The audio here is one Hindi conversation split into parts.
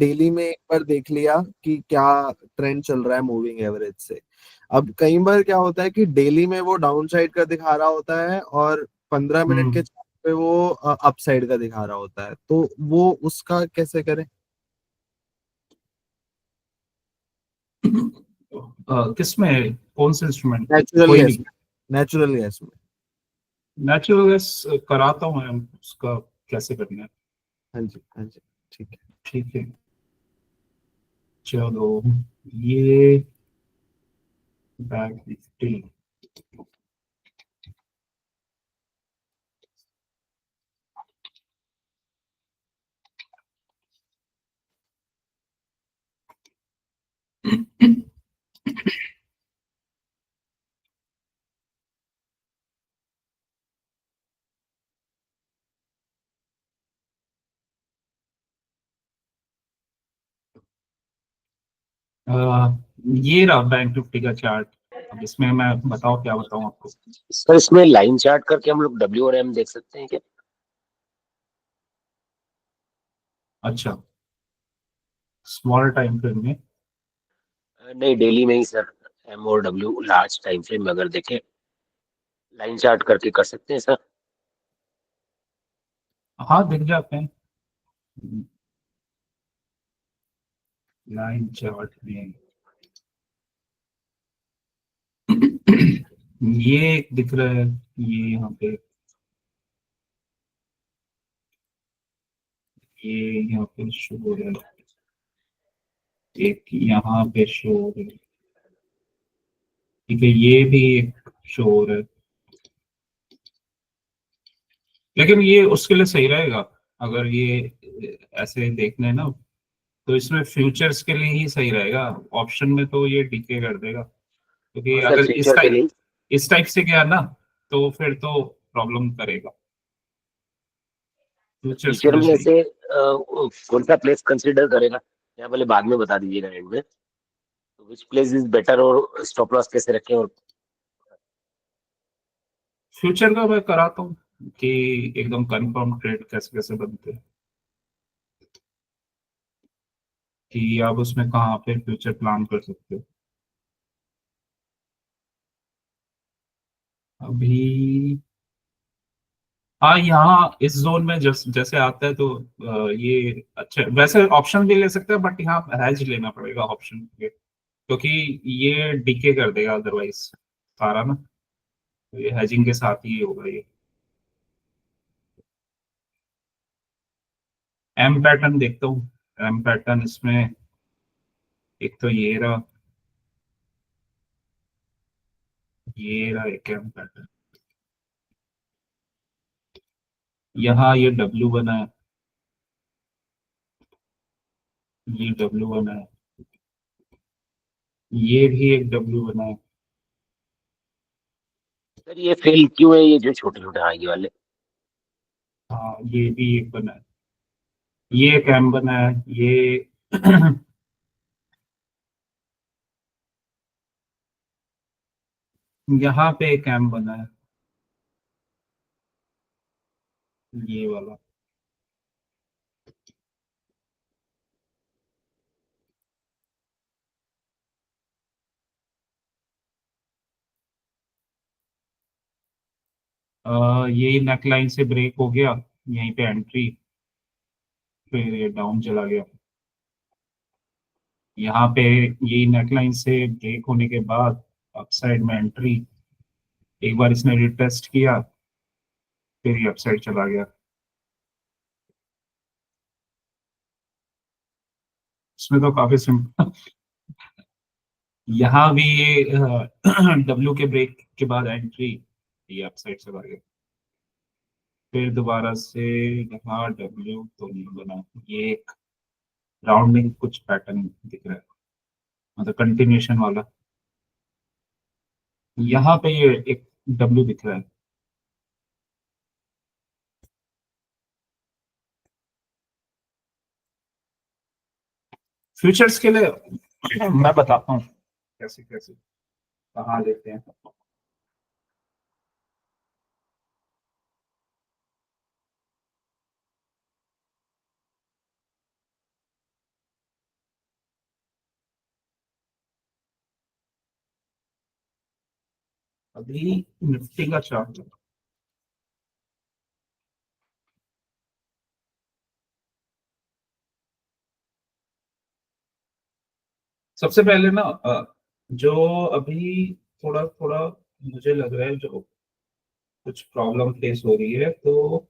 डेली में एक बार देख लिया कि क्या ट्रेंड चल रहा है मूविंग एवरेज से। अब कई बार क्या होता है कि डेली में वो डाउन साइड का दिखा रहा होता है और 15 मिनट के हम्म। चार्ट पे वो अप साइड का दिखा रहा होता है, तो वो उसका कैसे करें? किसमें, कौन से इंस्ट्रूमेंट में? नेचुरल कोई गैस भी। में। नेचुरल गैस में। नेचुरल गैस कराता हूँ मैं, उसका कैसे करना है। हाँ जी, हाँ जी। ठीक है। ठीक है, चलो ये बैंक निफ्टी। ये रहा बैंक निफ्टी का चार्ट। अब इसमें मैं बताओ क्या बताऊं आपको। सर इसमें लाइन चार्ट करके हम लोग डब्ल्यू और एम देख सकते हैं क्या? अच्छा, स्मॉल टाइम फ्रेम में। नहीं, डेली में ही सर। एम और डब्ल्यू लार्ज टाइम फ्रेम में अगर देखें, लाइन चार्ट करके कर सकते हैं सर। हाँ, दिख जाते हैं लाइन चार्ट में। ये एक दिख रहा है, ये यहाँ पे, ये यहाँ पे शो हो रहा है, एक यहाँ पे शो हो रहा है। ठीक है, ये भी एक शो हो रहा है, लेकिन ये उसके लिए सही रहेगा अगर ये ऐसे देखना है ना, तो इसमें फ्यूचर्स के लिए ही सही रहेगा। ऑप्शन में तो ये डीके कर देगा, क्योंकि और सर अगर फ्यूचर के लिए, इस टाइप से गया ना, तो फिर तो प्रॉब्लम करेगा। फ्यूचर्स के फ्यूचर लिए में सही है। से कौन सा प्लेस कंसीडर करेगा, या पहले बाद में बता दीजिएगा एंड में, विच प्लेस इज बेटर, और स्टॉप लॉस कैसे रखें, और फ्यूचर का मैं कराता हूँ कि एकदम कंफर्म ट्रेड कैसे कैसे बनते हैं, कि आप उसमें कहाँ पे फ्यूचर प्लान कर सकते हो। अभी हाँ, यहाँ इस जोन में जैसे आता है तो ये अच्छा, वैसे ऑप्शन भी ले सकते हैं, बट यहाँ हैज लेना पड़ेगा ऑप्शन के, क्योंकि ये डीके कर देगा अदरवाइज सारा ना, तो ये हैजिंग के साथ ही होगा ये। एम पैटर्न देखता हूँ। एम पैटर्न इसमें एक तो ये रहा एक एम पैटर्न। यहाँ ये डब्ल्यू बना है, ये डब्ल्यू बना है, ये भी एक डब्ल्यू बना है। सर ये फेल क्यों है, ये जो छोटे छोटे हाँ ये वाले? हाँ, ये भी एक बना है, ये एक एम बना है, ये यहाँ पे एक एम बना है, ये वाला। ये नेकलाइन से ब्रेक हो गया, यहीं पे एंट्री, फिर ये डाउन चला गया। यहाँ पे ये नेकलाइन से ब्रेक होने के बाद अपसाइड में एंट्री, एक बार इसने रिटेस्ट किया, फिर ये अपसाइड चला गया। इसमें तो काफी सिंपल। यहाँ भी ये डब्ल्यू के ब्रेक के बाद एंट्री, ये अपसाइड चला गया, फिर दोबारा से यहाँ डब्ल्यू तो नहीं बना, ये एक राउंडिंग कुछ पैटर्न दिख रहा है, मतलब कंटिन्यूशन वाला। यहाँ पे ये एक डब्ल्यू दिख रहा है। फ्यूचर्स के लिए मैं बताता हूँ कैसे कैसे कहाँ लेते हैं। अभी निफ्टी का चार्ट, सबसे पहले ना जो अभी थोड़ा थोड़ा मुझे लग रहा है जो कुछ प्रॉब्लम फेस हो रही है, तो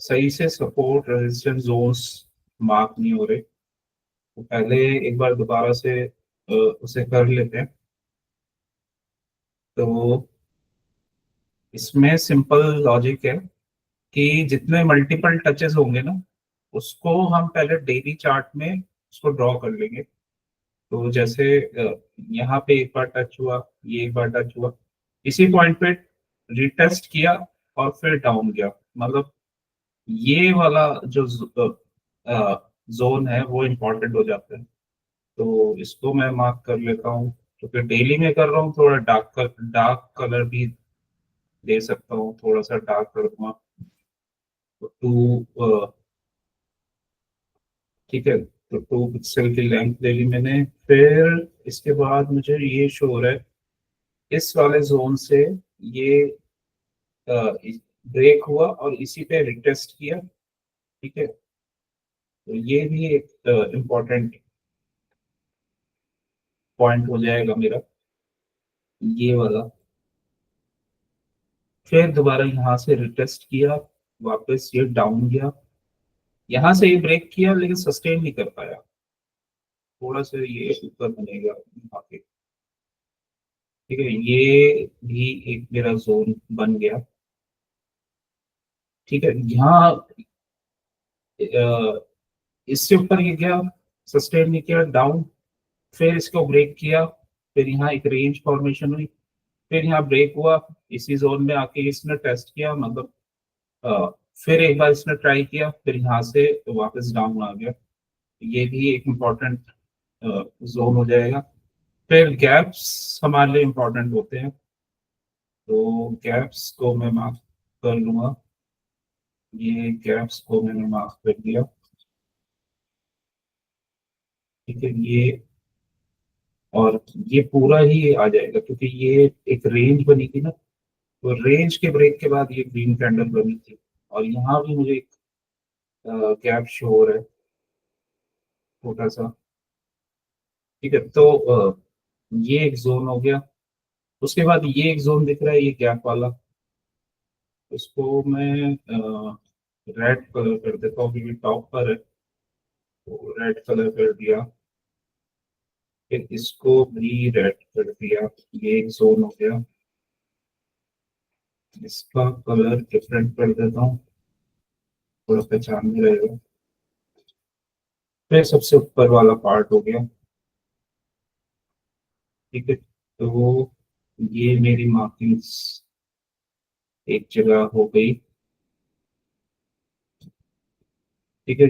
सही से सपोर्ट रेजिस्टेंस जोन्स मार्क नहीं हो रहे। तो पहले एक बार दोबारा से उसे कर लेते हैं। तो इसमें सिंपल लॉजिक है कि जितने मल्टीपल टचेस होंगे ना, उसको हम पहले डेली चार्ट में उसको ड्रॉ कर लेंगे। तो जैसे यहाँ पे एक बार टच हुआ, ये एक बार टच हुआ, इसी पॉइंट पे रिटेस्ट किया और फिर डाउन गया, मतलब ये वाला जो जोन है वो इम्पोर्टेंट हो जाता है। तो इसको मैं मार्क कर लेता हूँ, क्योंकि डेली में कर रहा हूँ, थोड़ा डार्क कलर भी दे सकता हूँ, थोड़ा सा डार्क कर दूंगा। तो ठीक है, तो 2 पिक्सल की लेंथ ले ली मैंने। फिर इसके बाद मुझे ये शो हो रहा है इस वाले जोन से ये ब्रेक हुआ और इसी पे रिटेस्ट किया। ठीक है, तो ये भी एक इम्पोर्टेंट पॉइंट हो जाएगा मेरा, ये वाला। फिर दोबारा यहाँ से रिटेस्ट किया, वापस ये डाउन गया, यहाँ से ये ब्रेक किया लेकिन सस्टेन नहीं कर पाया, थोड़ा सा ये ऊपर बनेगा यहाँ पे। ठीक है, ये भी एक मेरा जोन बन गया। ठीक है, यहाँ अ, इससे ऊपर ये गया, सस्टेन नहीं किया, डाउन, फिर इसको ब्रेक किया, फिर यहाँ एक रेंज फॉर्मेशन हुई, फिर यहाँ ब्रेक हुआ, इसी जोन में आके इसने टेस्ट किया, मतलब अ, फिर एक बार इसने ट्राई किया, फिर यहाँ से वापस डाउन आ गया। ये भी एक इम्पोर्टेंट जोन हो जाएगा। फिर गैप्स हमारे लिए इम्पोर्टेंट होते हैं, तो गैप्स को मैं मार्क कर लूंगा। ये गैप्स को मैंने मार्क कर दिया। ठीक है, ये और ये पूरा ही आ जाएगा, क्योंकि ये एक रेंज बनी थी ना, तो रेंज के ब्रेक के बाद ये ग्रीन कैंडल बनी थी। और यहाँ भी मुझे एक गैप शो हो रहा है छोटा सा। ठीक है, तो ये एक जोन हो गया। उसके बाद ये एक जोन दिख रहा है, ये गैप वाला, इसको मैं रेड कलर कर देता हूँ क्योंकि टॉप पर है, तो रेड कलर कर दिया। फिर इसको भी रेड कर दिया, ये एक जोन हो गया। इसका कलर डिफरेंट कर देता हूँ, थोड़ा पहचान में रहेगा। फिर सबसे ऊपर वाला पार्ट हो गया। ठीक है, तो ये मेरी मार्किंग्स एक जगह हो गई। ठीक है,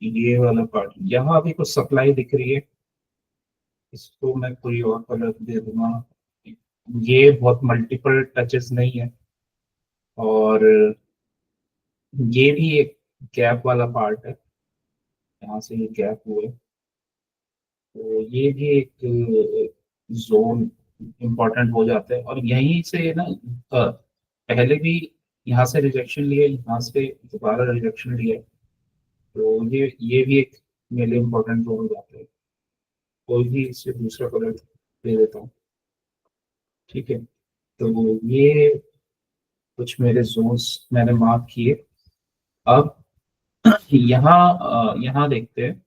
ये वाला पार्ट, यहाँ भी कुछ सप्लाई दिख रही है, इसको मैं कोई और कलर दे दूंगा। ये बहुत मल्टीपल टचेस नहीं है, और ये भी एक गैप वाला पार्ट है, यहाँ से ये गैप हुआ है, तो ये भी एक जोन इम्पोर्टेंट हो जाता है। और यहीं से ना पहले भी यहाँ से रिजेक्शन लिया, यहाँ से दोबारा रिजेक्शन लिया, तो ये भी एक मेरे लिए इम्पोर्टेंट जोन हो जाता है। कोई भी इससे दूसरा कलर दे देता हूँ। ठीक है, तो ये कुछ मेरे जोन्स मैंने मार्क किए। अब यहाँ देखते हैं,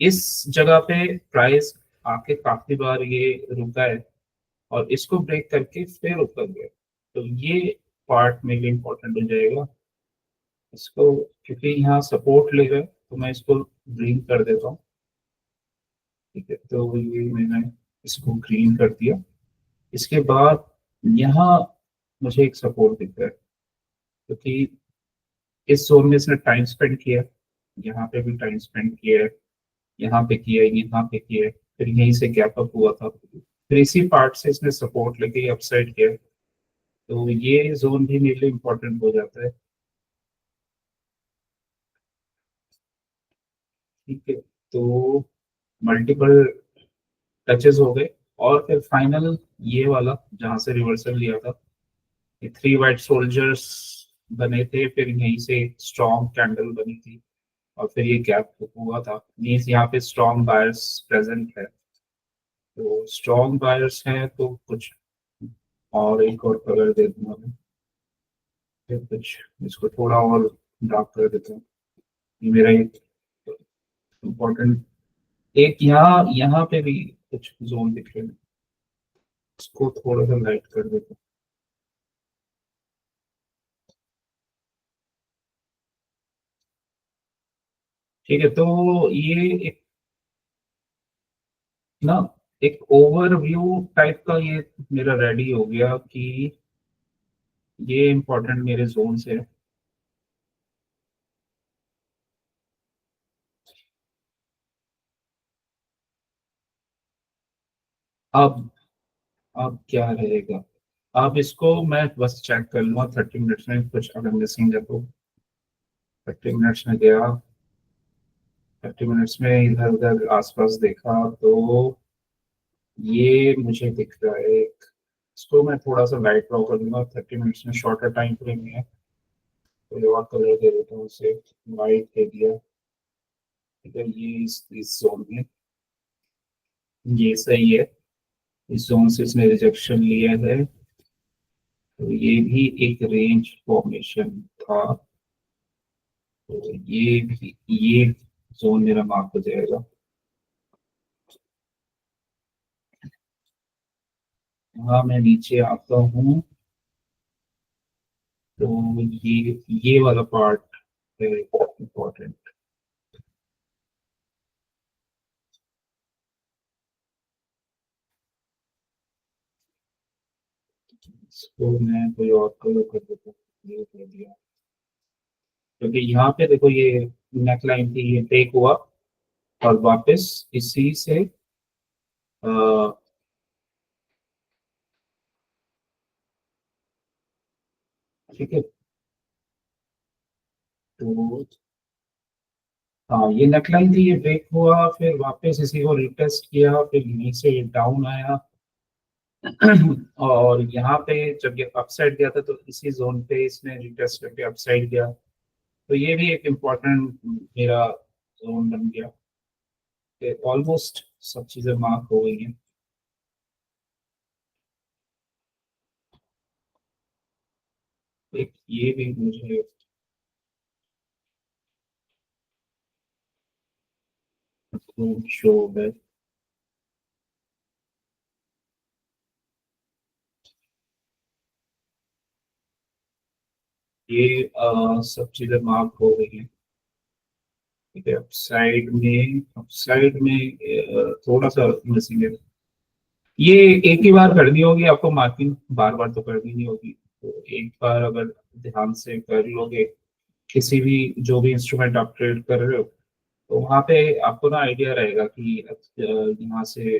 इस जगह पे प्राइस आके काफी बार ये रुका है और इसको ब्रेक करके फिर ऊपर गया, तो ये पार्ट मेरे लिए इम्पोर्टेंट हो जाएगा। इसको, क्योंकि यहाँ सपोर्ट लेगा, तो मैं इसको ग्रीन कर देता हूँ। ठीक है, तो ये मैंने इसको ग्रीन कर दिया। इसके बाद यहाँ मुझे एक सपोर्ट दिख रहा है, क्योंकि इस जोन में इसने टाइम स्पेंड किया, यहाँ पे भी टाइम स्पेंड किया है, यहाँ पे किया है, यहाँ पे किया है, फिर यहीं से गैप अप हुआ था, फिर इसी पार्ट से इसने सपोर्ट लेके अपसाइड किया है। तो ये जोन भी मेरे लिए इम्पोर्टेंट हो जाता है। ठीक है, तो मल्टीपल टचेस हो गए, और फिर फाइनल ये वाला जहां से रिवर्सल लिया था, ये 3 वाइट सोल्जर्स बने थे, फिर यहीं से स्ट्रॉन्ग कैंडल बनी थी और फिर ये गैप हुआ था। मीन्स यहाँ पे स्ट्रॉन्ग बायर्स प्रेजेंट है, तो स्ट्रॉन्ग बायर्स हैं तो कुछ और एक और कलर दे दूंगा मैं, फिर कुछ इसको थोड़ा और डार्क कर देता हूँ। ये मेरा एक इम्पोर्टेंट, एक यहाँ यहाँ पे भी कुछ जोन दिख रहे हैं, इसको थोड़ा सा लाइट कर देता हूँ। ठीक है, तो ये एक ना एक ओवरव्यू टाइप का ये मेरा रेडी हो गया कि ये इंपॉर्टेंट मेरे जोन से है। अब अब क्या रहेगा, अब इसको मैं बस चेक कर लूंगा 30 मिनट्स में, कुछ अगर मिसिंग है तो। 30 मिनट्स में गया, 30 मिनट्स में इधर उधर आसपास देखा तो ये मुझे दिख रहा है एक, इसको मैं थोड़ा सा लाइट ड्रॉ कर दूंगा। 30 मिनट्स में शॉर्टर टाइम फ्रेम है, तो और कलर दे देता हूँ उसे, वाइट दे दिया। ठीक है, ये इस जोन में ये सही है, इस जोन से इसने रिजेक्शन लिया है, तो ये भी एक रेंज फॉर्मेशन था, तो ये भी ये जोन मेरा मार्क हो जाएगा। हाँ, मैं नीचे आता हूँ तो ये वाला पार्ट है इम्पोर्टेंट। इसको मैं कोई और कलर कर देता हूँ, ये कर दिया, क्योंकि यहाँ पे देखो ये नेक लाइन थी, ये टेक हुआ और वापस इसी से ठीक है, तो हाँ ये नेकलाइन थी, ये ब्रेक हुआ, फिर वापस इसी को रिटेस्ट किया, फिर यहीं से डाउन आया और यहाँ पे जब ये अपसाइड गया था तो इसी जोन पे इसने रिटेस्ट करके अपसाइड गया, तो ये भी एक इम्पोर्टेंट मेरा जोन बन गया। ऑलमोस्ट सब चीजें मार्क हो गई हैं। एक ये भी मुझे शो है, ये सब चीजें मार्क हो गई हैं। ठीक है, अपसाइड में थोड़ा सा मिसिंग है, ये एक ही बार करनी होगी आपको मार्किंग, बार बार तो करनी नहीं होगी, तो एक बार अगर ध्यान से कर लोगे किसी भी जो भी इंस्ट्रूमेंट आप ट्रेड कर रहे हो, तो वहाँ पे आपको ना आइडिया रहेगा कि यहाँ से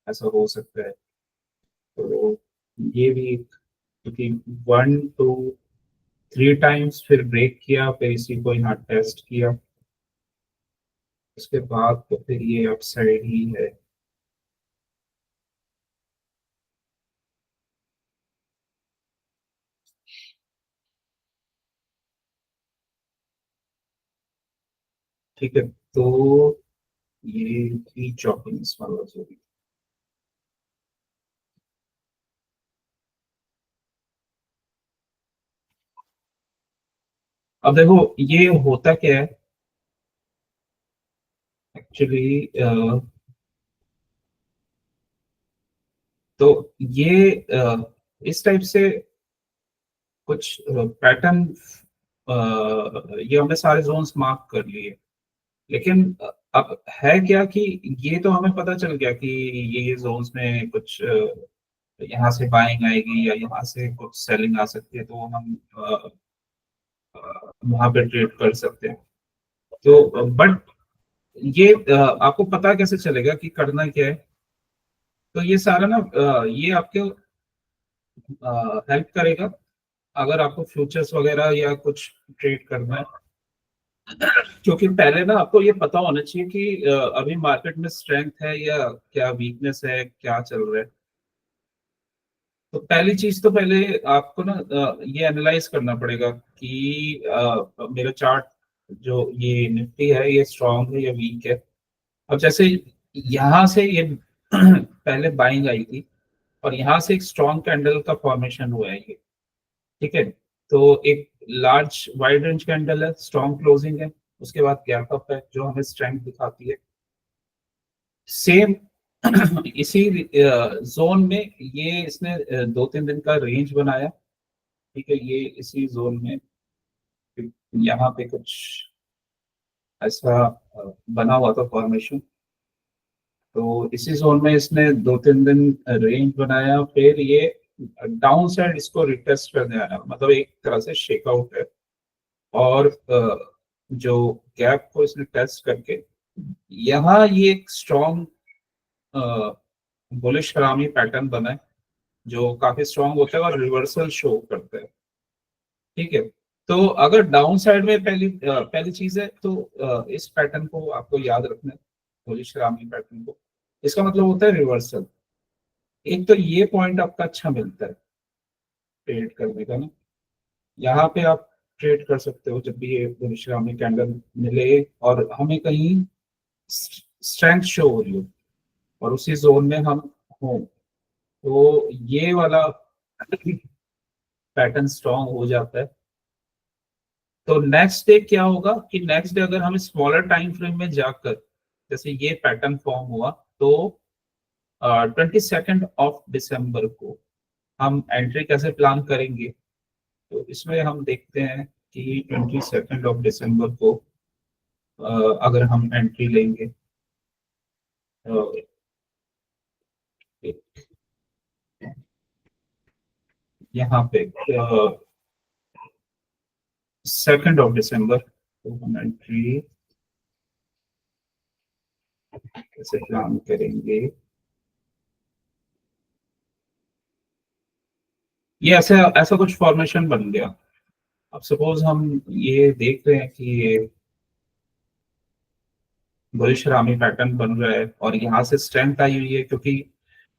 ऐसा हो सकता है। तो ये भी, क्योंकि 1 2 3 टाइम्स फिर ब्रेक किया, फिर इसी को यहाँ टेस्ट किया, उसके बाद तो फिर ये अपसाइड ही है। ठीक है, तो ये थी चॉपिंग वाला जो भी। अब देखो ये होता क्या है एक्चुअली, तो ये इस टाइप से कुछ पैटर्न, ये हमने सारे जोन्स मार्क कर लिए, लेकिन अब है क्या कि ये तो हमें पता चल गया कि ये जोन्स में कुछ यहाँ से बाइंग आएगी या यहाँ से कुछ सेलिंग आ सकती है, तो हम वहां पे ट्रेड कर सकते हैं। तो बट ये आपको पता कैसे चलेगा कि करना क्या है, तो ये सारा ना ये आपके हेल्प करेगा अगर आपको फ्यूचर्स वगैरह या कुछ ट्रेड करना है, क्योंकि पहले ना आपको ये पता होना चाहिए कि अभी मार्केट में स्ट्रेंथ है या क्या वीकनेस है, क्या चल रहा है। तो पहली चीज तो पहले आपको ना ये एनालाइज करना पड़ेगा कि मेरा चार्ट जो ये निफ्टी है ये स्ट्रांग है या वीक है। अब जैसे यहाँ से ये पहले बाइंग आई थी और यहाँ से एक स्ट्रॉन्ग कैंडल का फॉर्मेशन हुआ है ये, ठीक है। तो एक लार्ज वाइड रेंज कैंडल है, स्ट्रॉन्ग क्लोजिंग है, उसके बाद गैप अप है जो हमें स्ट्रेंथ दिखाती है। सेम इसी जोन में ये इसने 2-3 दिन का रेंज बनाया, ठीक है। ये इसी जोन में यहाँ पे कुछ ऐसा बना हुआ था फॉर्मेशन। तो इसी जोन में इसने 2-3 दिन रेंज बनाया, फिर ये डाउन साइड इसको रिटेस्ट करने आया, मतलब एक तरह से शेकआउट है। और जो गैप को इसने टेस्ट करके यहाँ ये एक स्ट्रॉन्ग बुलिश हरामी पैटर्न बना है जो काफी स्ट्रॉन्ग होता है और रिवर्सल शो करता है, ठीक है। तो अगर डाउन साइड में पहली चीज है तो इस पैटर्न को आपको याद रखना है, बुलिश हरामी पैटर्न को। इसका मतलब होता है रिवर्सल। एक तो ये पॉइंट आपका अच्छा मिलता है ट्रेड करने का ना, यहाँ पे आप ट्रेड कर सकते हो जब भी ये बुलिश हरामी कैंडल मिले और हमें कहीं स्ट्रेंथ शो हो रही हो और उसी जोन में हम हो, तो ये वाला पैटर्न स्ट्रॉन्ग हो जाता है। तो नेक्स्ट डे क्या होगा कि नेक्स्ट डे अगर हम स्मॉलर टाइम फ्रेम में जाकर, जैसे ये पैटर्न फॉर्म हुआ, तो 22 दिसंबर को हम एंट्री कैसे प्लान करेंगे। तो इसमें हम देखते हैं कि 22 दिसंबर को अगर हम एंट्री लेंगे यहाँ पे 2 दिसंबर तो हम एंट्री कैसे प्लान करेंगे। ये ऐसा ऐसा कुछ फॉर्मेशन बन गया। अब सपोज हम ये देख रहे हैं कि ये बुलिश हरामी पैटर्न बन रहा है और यहाँ से स्ट्रेंथ आई हुई है क्योंकि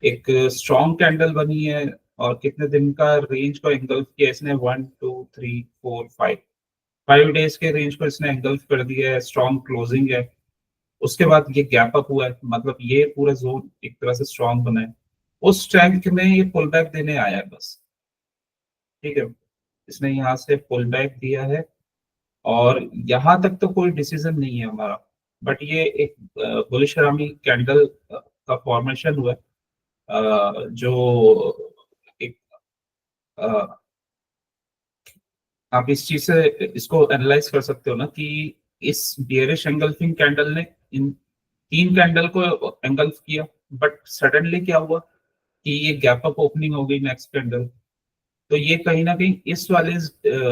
एक स्ट्रॉन्ग कैंडल बनी है और कितने दिन का रेंज को एंगल्फ किया इसने, 1 2 3 4 5 5 डेज के रेंज को इसने एंगल्फ कर दिया है, स्ट्रॉन्ग क्लोजिंग है। उसके बाद ये गैप अप हुआ है, मतलब ये पूरा जोन एक तरह से स्ट्रॉन्ग बना है। उस स्ट्रेंथ में ये पुल बैक देने आया है बस, ठीक है। इसने यहाँ से पुल बैक दिया है और यहाँ तक तो कोई डिसीजन नहीं है हमारा, बट ये एक बुलिश हरामी कैंडल का फॉर्मेशन हुआ है जो एक आप इस चीज से इसको एनालाइज कर सकते हो ना कि इस बियरिश एंगल्फिंग कैंडल ने इन 3 कैंडल को एंगल्फ किया, बट सडनली क्या हुआ कि ये गैप अप ओपनिंग हो गई नेक्स्ट कैंडल। तो ये कहीं ना कहीं इस वाले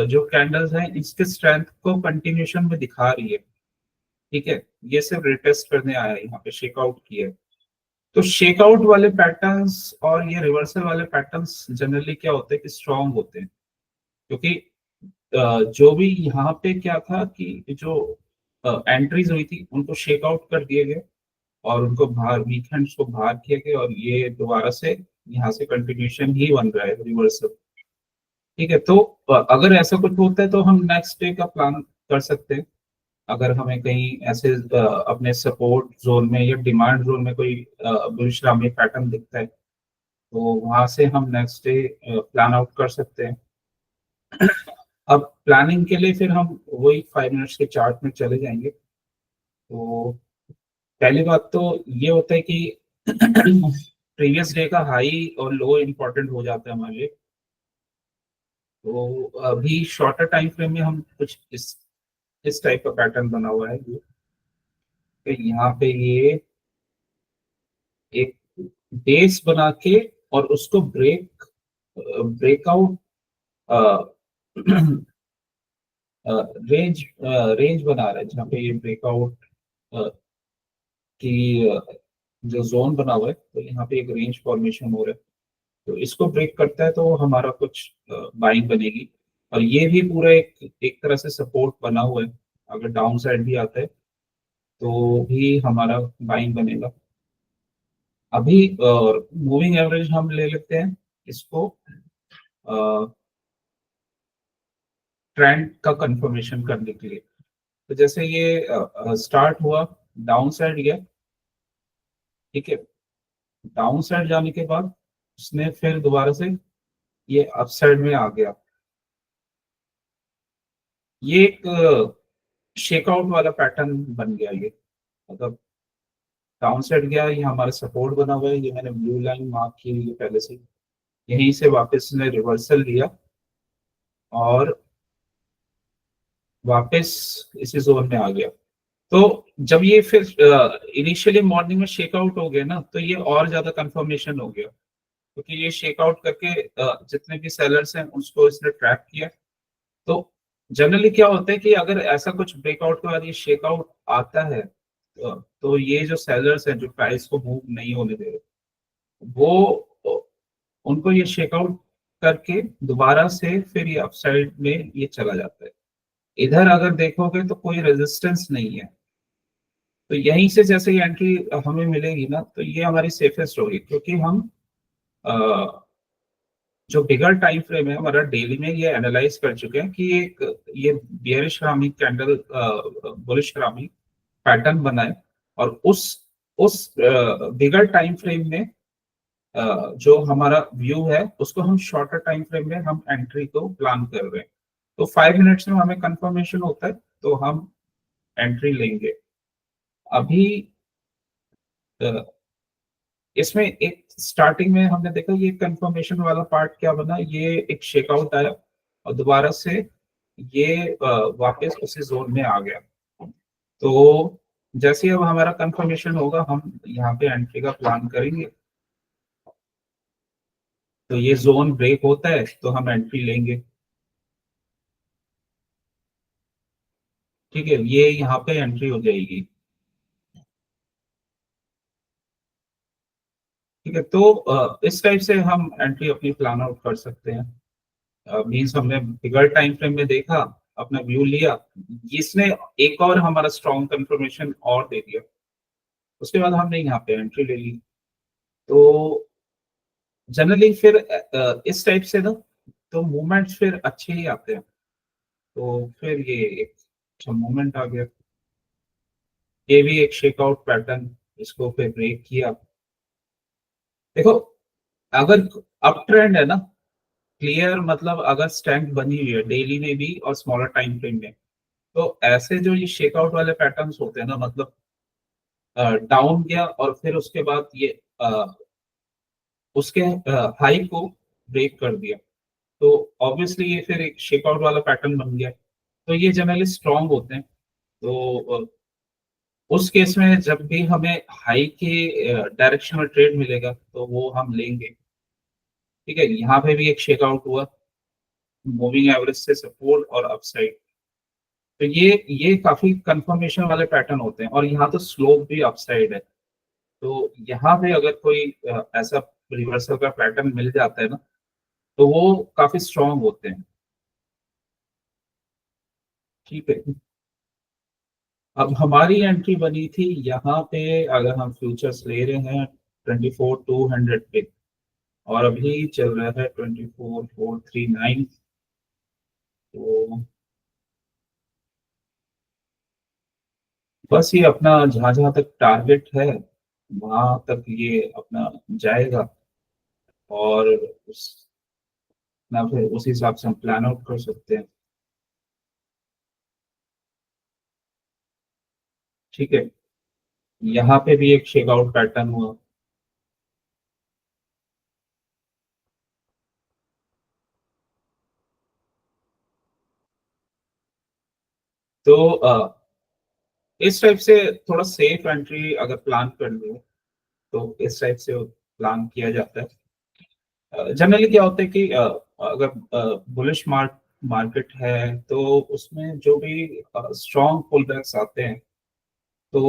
जो कैंडल्स हैं इसके स्ट्रेंथ को कंटिन्यूशन में दिखा रही है, ठीक है। ये सिर्फ रिटेस्ट करने आया है, यहाँ पे शेकआउट किया है। तो शेकआउट वाले पैटर्न्स और ये रिवर्सल वाले पैटर्न्स जनरली क्या होते हैं कि स्ट्रॉन्ग होते हैं, क्योंकि जो भी यहाँ पे क्या था कि जो एंट्रीज हुई थी उनको शेकआउट कर दिए गए और उनको बाहर वीकेंड्स को बाहर किया गया और ये दोबारा से यहाँ से कंटिन्यूशन ही बन रहा है रिवर्सल, ठीक है। तो अगर ऐसा कुछ होता है तो हम नेक्स्ट डे का प्लान कर सकते हैं। अगर हमें कहीं ऐसे अपने सपोर्ट जोन में या डिमांड जोन में कोई बुलिश रामी पैटर्न दिखता है तो वहां से हम नेक्स्ट डे प्लान आउट कर सकते हैं। अब प्लानिंग के लिए फिर हम वही 5 मिनट्स के चार्ट में चले जाएंगे। तो पहली बात तो ये होता है कि प्रीवियस डे का हाई और लो इम्पोर्टेंट हो जाता है हमारे लिए। तो अभी शॉर्टर टाइम फ्रेम में हम कुछ इस टाइप का पैटर्न बना हुआ है ये। तो यहाँ पे ये एक बेस बना के और उसको ब्रेकआउट रेंज बना रहा है जहाँ पे ये ब्रेकआउट की जो जोन बना हुआ है, तो यहाँ पे एक रेंज फॉर्मेशन हो रहा है। तो इसको ब्रेक करता है तो हमारा कुछ बाइंग बनेगी और ये भी पूरा एक तरह से सपोर्ट बना हुआ है। अगर डाउन साइड भी आता है तो भी हमारा बाइंग बनेगा। अभी मूविंग एवरेज हम ले लेते हैं इसको ट्रेंड का कंफर्मेशन करने के लिए। तो जैसे ये स्टार्ट हुआ, डाउन साइड गया, ठीक है, डाउन साइड जाने के बाद उसने फिर दोबारा से ये अप साइड में आ गया। ये एक शेकआउट वाला पैटर्न बन गया। ये मतलब डाउन साइड गया, ये हमारा सपोर्ट बना हुआ है, ये मैंने ब्लू लाइन मार्क की हुई है पहले से। यहीं से वापस ने रिवर्सल लिया और वापस इसी जोन में आ गया। तो जब ये फिर इनिशियली मॉर्निंग में शेकआउट हो गया ना, तो ये और ज्यादा कंफर्मेशन हो गया, क्योंकि ये शेकआउट करके जितने भी सेलर्स हैं उसको इसने ट्रैक किया। तो जनरली क्या होता है कि अगर ऐसा कुछ ब्रेकआउट के बाद ये शेकआउट आता है, तो ये जो सेलर्स हैं जो प्राइस को मूव नहीं होने दे रहे, वो उनको ये शेकआउट करके दोबारा से फिर ये अपसाइड में ये चला जाता है। इधर अगर देखोगे तो कोई रेजिस्टेंस नहीं है, तो यहीं से जैसे ये एंट्री हमें मिलेगी ना, तो ये हमारी सेफेस्ट होगी, क्योंकि हम जो बिगर टाइम फ्रेम है हमारा डेली में ये एनालाइज कर चुके हैं कि ये bearish Rami candle bullish Rami pattern बनाए, और उस बिगर टाइम फ्रेम में जो हमारा व्यू है उसको हम शॉर्टर टाइम फ्रेम में हम एंट्री को प्लान कर रहे हैं। तो 5 मिनट्स में हमें कंफर्मेशन होता है तो हम एंट्री लेंगे। अभी इसमें एक स्टार्टिंग में हमने देखा ये कंफर्मेशन वाला पार्ट क्या बना, ये एक शेकआउट आया और दोबारा से ये वापस उसी जोन में आ गया। तो जैसे अब हमारा कंफर्मेशन होगा हम यहाँ पे एंट्री का प्लान करेंगे। तो ये जोन ब्रेक होता है तो हम एंट्री लेंगे, ठीक है, ये यहाँ पे एंट्री हो जाएगी। ठीक है, तो इस टाइप से हम एंट्री अपनी प्लान आउट कर सकते हैं। मीन्स हमने बिगर टाइम फ्रेम में देखा, अपना व्यू लिया, इसने एक और हमारा स्ट्रॉन्ग कंफर्मेशन और दे दिया, उसके बाद हमने यहाँ पे एंट्री ले ली। तो जनरली फिर इस टाइप से ना तो मूवमेंट्स फिर अच्छे ही आते हैं। तो फिर ये एक अच्छा मूवमेंट आ गया, ये भी एक शेकआउट पैटर्न, इसको फिर ब्रेक किया। देखो अगर अप ट्रेंड है ना क्लियर, मतलब अगर स्ट्रेंथ बनी हुई है डेली में भी और स्मॉलर टाइम फ्रेम में, तो ऐसे जो ये शेकआउट वाले पैटर्न्स होते हैं ना, मतलब डाउन गया और फिर उसके बाद ये उसके हाई को ब्रेक कर दिया, तो ऑब्वियसली ये फिर एक शेकआउट वाला पैटर्न बन गया। तो ये जनरली स्ट्रांग होते हैं। तो उस केस में जब भी हमें हाई के डायरेक्शन में ट्रेड मिलेगा तो वो हम लेंगे। ठीक है, यहाँ पे भी एक शेकआउट हुआ मूविंग एवरेज से सपोर्ट और अपसाइड, तो ये काफी कंफर्मेशन वाले पैटर्न होते हैं, और यहाँ तो स्लोप भी अपसाइड है। तो यहाँ पे अगर कोई ऐसा रिवर्सल का पैटर्न मिल जाता है ना, तो वो काफी स्ट्रांग होते हैं। ठीक है, अब हमारी एंट्री बनी थी यहाँ पे, अगर हम फ्यूचर्स ले रहे हैं 24,200 पे, और अभी चल रहा है 24,439। तो बस ये अपना जहां जहां तक टारगेट है वहां तक ये अपना जाएगा, और उस ना फिर उस हिसाब से हम प्लान आउट कर सकते हैं। ठीक है, यहाँ पे भी एक शेकआउट पैटर्न हुआ। तो इस टाइप से थोड़ा सेफ एंट्री अगर प्लान कर लो तो इस टाइप से प्लान किया जाता है। जनरली क्या होता है कि अगर बुलिश मार्केट है तो उसमें जो भी स्ट्रॉन्ग पुल बैक्स आते हैं, तो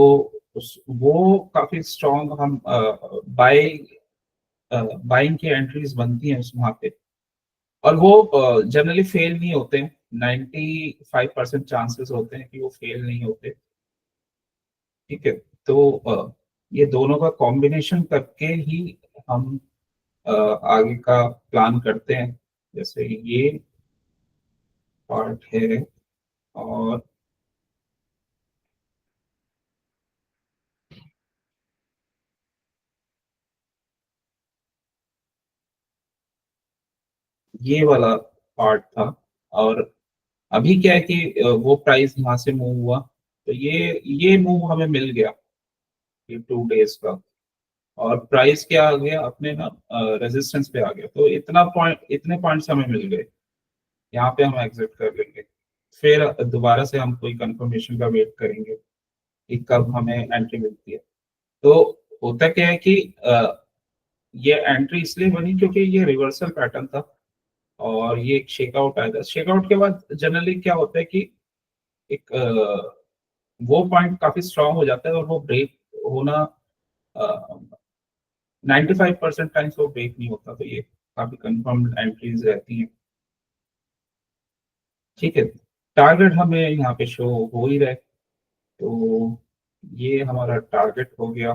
वो काफी स्ट्रॉन्ग हम बाइंग की एंट्रीज बनती हैं उस वहां पे, और वो जनरली फेल नहीं होते हैं। 95% चांसेस होते हैं कि वो फेल नहीं होते। ठीक है, तो ये दोनों का कॉम्बिनेशन करके ही हम आगे का प्लान करते हैं। जैसे ये पार्ट है, और ये वाला पार्ट था। और अभी क्या है कि वो प्राइस यहाँ से मूव हुआ, तो ये मूव हमें मिल गया, ये 2 डेज का। और प्राइस क्या आ गया अपने ना, रेजिस्टेंस पे आ गया। तो इतने पॉइंट्स हमें मिल गए, यहाँ पे हम एग्जिट कर लेंगे। फिर दोबारा से हम कोई कंफर्मेशन का वेट करेंगे कि कब हमें एंट्री मिलती है। तो होता क्या है कि ये एंट्री इसलिए बनी क्योंकि ये रिवर्सल पैटर्न था, और ये एक शेकआउट आया था। शेकआउट के बाद जनरली क्या होता है कि एक वो पॉइंट काफी स्ट्रांग हो जाता है, और वो ब्रेक होना 95% टाइम्स वो ब्रेक नहीं होता। तो ये काफी कंफर्म्ड एंट्रीज रहती हैं। ठीक है, टारगेट हमें यहाँ पे शो हो ही रहा है, तो ये हमारा टारगेट हो गया।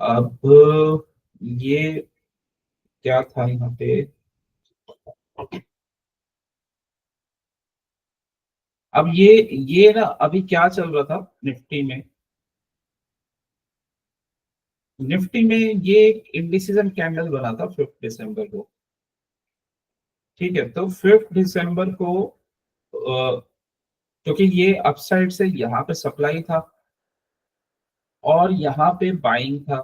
अब ये क्या था यहाँ पे, अब ये ना अभी क्या चल रहा था निफ्टी में। निफ्टी में ये एक इंडिसीजन कैंडल बना था 5 दिसंबर को। ठीक है, तो 5 दिसंबर को क्योंकि ये अपसाइड से यहाँ पे सप्लाई था और यहाँ पे बाइंग था।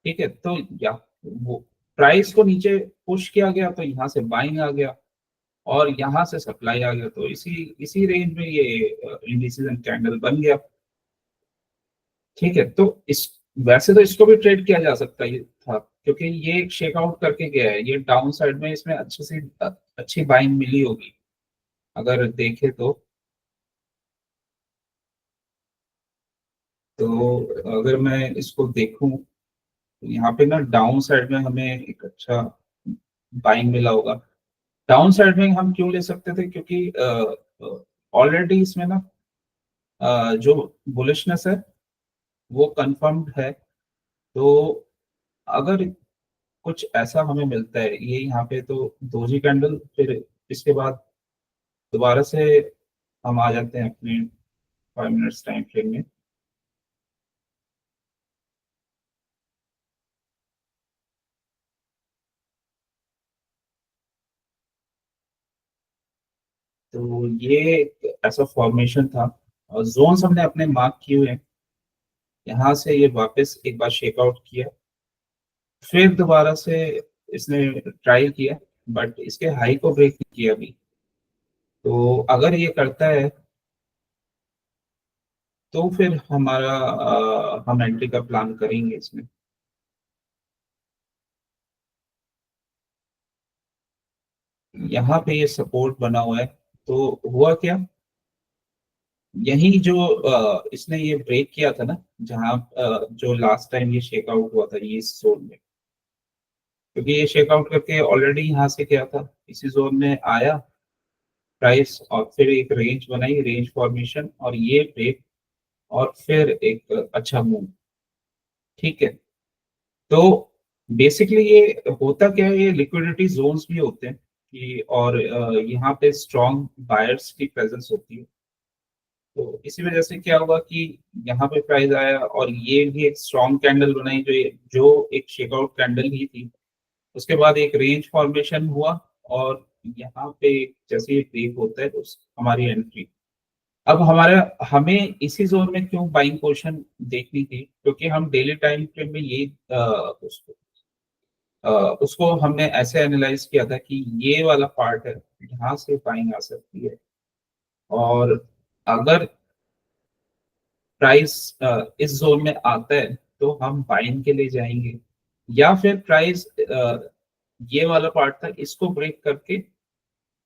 ठीक है, तो या वो प्राइस को नीचे पुश किया गया, तो यहाँ से बाइंग आ गया, और यहाँ से सप्लाई आ गया। तो इसी इसी रेंज में ये इंडिसीजन कैंडल बन गया। ठीक है, तो इस वैसे तो इसको भी ट्रेड किया जा सकता है था, क्योंकि ये एक शेकआउट करके गया है। ये डाउन साइड में इसमें अच्छी बाइंग मिली होगी अगर देखे तो अगर मैं इसको देखूं, तो यहाँ पे ना डाउन साइड में हमें एक अच्छा बाइंग मिला होगा। डाउन साइड में हम क्यों ले सकते थे, क्योंकि ऑलरेडी इसमें ना जो बुलिशनेस है वो कंफर्म्ड है। तो अगर कुछ ऐसा हमें मिलता है, ये यहाँ पे तो दोजी कैंडल, फिर इसके बाद दोबारा से हम आ जाते हैं अपने 5 मिनट्स टाइम फ्रेम में। तो ये एक ऐसा फॉर्मेशन था, और जोन्स हमने अपने मार्क किए हुए हैं। यहाँ से ये वापस एक बार शेकआउट किया, फिर दोबारा से इसने ट्राई किया, बट इसके हाई को ब्रेक नहीं किया अभी। तो अगर ये करता है तो फिर हमारा हम एंट्री का प्लान करेंगे इसमें। यहाँ पे ये सपोर्ट बना हुआ है, तो हुआ क्या, यही जो इसने ये ब्रेक किया था ना, जहाँ जो लास्ट टाइम ये शेकआउट हुआ था ये इस जोन में, क्योंकि ये शेकआउट करके ऑलरेडी यहाँ से क्या था, इसी जोन में आया प्राइस, और फिर एक रेंज बनाई, रेंज फॉर्मेशन, और ये ब्रेक, और फिर एक अच्छा मूव। ठीक है, तो बेसिकली ये होता क्या है, ये लिक्विडिटी जोन्स भी होते हैं कि, और यहाँ पे स्ट्रॉन्ग बायर्स की प्रेजेंस होती है। तो इसी वजह से क्या हुआ कि यहाँ पे प्राइस आया, और ये भी एक स्ट्रॉन्ग कैंडल बनाई, जो एक शेकआउट कैंडल ही थी। उसके बाद एक रेंज फॉर्मेशन हुआ, और यहाँ पे जैसे ये ब्रेक होता है तो हमारी एंट्री। अब हमारा हमें इसी जोन में क्यों बाइंग पोजीशन देखनी थी, क्योंकि हम डेली टाइम फ्रेम में ये अ, उसको हमने ऐसे एनालाइज किया था कि ये वाला पार्ट है, यहाँ से बाइंग आ सकती है। और अगर प्राइस इस जोन में आता है तो हम बाइंग के लिए जाएंगे, या फिर प्राइस ये वाला पार्ट था, इसको ब्रेक करके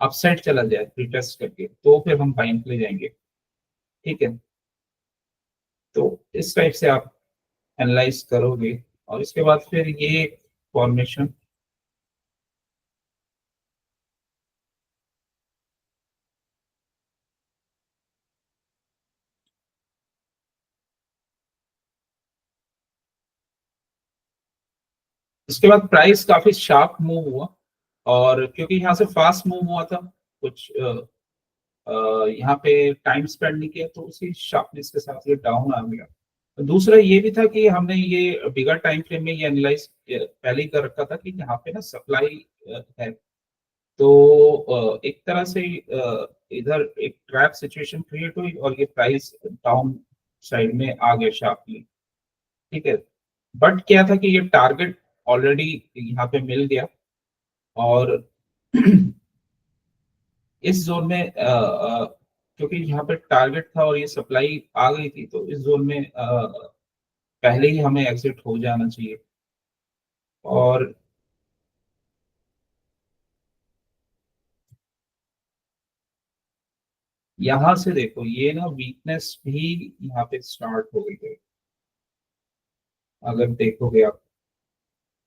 अपसाइड चला जाए रिटेस्ट करके, तो फिर हम बाइंग के लिए जाएंगे। ठीक है, तो इस टाइप से आप एनालाइज करोगे, और इसके बाद फिर ये फॉर्मेशन। उसके बाद प्राइस काफी शार्प मूव हुआ, और क्योंकि यहाँ से फास्ट मूव हुआ था, कुछ यहाँ पे टाइम स्पेंड नहीं किया, तो उसी शार्पनेस के साथ ये डाउन आ गया। दूसरा ये भी था कि हमने ये बिगर टाइम फ्रेम में ये एनालाइज पहले ही कर रखा था कि यहाँ पे ना सप्लाई है, तो एक तरह से इधर एक ट्रैप सिचुएशन क्रिएट हुई और ये प्राइस डाउन साइड में आ गया शार्पली। ठीक है, बट क्या था कि ये टारगेट ऑलरेडी यहाँ पे मिल गया, और इस जोन में क्योंकि यहाँ पे टारगेट था और ये सप्लाई आ गई थी, तो इस जोन में पहले ही हमें एग्जिट हो जाना चाहिए। और यहाँ से देखो ये ना वीकनेस भी यहाँ पे स्टार्ट हो गई है, अगर देखोगे आप,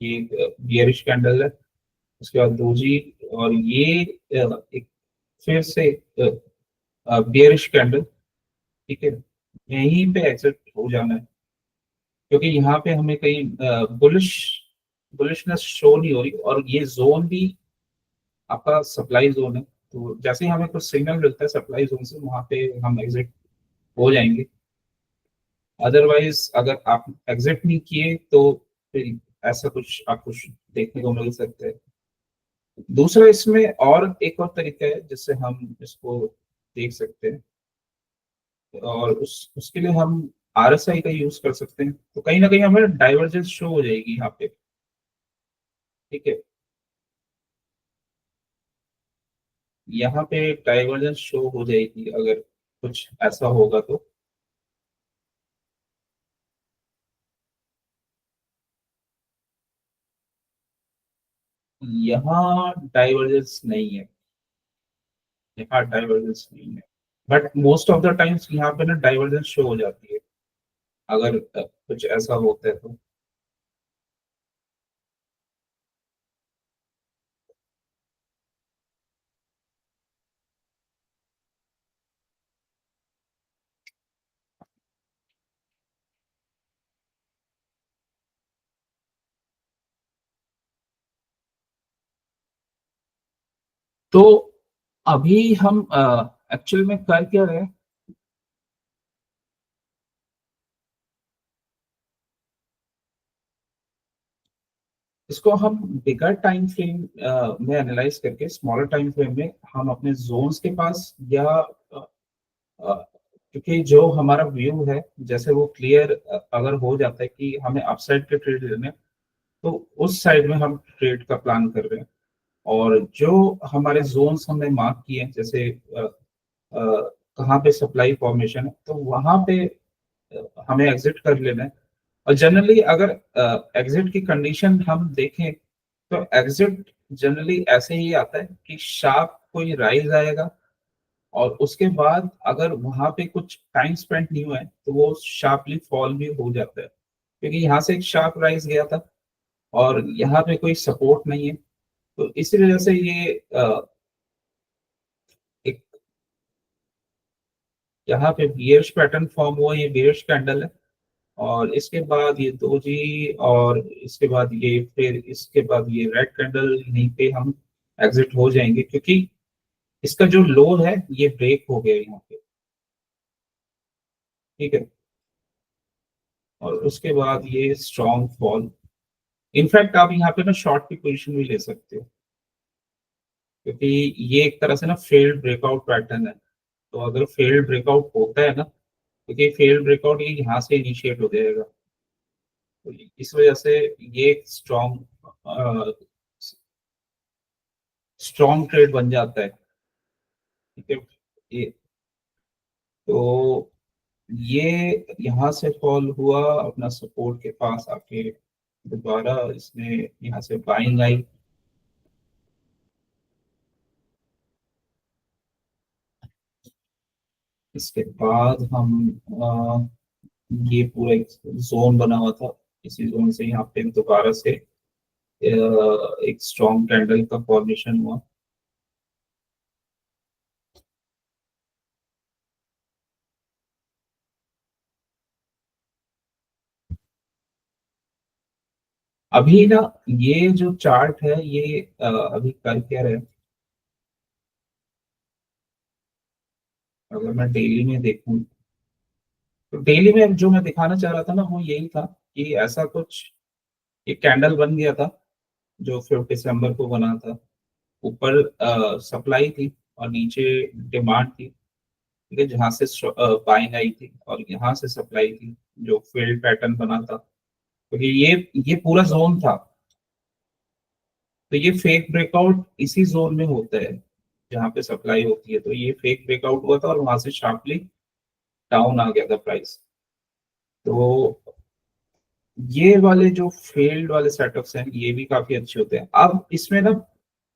ये बियरिश कैंडल है, उसके बाद दोजी, और ये एक फिर से बियरिश कैंडल। ठीक है, यहीं पे एग्जिट हो जाना है, क्योंकि यहाँ पे हमें कहीं बुलिशनेस शो नहीं हो रही, और ये जोन भी आपका सप्लाई जोन है, तो जैसे ही हमें कुछ सिग्नल मिलता है सप्लाई जोन से, वहां पे हम एग्जिट हो जाएंगे। अदरवाइज अगर आप एग्जिट नहीं किए तो फिर ऐसा कुछ आपको देखने को मिल सकता है। दूसरा इसमें और एक और तरीका है जिससे हम इसको देख सकते हैं, और उसके लिए हम आरएसआई का यूज कर सकते हैं, तो कहीं ना कहीं हमें डाइवर्जेंस शो हो जाएगी यहाँ पे। ठीक है, यहाँ पे डाइवर्जेंस शो हो जाएगी अगर कुछ ऐसा होगा तो। यहाँ डाइवर्जेंस नहीं है, यहाँ डाइवर्जेंस नहीं है, but most of the times यहाँ पे ना डाइवर्जेंस शो हो जाती है अगर कुछ ऐसा होता है तो। तो अभी हम एक्चुअल में कर क्या रहे हैं, इसको हम बिगर टाइम फ्रेम में एनालाइज करके स्मॉलर टाइम फ्रेम में हम अपने जोन्स के पास, या क्योंकि जो हमारा व्यू है जैसे वो क्लियर अगर हो जाता है कि हमें अपसाइड के ट्रेड लेने हैं, तो उस साइड में हम ट्रेड का प्लान कर रहे हैं। और जो हमारे जोन्स हमने मार्क किए हैं, जैसे कहाँ पे सप्लाई फॉर्मेशन है, तो वहां पे हमें एग्जिट कर लेना है। और जनरली अगर एग्जिट की कंडीशन हम देखें, तो एग्जिट जनरली ऐसे ही आता है कि शार्प कोई राइज आएगा, और उसके बाद अगर वहां पे कुछ टाइम स्पेंड नहीं हुआ है तो वो शार्पली फॉल भी हो जाता है, क्योंकि यहाँ से एक शार्प राइज गया था और यहाँ पे कोई सपोर्ट नहीं है, तो इसी वजह से ये एक यहाँ पे बियर्स पैटर्न फॉर्म हुआ, ये बियर्स कैंडल है, और इसके बाद ये दोजी, और इसके बाद ये, फिर इसके बाद ये रेड कैंडल, यहीं पे हम एग्जिट हो जाएंगे, क्योंकि इसका जो लो है ये ब्रेक हो गया यहाँ पे। ठीक है, और उसके बाद ये स्ट्रॉन्ग फॉल। इनफैक्ट आप यहाँ पे ना शॉर्ट की पोजीशन भी ले सकते हो, क्योंकि ये एक तरह से ना फेल्ड ब्रेकआउट पैटर्न है, तो अगर फेल्ड ब्रेकआउट होता है ना, क्योंकि फेल्ड ब्रेकआउट ये यहाँ से इनिशिएट हो जाएगा, तो इस वजह से ये एक स्ट्रॉन्ग ट्रेड बन जाता है। ठीक है, ये तो ये यहाँ से फॉल हुआ अपना सपोर्ट के पास आके, दोबारा इसने यहाँ से बाइंग आई। इसके बाद हम ये पूरा एक जोन बना हुआ था, इसी जोन से यहाँ पे दोबारा से एक स्ट्रॉन्ग कैंडल का फॉर्मेशन हुआ। अभी ना ये जो चार्ट है ये अभी कर क्या रहे हैं, अगर मैं डेली में देखूं तो डेली में जो मैं दिखाना चाह रहा था ना वो यही था कि ऐसा कुछ एक कैंडल बन गया था जो 5 दिसंबर को बना था। ऊपर सप्लाई थी और नीचे डिमांड थी, ठीक है, जहां से बाइंग आई थी और यहाँ से सप्लाई थी, जो फील्ड पैटर्न बना था। क्योंकि ये पूरा जोन था, तो ये फेक ब्रेकआउट इसी जोन में होता है जहाँ पे सप्लाई होती है। तो ये फेक ब्रेकआउट हुआ था और वहां से शार्पली डाउन आ गया था प्राइस। तो ये वाले जो फेल्ड वाले सेटअप्स हैं ये भी काफी अच्छे होते हैं। अब इसमें ना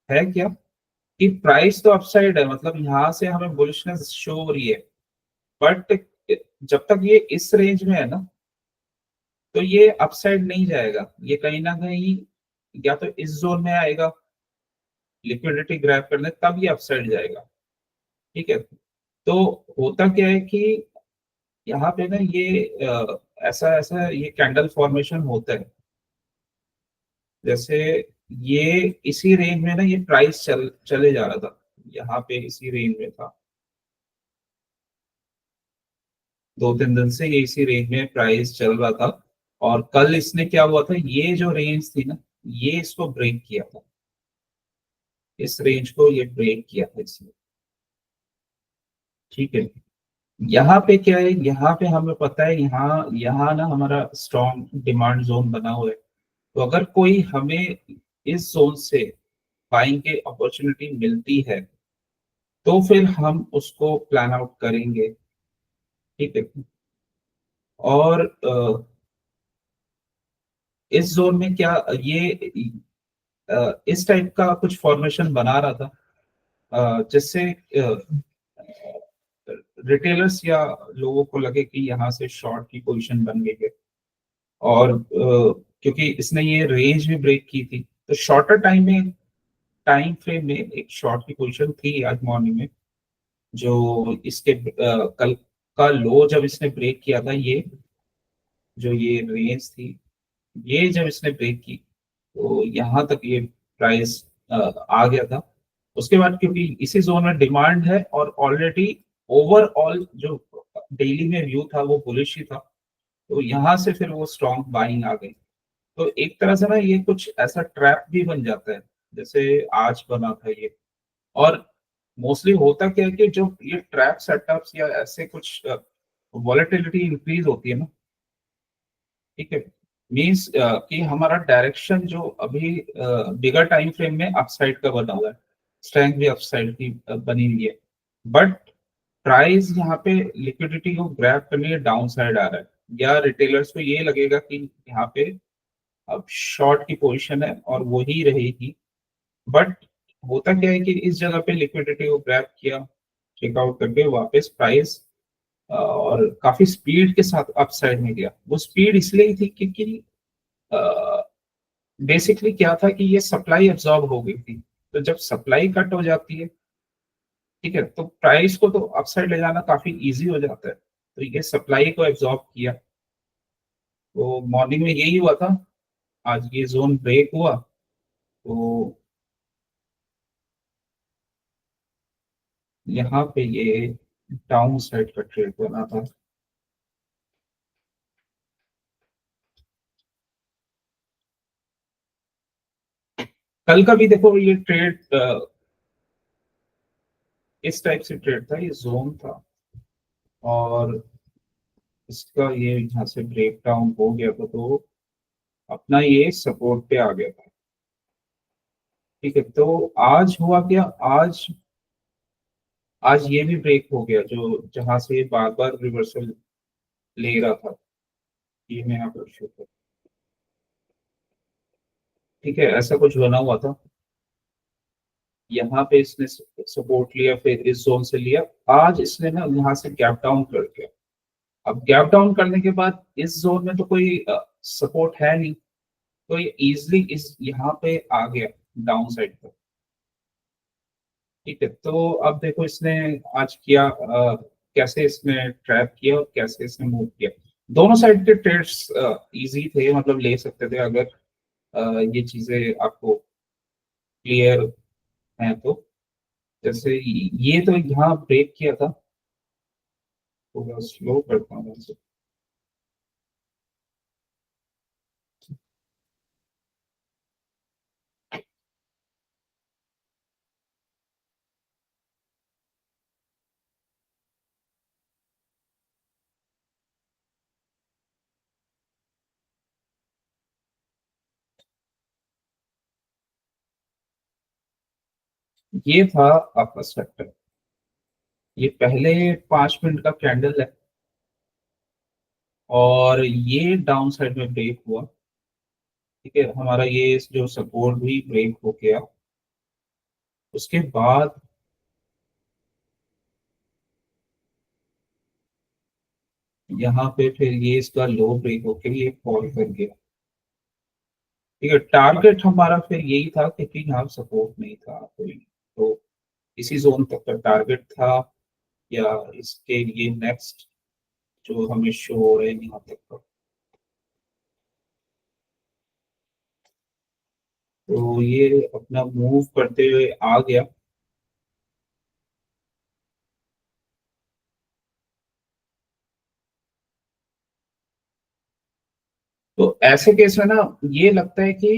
है क्या कि प्राइस तो अपसाइड है, मतलब यहाँ से हमें बुलिशनेस शो हो रही है, बट जब तक ये इस रेंज में है ना तो ये अपसाइड नहीं जाएगा। ये कहीं ना कहीं या तो इस जोन में आएगा लिक्विडिटी ग्रैब करने, तब ये अपसाइड जाएगा, ठीक है। तो होता क्या है कि यहाँ पे ना ये ऐसा ऐसा ये कैंडल फॉर्मेशन होता है। जैसे ये इसी रेंज में ना ये प्राइस चले जा रहा था, यहाँ पे इसी रेंज में था, 2-3 दिन से ये इसी रेंज में प्राइस चल रहा था। और कल इसने क्या हुआ था, ये जो रेंज थी ना ये इसको ब्रेक किया था, इस रेंज को ये ब्रेक किया था इसने, ठीक है। यहाँ पे क्या है, यहाँ पे हमें पता है यहाँ यहाँ ना हमारा स्ट्रॉन्ग डिमांड जोन बना हुआ है। तो अगर कोई हमें इस जोन से बाइंग की अपॉर्चुनिटी मिलती है तो फिर हम उसको प्लान आउट करेंगे, ठीक है। और इस जोन में क्या ये इस टाइप का कुछ फॉर्मेशन बना रहा था, जिससे रिटेलर्स या लोगों को लगे कि यहाँ से शॉर्ट की पोजीशन बन गई है। और क्योंकि इसने ये रेंज भी ब्रेक की थी तो शॉर्टर टाइम फ्रेम में एक शॉर्ट की पोजीशन थी आज मॉर्निंग में, जो इसके कल का लो जब इसने ब्रेक किया था, ये जो ये रेंज थी ये जब इसने ब्रेक की तो यहाँ तक ये प्राइस आ गया था। उसके बाद क्योंकि इसी जोन में डिमांड है और ऑलरेडी ओवरऑल जो डेली में व्यू था वो बुलिश ही था, तो यहाँ से फिर वो स्ट्रॉन्ग बाइंग आ गई। तो एक तरह से ना ये कुछ ऐसा ट्रैप भी बन जाता है जैसे आज बना था ये। और मोस्टली होता क्या है कि जो ये ट्रैप सेटअप्स या ऐसे कुछ वॉलेटिलिटी इंक्रीज होती है ना, ठीक है, मीन्स कि हमारा डायरेक्शन जो अभी बिगर टाइम फ्रेम में अपसाइड का बना हुआ है, स्ट्रेंथ भी अपसाइड की बनी हुई है, बट प्राइस यहाँ पे लिक्विडिटी को ग्रैब करने के डाउन साइड आ रहा है, या रिटेलर्स को ये लगेगा कि यहाँ पे अब शॉर्ट की पोजीशन है और वो ही रहेगी। बट होता क्या है कि इस जगह पे लिक्विडिटी को ग्रैब किया, चेकआउट करके वापस प्राइस और काफी स्पीड के साथ अपसाइड में गया। वो स्पीड इसलिए ही थी क्योंकि बेसिकली क्या था कि ये सप्लाई एब्जॉर्ब हो गई थी। तो जब सप्लाई कट हो जाती है, ठीक है, तो प्राइस को तो अपसाइड ले जाना काफी इजी हो जाता है। तो ये सप्लाई को एब्जॉर्ब किया, तो मॉर्निंग में यही हुआ था। आज ये जोन ब्रेक हुआ तो यहाँ पे ये डाउन साइड का ट्रेड बना था। कल का भी देखो ये ट्रेड इस टाइप से ट्रेड था, ये जोन था और इसका ये यहाँ से ब्रेक डाउन हो गया था तो अपना ये सपोर्ट पे आ गया था, ठीक है। तो आज हुआ क्या, आज आज ये भी ब्रेक हो गया, जो जहां से ये बार बार रिवर्सल ले रहा था। ये मैं यहाँ पर शो कर, ठीक है, ऐसा कुछ बना हुआ था। यहाँ पे इसने सपोर्ट लिया, फिर इस जोन से लिया। आज इसने ना यहाँ से गैप डाउन कर दिया। अब गैप डाउन करने के बाद इस जोन में तो कोई सपोर्ट है नहीं, तो ये इजिली इस यहाँ पे आ गया डाउन साइड पर, ठीक है। तो अब देखो इसने आज किया कैसे इसने ट्रैप किया और कैसे इसने मूव किया। दोनों साइड के ट्रेड्स इजी थे, मतलब ले सकते थे अगर ये चीजें आपको क्लियर हैं तो। जैसे ये तो यहाँ ब्रेक किया था, थोड़ा स्लो करता हूँ मैं इसे। ये था आपका सेक्टर। ये पहले 5 मिनट का कैंडल है, और ये डाउन साइड में ब्रेक हुआ। ठीक है, हमारा ये जो सपोर्ट भी ब्रेक हो गया, उसके बाद यहाँ पे फिर ये इसका लो ब्रेक होके ये फॉल कर गया। ठीक है, टारगेट हमारा फिर यही था, क्योंकि यहाँ सपोर्ट नहीं था कोई, तो इसी जोन तक का टारगेट था, या इसके लिए नेक्स्ट जो हमें शो हो रहा है यहाँ तक का। तो ये अपना मूव करते हुए आ गया। तो ऐसे केस में ना ये लगता है कि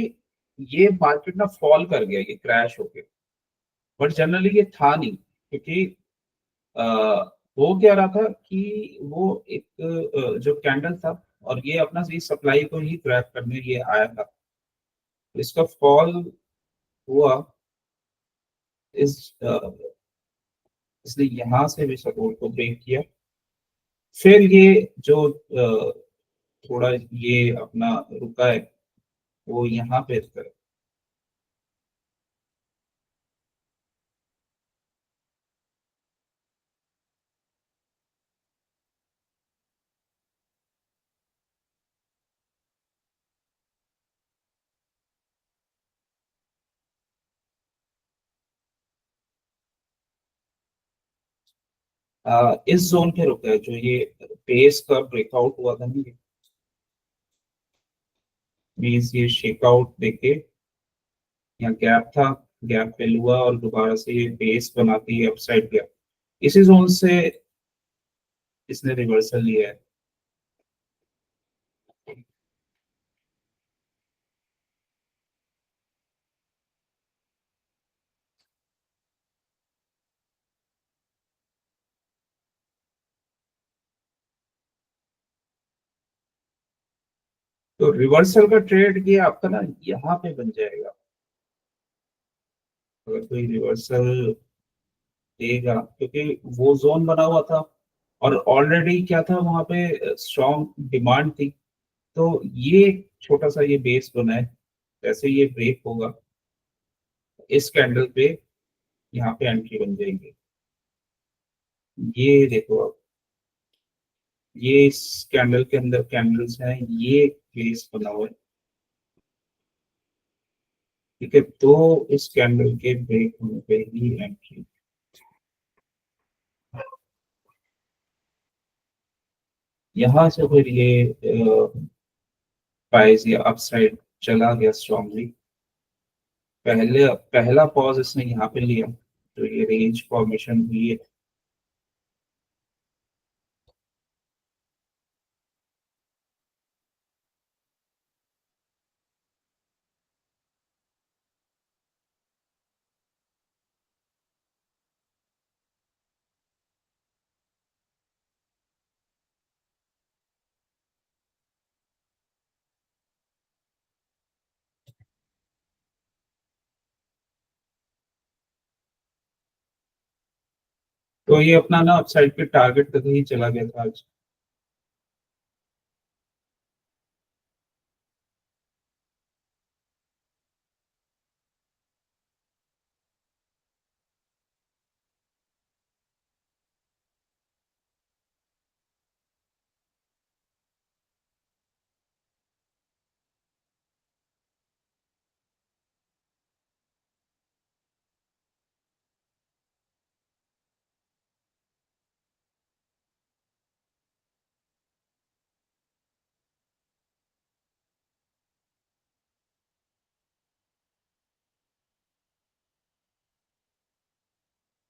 ये मार्केट ना फॉल कर गया, ये क्रैश हो गया, बट जनरली ये था नहीं, क्योंकि अ, हो क्या रहा था कि वो एक जो कैंडल था, और ये अपना सही सप्लाई को ही ग्रैब करने ये आया था। इसका फॉल हुआ, इस इसने यहाँ से भी सपोर्ट को ब्रेक किया, फिर ये जो थोड़ा ये अपना रुका है, वो यहाँ पे रुका है। इस जोन पे रुका है, जो ये बेस का ब्रेकआउट हुआ था ना, मीन्स ये शेकआउट देके यहाँ गैप था, गैप फिल हुआ, और दोबारा से ये बेस बना के ये अपसाइड गया। इसी जोन से इसने रिवर्सल लिया है। तो रिवर्सल का ट्रेड ये आपका ना यहाँ पे बन जाएगा, अगर कोई रिवर्सल देगा, क्योंकि वो जोन बना हुआ था, और ऑलरेडी क्या था वहां पे स्ट्रॉन्ग डिमांड थी। तो ये एक छोटा सा ये बेस बना है, जैसे ये ब्रेक होगा, इस कैंडल पे यहाँ पे एंट्री बन जाएगी। ये देखो आप, ये इस कैंडल के अंदर कैंडल्स हैं, ये बेस बना हुआ है। ठीक है, तो इस कैंडल के ब्रेक होने पे ही एंट्री। यहाँ से फिर ये प्राइस या अपसाइड चला गया स्ट्रांगली। पहला पॉज इसने यहाँ पे लिया, तो ये रेंज फॉर्मेशन हुई है। तो ये अपना ना अपसाइड के टारगेट तक ही चला गया था आज।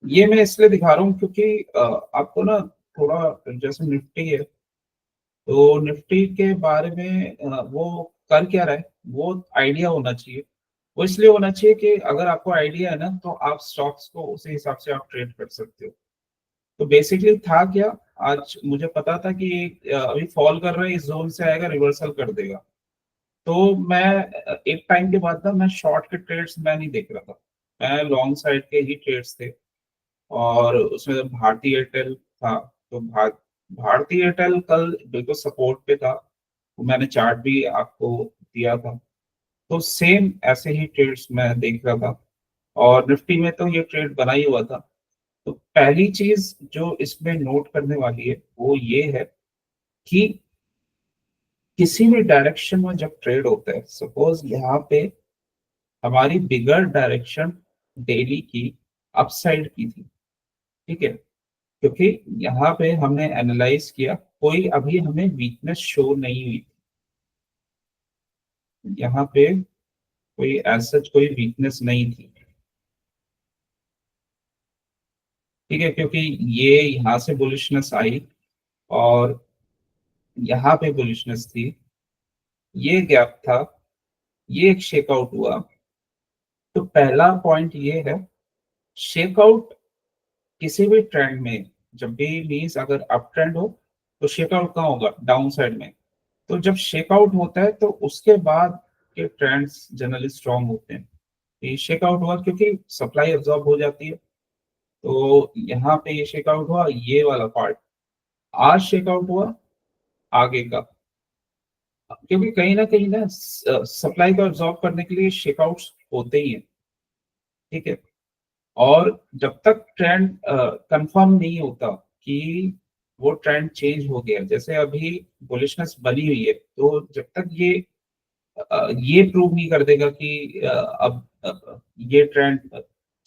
ये मैं इसलिए दिखा रहा हूँ क्योंकि आपको ना थोड़ा जैसे निफ्टी है, तो निफ्टी के बारे में वो कर क्या रहा है वो आइडिया होना चाहिए। वो इसलिए होना चाहिए कि अगर आपको आइडिया है ना तो आप स्टॉक्स को उसी हिसाब से आप ट्रेड कर सकते हो। तो बेसिकली था क्या, आज मुझे पता था कि ये अभी फॉल कर रहा है, इस जोन से आएगा रिवर्सल कर देगा। तो मैं एक टाइम के बाद ना मैं शॉर्ट के ट्रेड्स मैं नहीं देख रहा था, मैं लॉन्ग साइड के ही ट्रेड्स थे। और उसमें जब भारती एयरटेल था, तो भारती एयरटेल कल बिल्कुल सपोर्ट पे था, तो मैंने चार्ट भी आपको दिया था। तो सेम ऐसे ही ट्रेड्स मैं देख रहा था, और निफ्टी में तो ये ट्रेड बना ही हुआ था। तो पहली चीज जो इसमें नोट करने वाली है वो ये है कि किसी भी डायरेक्शन में जब ट्रेड होता है, सपोज यहाँ पे हमारी बिगर डायरेक्शन डेली की अपसाइड की थी, ठीक है, क्योंकि यहाँ पे हमने एनालाइज किया कोई अभी हमें वीकनेस शो नहीं हुई, यहाँ पे कोई ऐसा कोई वीकनेस नहीं थी, ठीक है, क्योंकि ये यहाँ से बुलिशनेस आई और यहाँ पे बुलिशनेस थी, ये गैप था, ये एक शेकआउट हुआ। तो पहला पॉइंट ये है, शेकआउट किसी भी ट्रेंड में जब भी मीन्स अगर अप ट्रेंड हो तो शेकआउट कहाँ होगा, डाउन साइड में। तो जब शेकआउट होता है तो उसके बाद के ट्रेंड्स जनरली स्ट्रांग होते हैं। ये शेकआउट हुआ क्योंकि सप्लाई अब्सॉर्ब हो जाती है, तो यहाँ पे ये शेकआउट हुआ, ये वाला पार्ट आज शेकआउट हुआ आगे का, क्योंकि कहीं ना सप्लाई को अब्सॉर्ब करने के लिए शेकआउट्स होते ही हैं, ठीक है। और जब तक ट्रेंड कंफर्म नहीं होता कि वो ट्रेंड चेंज हो गया, जैसे अभी बुलिशनेस बनी हुई है, तो जब तक ये प्रूव नहीं कर देगा कि अब ये ट्रेंड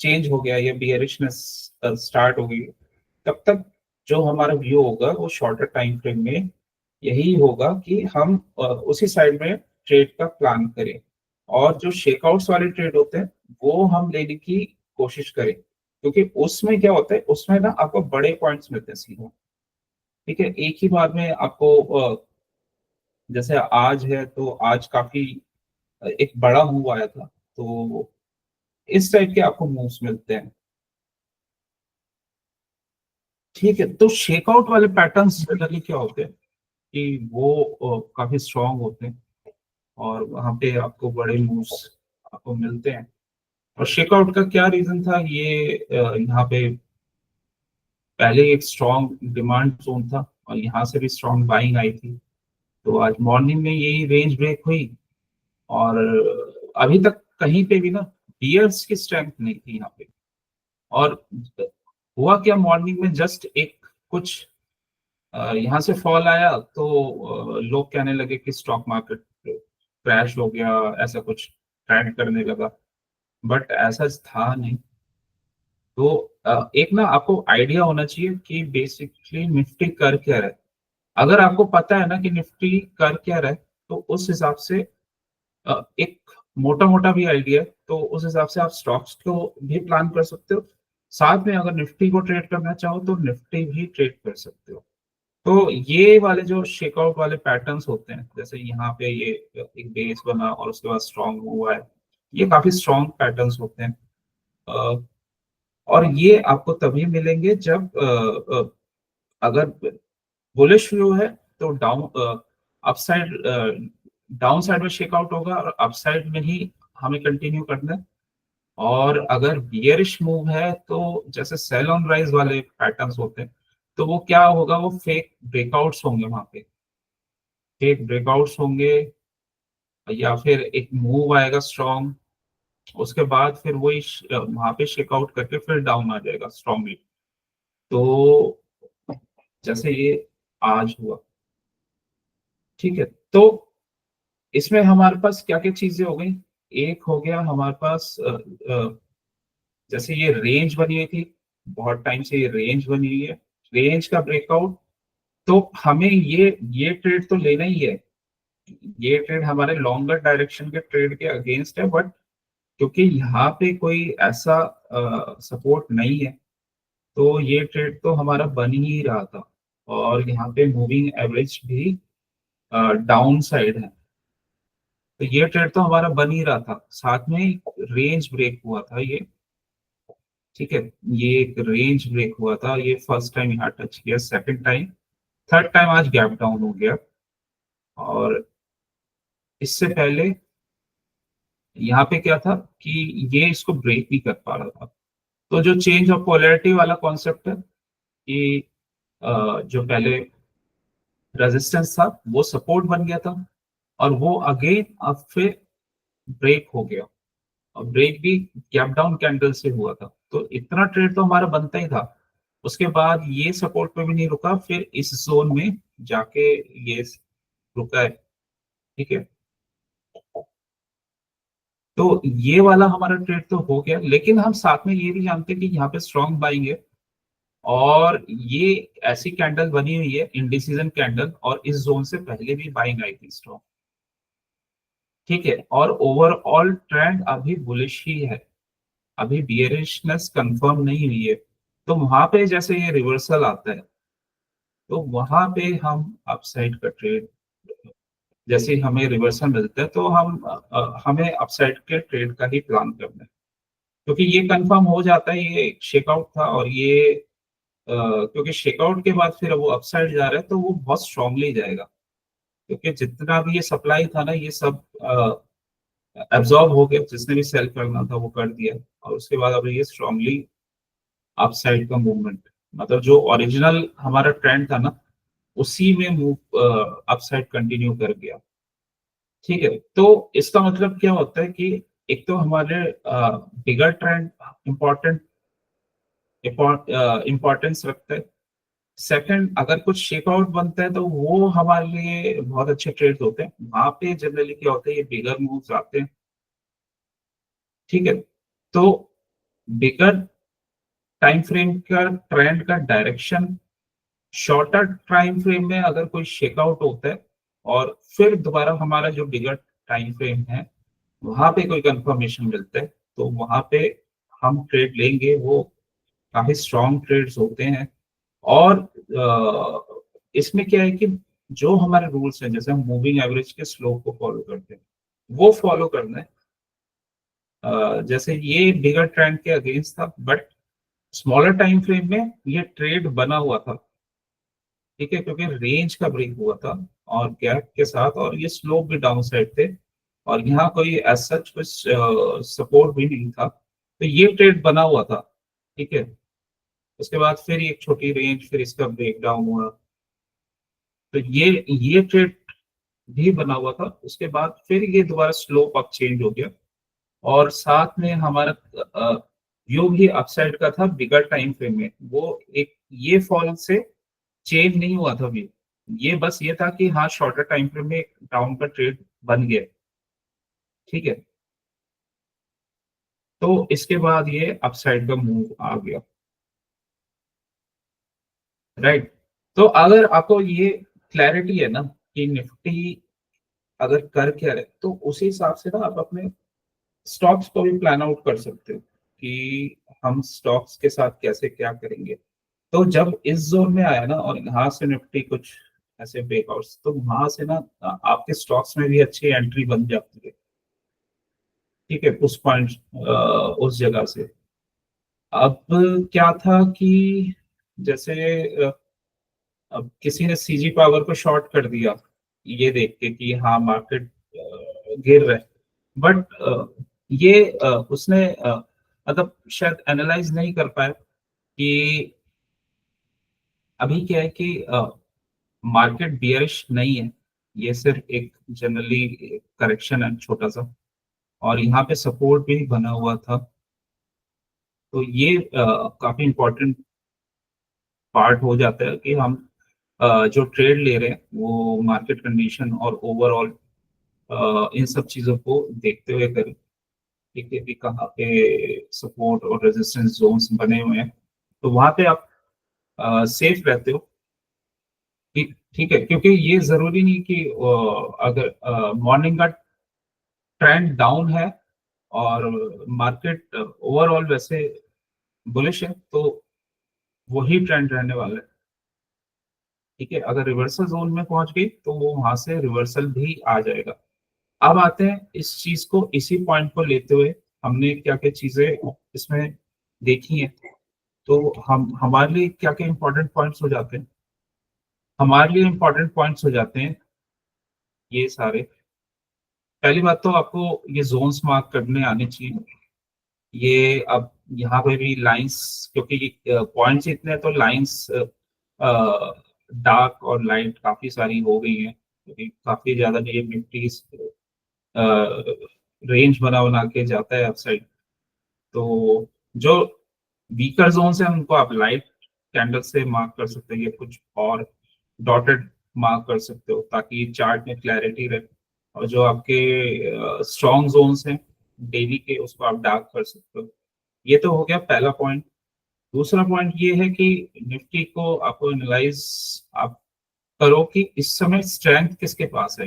चेंज हो गया, ये बियरिशनेस स्टार्ट हो गई, तब तक जो हमारा व्यू होगा वो शॉर्टर टाइम फ्रेम में यही होगा कि हम उसी साइड में ट्रेड का प्लान करें, और जो शेकआउट्स वाले ट्रेड होते हैं वो हम लेने की कोशिश करें, क्योंकि उसमें क्या होता है, उसमें ना आपको बड़े पॉइंट्स मिलते हैं सीधा, ठीक है, एक ही बार में आपको जैसे आज है तो आज काफी एक बड़ा मूव आया था, तो इस टाइप के आपको मूव्स मिलते हैं, ठीक है। तो शेकआउट वाले पैटर्न्स जनरली क्या होते हैं कि वो काफी स्ट्रांग होते हैं, और वहां पे आपको बड़े मूव्स आपको मिलते हैं। और शेकआउट का क्या रीजन था, ये यहाँ पे पहले एक स्ट्रांग डिमांड जोन था और यहाँ से भी स्ट्रांग बाइंग आई थी, तो आज मॉर्निंग में यही रेंज ब्रेक हुई, और अभी तक कहीं पे भी ना बियर्स की स्ट्रेंथ नहीं थी यहाँ पे। और हुआ क्या, मॉर्निंग में जस्ट एक कुछ यहाँ से फॉल आया, तो लोग कहने लगे कि स्टॉक मार्केट क्रैश हो गया, ऐसा कुछ ट्रेंड करने लगा, बट ऐसा था नहीं। तो एक ना आपको आइडिया होना चाहिए कि बेसिकली निफ्टी कर क्या रहा है। अगर आपको पता है ना कि निफ्टी कर क्या रहा है, तो उस हिसाब से एक मोटा मोटा भी आइडिया है, तो उस हिसाब से आप स्टॉक्स को भी प्लान कर सकते हो, साथ में अगर निफ्टी को ट्रेड करना चाहो तो निफ्टी भी ट्रेड कर सकते हो। तो ये वाले जो शेकआउट वाले पैटर्न्स होते हैं, जैसे यहाँ पे ये एक बेस बना और उसके बाद स्ट्रॉन्ग हुआ है, ये काफी स्ट्रॉन्ग पैटर्न्स होते हैं। अ, और ये आपको तभी मिलेंगे जब अगर बुलिश व्यू है तो डाउन अपसाइड डाउन साइड में शेकआउट होगा और अपसाइड में ही हमें कंटिन्यू करना है। और अगर बियरिश मूव है तो जैसे सेल ऑन राइज वाले पैटर्न्स होते हैं, तो वो क्या होगा, वो फेक ब्रेकआउट्स होंगे वहां पे, फेक ब्रेकआउट्स होंगे, या फिर एक मूव आएगा स्ट्रॉन्ग, उसके बाद फिर वही वहां पे शेकआउट करके फिर डाउन आ जाएगा स्ट्रॉन्गली। तो जैसे ये आज हुआ, ठीक है। तो इसमें हमारे पास क्या क्या चीजें हो गई, एक हो गया हमारे पास जैसे ये रेंज बनी हुई थी, बहुत टाइम से ये रेंज बनी हुई है, रेंज का ब्रेकआउट, तो हमें ये ट्रेड तो लेना ही है, ये ट्रेड हमारे लॉन्गर डायरेक्शन के ट्रेड के अगेंस्ट है, बट क्योंकि यहाँ पे कोई ऐसा सपोर्ट नहीं है, तो ये ट्रेड तो हमारा बन ही रहा था, और यहाँ पे मूविंग एवरेज भी डाउन साइड है। तो ये ट्रेड तो हमारा बन ही रहा था, साथ में रेंज ब्रेक हुआ था ये। ठीक है, ये एक रेंज ब्रेक हुआ था, ये फर्स्ट टाइम यहाँ टच किया, सेकंड टाइम, थर्ड टाइम आज गैप डाउन हो गया। और इससे पहले यहाँ पे क्या था कि ये इसको ब्रेक नहीं कर पा रहा था। तो जो चेंज ऑफ पोलैरिटी वाला कॉन्सेप्ट है कि जो पहले रेजिस्टेंस था वो सपोर्ट बन गया था, और वो अगेन अब फिर ब्रेक हो गया, और ब्रेक भी गैप डाउन कैंडल से हुआ था। तो इतना ट्रेड तो हमारा बनता ही था। उसके बाद ये सपोर्ट पे भी नहीं रुका, फिर इस जोन में जाके ये रुका है। ठीक है, तो ये वाला हमारा ट्रेड तो हो गया, लेकिन हम साथ में ये भी जानते कि यहाँ पे स्ट्रॉन्ग बाइंग है, और ये ऐसी कैंडल बनी हुई है इंडिसीजन कैंडल, और इस जोन से पहले भी बाइंग आई थी स्ट्रॉन्ग। ठीक है, और ओवरऑल ट्रेंड अभी बुलिश ही है, अभी बियरिशनेस कंफर्म नहीं हुई है। तो वहां पे जैसे ये रिवर्सल आता है, तो वहां पे हम अपसाइड का ट्रेड, जैसे ही हमें रिवर्सल मिलता है तो हमें अपसाइड के ट्रेड का ही प्लान करना है, क्योंकि ये कंफर्म हो जाता है ये शेकआउट था, और ये क्योंकि शेकआउट के बाद फिर वो अपसाइड जा रहा है तो वो बहुत स्ट्रांगली जाएगा, क्योंकि जितना भी ये सप्लाई था ना ये सब एब्जॉर्ब हो गया, जिसने भी सेल करना था वो कर दिया, और उसके बाद अब ये स्ट्रांगली अपसाइड का मूवमेंट, मतलब जो ओरिजिनल हमारा ट्रेंड था ना उसी में मूव अपसाइड कंटिन्यू कर गया। ठीक है, तो इसका मतलब क्या होता है कि एक तो हमारे बिगर ट्रेंड इम्पोर्टेंट इम्पोर्टेंस रखता है। सेकंड, अगर कुछ शेकआउट बनता है तो वो हमारे लिए बहुत अच्छे ट्रेड होते हैं, वहां पे जनरली क्या होता है ये बिगर मूव्स आते हैं। ठीक है, तो बिगर टाइम फ्रेम का ट्रेंड का डायरेक्शन, शॉर्टर टाइम फ्रेम में अगर कोई शेकआउट होता है और फिर दोबारा हमारा जो बिगर टाइम फ्रेम है वहां पे कोई कंफर्मेशन मिलता है, तो वहां पे हम ट्रेड लेंगे, वो काफी स्ट्रॉन्ग ट्रेड्स होते हैं। और इसमें क्या है कि जो हमारे रूल्स हैं, जैसे हम मूविंग एवरेज के स्लोप को फॉलो करते हैं वो फॉलो करना है। जैसे ये बिगर ट्रेंड के अगेंस्ट था, बट स्मॉलर टाइम फ्रेम में ये ट्रेड बना हुआ था। ठीक है, क्योंकि रेंज का ब्रेक हुआ था और गैप के साथ, और ये स्लोप भी डाउन साइड थे, और यहाँ कोई एज सच कुछ सपोर्ट भी नहीं था, तो ये ट्रेड बना हुआ था। ठीक है, उसके बाद फिर एक छोटी रेंज, फिर इसका ब्रेक डाउन हुआ, तो ये ट्रेड भी बना हुआ था। उसके बाद फिर ये दोबारा स्लोप अप चेंज हो गया, और साथ में हमारा व्यू भी अपसाइड का था बिगर टाइम फ्रेम में, वो एक ये फॉल से चेंज नहीं हुआ था व्यू, ये बस ये था कि हाँ शॉर्टर टाइम फ्रेम में एक डाउन का ट्रेड बन गया। ठीक है, तो इसके बाद ये अपसाइड का मूव आ गया। राइट, तो अगर आपको ये क्लैरिटी है ना कि निफ्टी अगर कर क्या रहे, तो उसी हिसाब से ना आप अपने स्टॉक्स को भी प्लान आउट कर सकते हो कि हम स्टॉक्स के साथ कैसे क्या करेंगे। तो जब इस जोन में आया ना और यहाँ से निफ्टी कुछ ऐसे ब्रेकआउट्स, तो वहां से ना आपके स्टॉक्स में भी अच्छी एंट्री बन जाती है। ठीक है, उस पॉइंट उस जगह से। अब क्या था कि जैसे अ, अब किसी ने सीजी पावर को शॉर्ट कर दिया ये देख के कि हाँ मार्केट गिर रहा है, बट ये उसने मतलब शायद एनालाइज नहीं कर पाया कि अभी क्या है कि मार्केट बियरिश नहीं है, ये सिर्फ एक जनरली करेक्शन है छोटा सा, और यहाँ पे सपोर्ट भी बना हुआ था। तो ये काफी इंपॉर्टेंट पार्ट हो जाता है कि हम जो ट्रेड ले रहे हैं वो मार्केट कंडीशन और ओवरऑल इन सब चीजों को देखते हुए करें। ठीक है, कि कहाँ पे सपोर्ट और रेजिस्टेंस जोन्स बने हुए हैं, तो वहां पे आप सेफ रहते हो। ठीक है, क्योंकि ये जरूरी नहीं कि अगर मॉर्निंग का ट्रेंड डाउन है और मार्केट ओवरऑल वैसे बुलिश है, तो वही ट्रेंड रहने वाला है। ठीक है, अगर रिवर्सल जोन में पहुंच गई तो वो वहां से रिवर्सल भी आ जाएगा। अब आते हैं इस चीज को, इसी पॉइंट को लेते हुए हमने क्या क्या चीजें इसमें देखी हैं। तो हम हमारे लिए क्या क्या इंपॉर्टेंट पॉइंट्स हो जाते हैं, हमारे लिए इंपॉर्टेंट पॉइंट्स हो जाते हैं ये सारे। पहली बात तो आपको ये जोन्स मार्क करने आने चाहिए। ये अब यहाँ पे भी लाइंस, क्योंकि पॉइंट्स इतने हैं, तो लाइंस डार्क और लाइट काफी सारी हो गई हैं, क्योंकि काफी ज्यादा ये निफ्टी रेंज बना बना के जाता है अपसाइड। तो जो वीकर जोन्स है उनको आप लाइट कैंडल से मार्क कर सकते हैं, या कुछ और डॉटेड मार्क कर सकते हो, ताकि चार्ट में क्लैरिटी रहे। और जो आपके स्ट्रॉन्ग जोन्स हैं डेली के, उसको आप डार्क कर सकते हो। ये तो हो गया पहला पॉइंट। दूसरा पॉइंट ये है कि निफ्टी को आपको एनालाइज आप करो कि इस समय स्ट्रेंथ किसके पास है,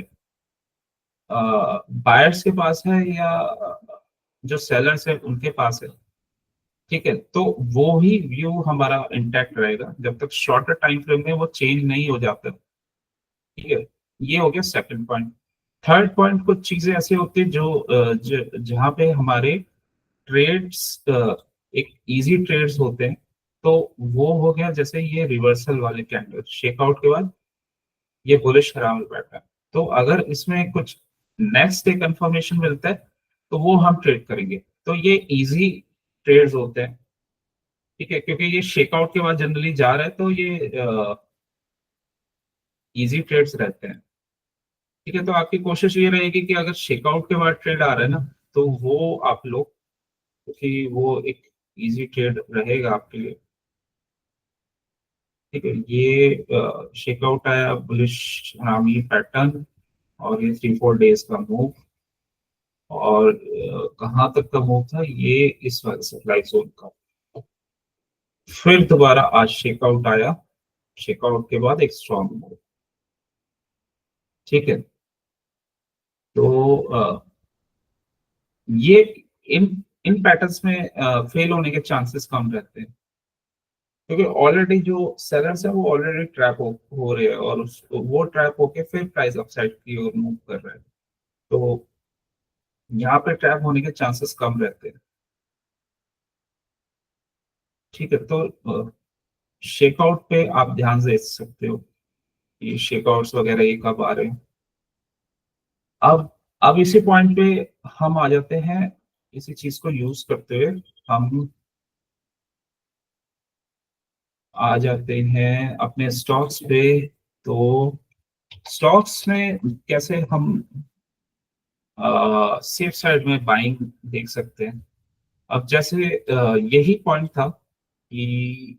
बायर्स के पास है या जो सेलर्स है उनके पास है। ठीक है, तो वो ही व्यू हमारा इंटैक्ट रहेगा जब तक शॉर्टर टाइम फ्रेम में वो चेंज नहीं हो जाता। ठीक है, ये हो गया सेकंड पॉइंट। थर्ड पॉइंट, कुछ चीजें ऐसी होती है जो जहाँ पे हमारे ट्रेड्स एक इजी ट्रेड्स होते हैं। तो वो हो गया जैसे ये रिवर्सल वाले कैंडल शेकआउट के बाद ये बुलिश करावल पैटर्न। तो अगर इसमें कुछ नेक्स्ट डे कंफर्मेशन मिलता है तो वो हम ट्रेड करेंगे। तो ये इजी ट्रेड्स होते हैं। ठीक है, क्योंकि ये शेकआउट के बाद जनरली जा रहा है, तो ये इजी ट्रेड्स रहते हैं। ठीक है, तो आपकी कोशिश ये रहेगी कि अगर शेकआउट के बाद ट्रेड आ रहा है ना, तो वो आप लोग, क्योंकि वो एक इजी ट्रेड रहेगा आपके लिए। ठीक है, ये शेकआउट आया बुलिश हरामी पैटर्न, और ये 3-4 डेज का मूव। और कहाँ तक का मूव था ये, इस वाले सप्लाई जोन का। फिर दोबारा आज शेकआउट आया, शेकआउट के बाद एक स्ट्रॉन्ग मूव। ठीक है, तो ये इन इन पैटर्न्स में फेल होने के चांसेस कम रहते हैं, क्योंकि ऑलरेडी जो सेलर्स है वो ऑलरेडी ट्रैप हो रहे हैं, और वो ट्रैप होके फिर प्राइस अपसाइड की ओर मूव कर रहे हैं। तो यहाँ पे ट्रैप होने के चांसेस कम रहते हैं। ठीक है, तो शेकआउट पे आप ध्यान दे सकते हो, ये शेकआउट्स वगैरह ये कब आ रहे हैं। अब इसी पॉइंट पे हम आ जाते हैं, इसी चीज को यूज करते हुए हम आ जाते हैं अपने स्टॉक्स पे। तो स्टॉक्स में कैसे हम सेफ साइड में बाइंग देख सकते हैं। अब जैसे यही पॉइंट था कि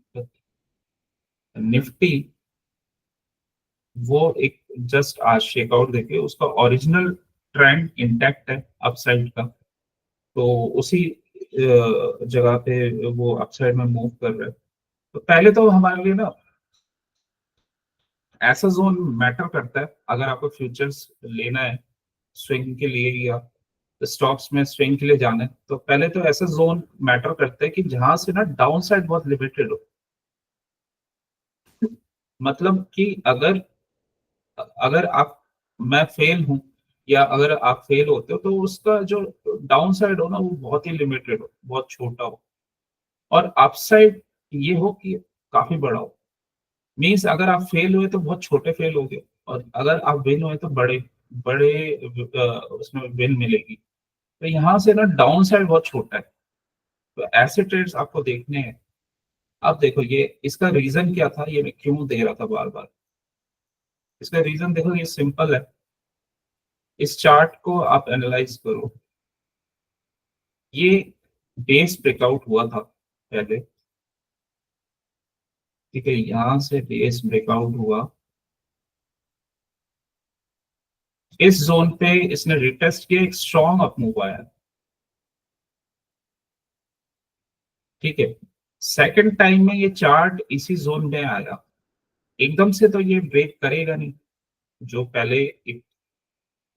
निफ्टी वो एक जस्ट आज शेकआउट देखे, उसका ओरिजिनल ट्रेंड इंटैक्ट है अपसाइड का। तो उसी जगह पे वो अपसाइड में मूव कर रहा है। तो पहले तो हमारे लिए ना ऐसा जोन मैटर करता है, अगर आपको फ्यूचर्स लेना है स्विंग के लिए, या स्टॉक्स में स्विंग के लिए जाना है, तो पहले तो ऐसा जोन मैटर करता है कि जहां से ना डाउन साइड बहुत लिमिटेड हो। मतलब कि अगर अगर आप मैं फेल हूं, या अगर आप फेल होते हो, तो उसका जो डाउन साइड हो ना वो बहुत ही लिमिटेड हो, बहुत छोटा हो। और अपसाइड ये हो कि काफी बड़ा हो। मीन्स अगर आप फेल हुए तो बहुत छोटे फेल हो गए, और अगर आप विन हुए तो बड़े बड़े उसमें विन मिलेगी। तो यहाँ से ना डाउन साइड बहुत छोटा है। तो ऐसे ट्रेड्स आपको देखने हैं। अब देखो, ये इसका रीजन क्या था, ये मैं क्यों दे रहा था बार बार। इसका रीजन देखो, ये सिंपल है। इस चार्ट को आप एनालाइज करो। ये बेस ब्रेकआउट हुआ था पहले। ठीक है, यहां से बेस ब्रेकआउट हुआ, इस जोन पे इसने रिटेस्ट किया, एक स्ट्रॉन्ग अप मूव आया। ठीक है, सेकंड टाइम में ये चार्ट इसी जोन में आया। एकदम से तो ये ब्रेक करेगा नहीं, जो पहले एक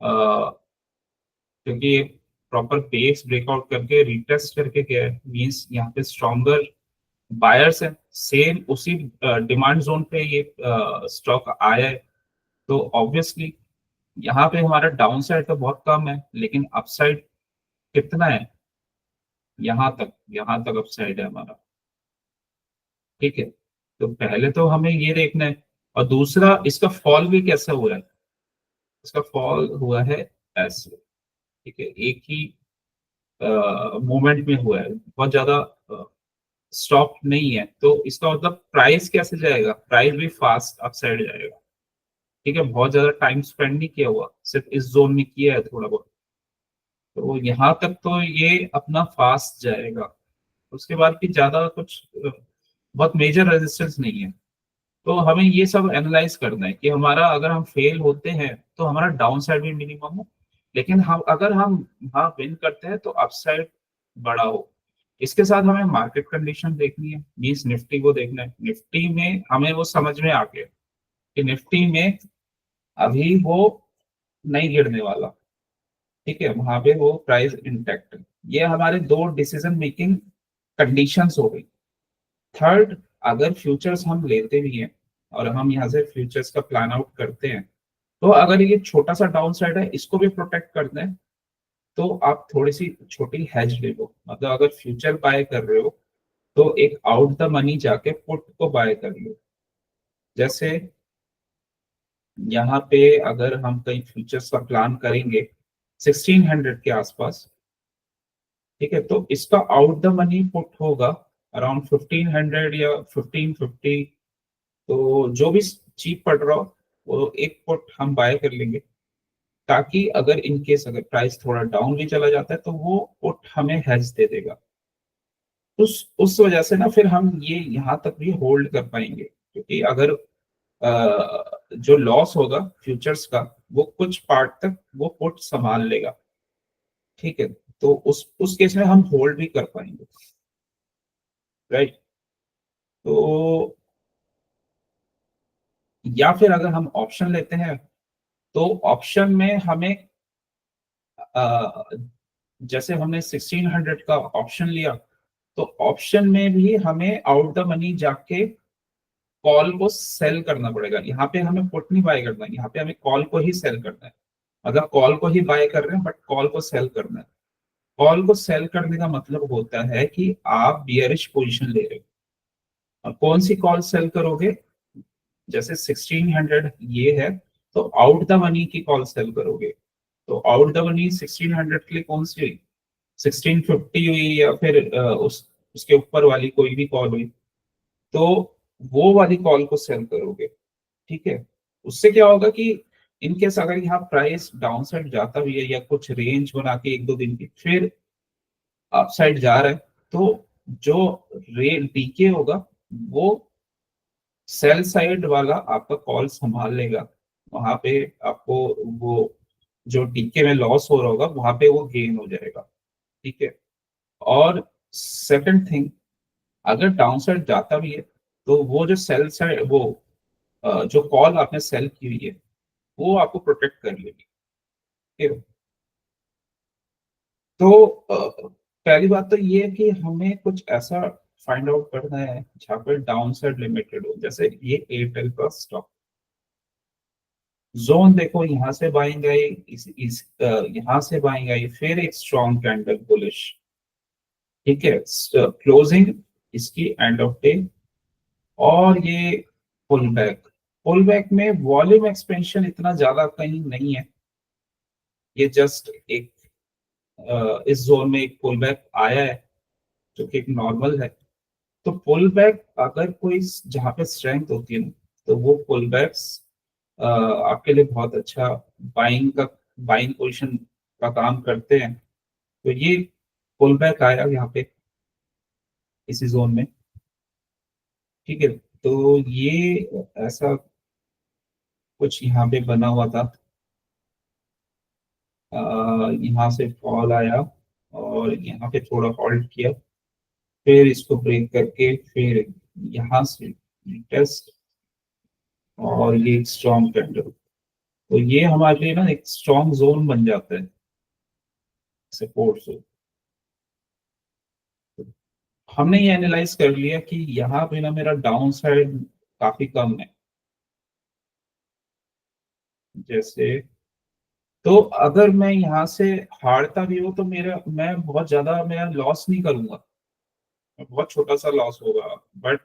क्योंकि ये प्रॉपर बेस ब्रेकआउट करके रिटेस्ट करके गया है, मीन्स यहाँ पे स्ट्रॉन्गर बायर्स है, सेम उसी डिमांड जोन पे ये स्टॉक आया है, तो ऑब्वियसली यहाँ पे हमारा डाउन साइड तो बहुत कम है, लेकिन अपसाइड कितना है, यहाँ तक अपसाइड है हमारा। ठीक है, तो पहले तो हमें ये देखना है, और दूसरा इसका फॉल भी कैसे हुआ है, इसका फॉल हुआ है ऐसे। ठीक है, एक ही मोमेंट में हुआ है, बहुत ज्यादा स्टॉप नहीं है, तो इसका मतलब प्राइस कैसे जाएगा, प्राइस भी फास्ट अपसाइड जाएगा। ठीक है, बहुत ज्यादा टाइम स्पेंड नहीं किया हुआ, सिर्फ इस जोन में किया है थोड़ा बहुत, तो यहाँ तक तो ये अपना फास्ट जाएगा। उसके बाद भी ज्यादा कुछ बहुत मेजर रेजिस्टेंस नहीं है। तो हमें ये सब एनालाइज करना है कि हमारा अगर हम फेल होते हैं तो हमारा डाउन साइड भी मिनिमम हो, लेकिन हम अगर हम हाँ विन करते हैं तो अपसाइड बड़ा हो। इसके साथ हमें मार्केट कंडीशन देखनी है, मीन्स निफ्टी को देखना है। निफ्टी में हमें वो समझ में आ गया कि निफ्टी में अभी वो नहीं गिरने वाला। ठीक है, वहां पे वो प्राइस इंटैक्ट है। ये हमारे दो डिसीजन मेकिंग कंडीशंस हो गई। थर्ड, अगर फ्यूचर्स हम लेते भी हैं और हम यहाँ से फ्यूचर्स का प्लान आउट करते हैं, तो अगर ये छोटा सा डाउन साइड है इसको भी प्रोटेक्ट करना है, तो आप थोड़ी सी छोटी हेज ले लो। मतलब अगर फ्यूचर बाय कर रहे हो तो एक आउट द मनी जाके पुट को बाय कर लो। जैसे यहाँ पे अगर हम कहीं फ्यूचर्स का प्लान करेंगे 1600 के आसपास, ठीक है, तो इसका आउट द मनी पुट होगा अराउंड 1500 या 1550। तो जो भी चीप पड़ रहा हो वो एक पुट हम बाय कर लेंगे, ताकि अगर इन केस अगर प्राइस थोड़ा डाउन भी चला जाता है तो वो पुट हमें हेज दे देगा। उस वजह से ना फिर हम ये यहाँ तक भी होल्ड कर पाएंगे, क्योंकि अगर जो लॉस होगा फ्यूचर्स का वो कुछ पार्ट तक वो पुट संभाल लेगा। ठीक है, तो उस केस में हम होल्ड भी कर पाएंगे, राइट। तो या फिर अगर हम ऑप्शन लेते हैं तो ऑप्शन में हमें अ, जैसे हमने 1600 का ऑप्शन लिया, तो ऑप्शन में भी हमें आउट द मनी जाके कॉल को सेल करना पड़ेगा। यहाँ पे हमें पुट नहीं बाय करना है, यहाँ पे हमें कॉल को ही सेल करना है। मतलब कॉल को ही बाय कर रहे हैं बट कॉल को सेल करना है। कॉल को सेल करने का मतलब होता है कि आप बियरिश पोजीशन ले रहे हो। और कौन सी कॉल सेल करोगे, जैसे 1600 ये है, तो आउट द मनी की कॉल सेल करोगे। तो आउट द मनी 1600 के लिए कौन सी हुई, 1650 हुई, या फिर उसके ऊपर वाली कोई भी कॉल हुई, तो वो वाली कॉल को सेल करोगे। ठीक है, उससे क्या होगा कि इनकेस अगर यहाँ प्राइस डाउन साइड जाता भी है या कुछ रेंज बना के एक दो दिन की फिर अपसाइड जा रहा है, तो जो रेट डीके होगा वो सेल साइड वाला आपका कॉल संभाल लेगा। वहां पे आपको वो जो डीके में लॉस हो रहा होगा वहां पे वो गेन हो जाएगा। ठीक है, और सेकंड थिंग, अगर डाउन साइड जाता भी है तो वो जो सेल साइड वो जो कॉल आपने सेल की हुई है वो आपको प्रोटेक्ट कर लेगी। ठीक है? तो पहली बात तो ये है कि हमें कुछ ऐसा फाइंड आउट करना है जहाँ पर डाउन साइड लिमिटेड हो। जैसे ये एयरटेल का स्टॉक जोन देखो, यहाँ से बाइंग आई, यहाँ से बाइंग आई, फिर एक स्ट्रॉन्ग कैंडल बुलिश। ठीक है, क्लोजिंग इसकी एंड ऑफ डे, और ये पुल बैक में वॉल्यूम एक्सपेंशन इतना ज्यादा कहीं नहीं है। ये जस्ट एक इस जोन में एक पुल बैक आया है जो कि एक नॉर्मल है। तो पुल बैक अगर कोई जहाँ पे स्ट्रेंथ होती है ना, तो वो पुल बैक्स आपके लिए बहुत अच्छा बाइंग पोजीशन का काम करते हैं। तो ये पुल बैक आया यहाँ पे इसी जोन में। ठीक है, तो ये ऐसा कुछ यहाँ पे बना हुआ था। यहाँ से फॉल आया और यहाँ पे थोड़ा होल्ड किया, फिर इसको ब्रेक करके फिर यहाँ से टेस्ट, और ये स्ट्रॉन्ग कैंडल। तो ये हमारे लिए ना एक स्ट्रॉन्ग जोन बन जाता है, सपोर्ट जोन। हमने ये एनालाइज कर लिया कि यहाँ पे ना मेरा डाउन साइड काफी कम है। जैसे तो अगर मैं यहाँ से हारता भी हूँ तो मेरा मैं बहुत ज्यादा मैं लॉस नहीं करूंगा, बहुत छोटा सा लॉस होगा, बट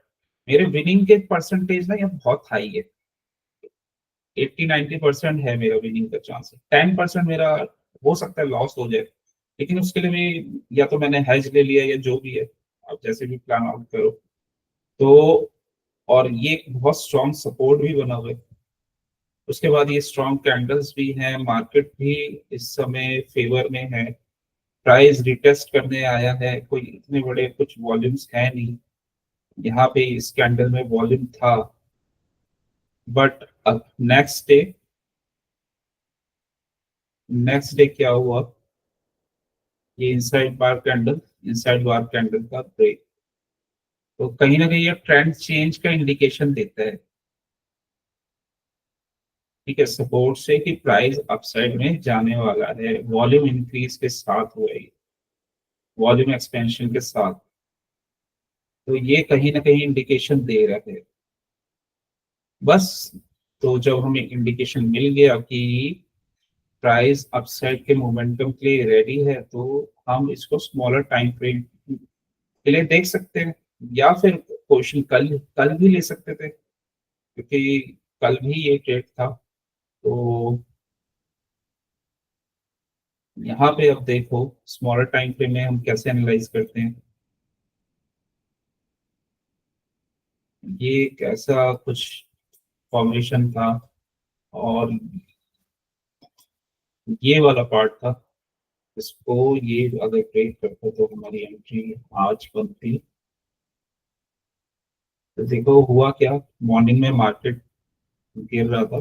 मेरे विनिंग के परसेंटेज ना यहाँ बहुत हाई है। 80-90% है मेरा विनिंग का चांस। 10% मेरा हो सकता है लॉस हो जाए, लेकिन उसके लिए भी या तो मैंने हेज ले लिया या जो भी है, आप जैसे भी प्लान आउट करो। तो और ये एक बहुत स्ट्रॉन्ग सपोर्ट भी बना हुआ है। उसके बाद ये स्ट्रॉन्ग कैंडल्स भी हैं, मार्केट भी इस समय फेवर में है। प्राइस रिटेस्ट करने आया है, कोई इतने बड़े कुछ वॉल्यूम्स है नहीं। यहाँ पे इस कैंडल में वॉल्यूम था, बट अब नेक्स्ट डे क्या हुआ, ये इनसाइड बार कैंडल का ब्रेक, तो कहीं ना कहीं ये ट्रेंड चेंज का इंडिकेशन देता है। ठीक है, सपोर्ट से कि प्राइस अपसाइड में जाने वाला है, वॉल्यूम इंक्रीज के साथ हुआ है, वॉल्यूम एक्सपेंशन के साथ। तो ये कहीं ना कहीं इंडिकेशन दे रहा है बस। तो जब हमें इंडिकेशन मिल गया कि प्राइस अपसाइड के मोमेंटम के लिए रेडी है, तो हम इसको स्मॉलर टाइम फ्रेम के लिए देख सकते हैं, या फिर पोजीशन कल कल भी ले सकते थे, क्योंकि कल भी ये ट्रेड था। तो यहाँ पे अब देखो स्मॉलर टाइम फ्रेम में हम कैसे एनालाइज करते हैं। ये एक ऐसा कुछ फॉर्मेशन था, और ये वाला पार्ट था, इसको ये अगर ब्रेक करता तो हमारी एंट्री आज बनती। तो देखो हुआ क्या, मॉर्निंग में मार्केट गिर रहा था,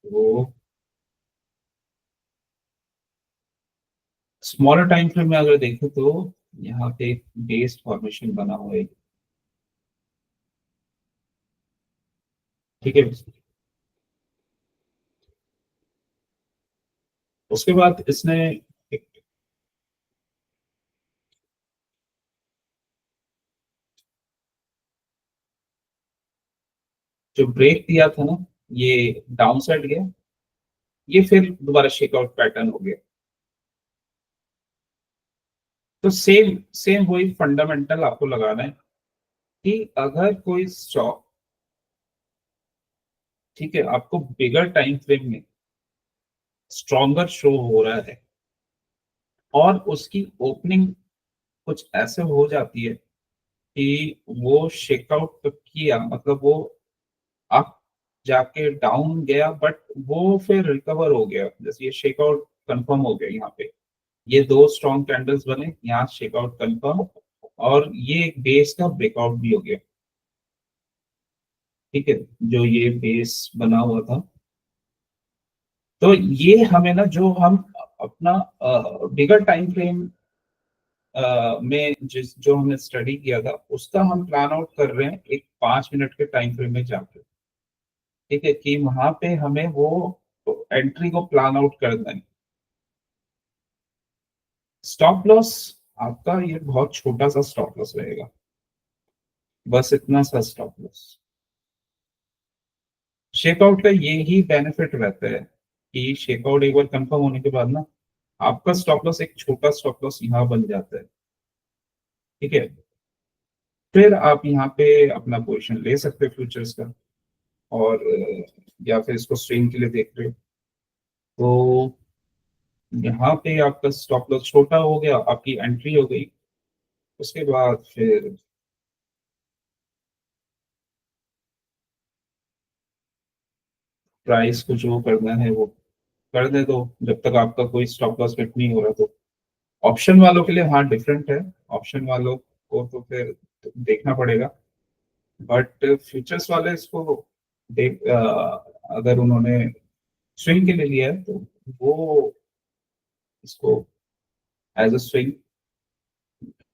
वो स्मॉलर टाइम फ्रेम में अगर देखें तो यहाँ पे एक बेस फॉर्मेशन बना हुआ है। ठीक है, उसके बाद इसने एक जो ब्रेक दिया था ना, ये डाउन साइड गया, ये फिर दोबारा शेकआउट पैटर्न हो गया। तो सेम सेम वही फंडामेंटल आपको लगाना है कि अगर कोई स्टॉक, ठीक है, आपको बिगर टाइम फ्रेम में स्ट्रॉन्गर शो हो रहा है और उसकी ओपनिंग कुछ ऐसे हो जाती है कि वो शेकआउट किया, मतलब वो अप जाके डाउन गया, बट वो फिर रिकवर हो गया, जैसे ये शेकआउट कंफर्म हो गया। यहाँ पे ये दो स्ट्रॉन्ग कैंडल्स बने, यहाँ शेकआउट कंफर्म, और ये एक बेस का ब्रेकआउट भी हो गया। ठीक है, जो ये बेस बना हुआ था, तो ये हमें ना जो हम अपना बिगर टाइम फ्रेम में जिस जो हमने स्टडी किया था उसका हम प्लान आउट कर रहे हैं एक 5 मिनट के टाइम फ्रेम में जाकर। ठीक है, कि वहां पे हमें वो एंट्री को प्लान आउट करना है। स्टॉप लॉस आपका ये बहुत छोटा सा स्टॉप लॉस रहेगा, बस इतना सा स्टॉप लॉस। शेकआउट का ये ही बेनिफिट रहता है कि शेकआउट एक बार कंफर्म होने के बाद ना आपका स्टॉप लॉस एक छोटा स्टॉप लॉस यहाँ बन जाता है। ठीक है, फिर आप यहाँ पे अपना पोजीशन ले सकते हैं फ्यूचर्स का, और या फिर इसको स्विंग के लिए देख रहे हो, तो यहाँ पे आपका स्टॉप लॉस छोटा हो गया, आपकी एंट्री हो गई। उसके बाद फिर प्राइस को जो करना है वो कर दे दो, जब तक आपका कोई स्टॉप लॉस हिट नहीं हो रहा। तो ऑप्शन वालों के लिए हाँ डिफरेंट है, ऑप्शन वालों को तो फिर देखना पड़ेगा, बट फ्यूचर्स वाले इसको देख अगर उन्होंने स्विंग के लिए लिया है तो वो इसको एज अ स्विंग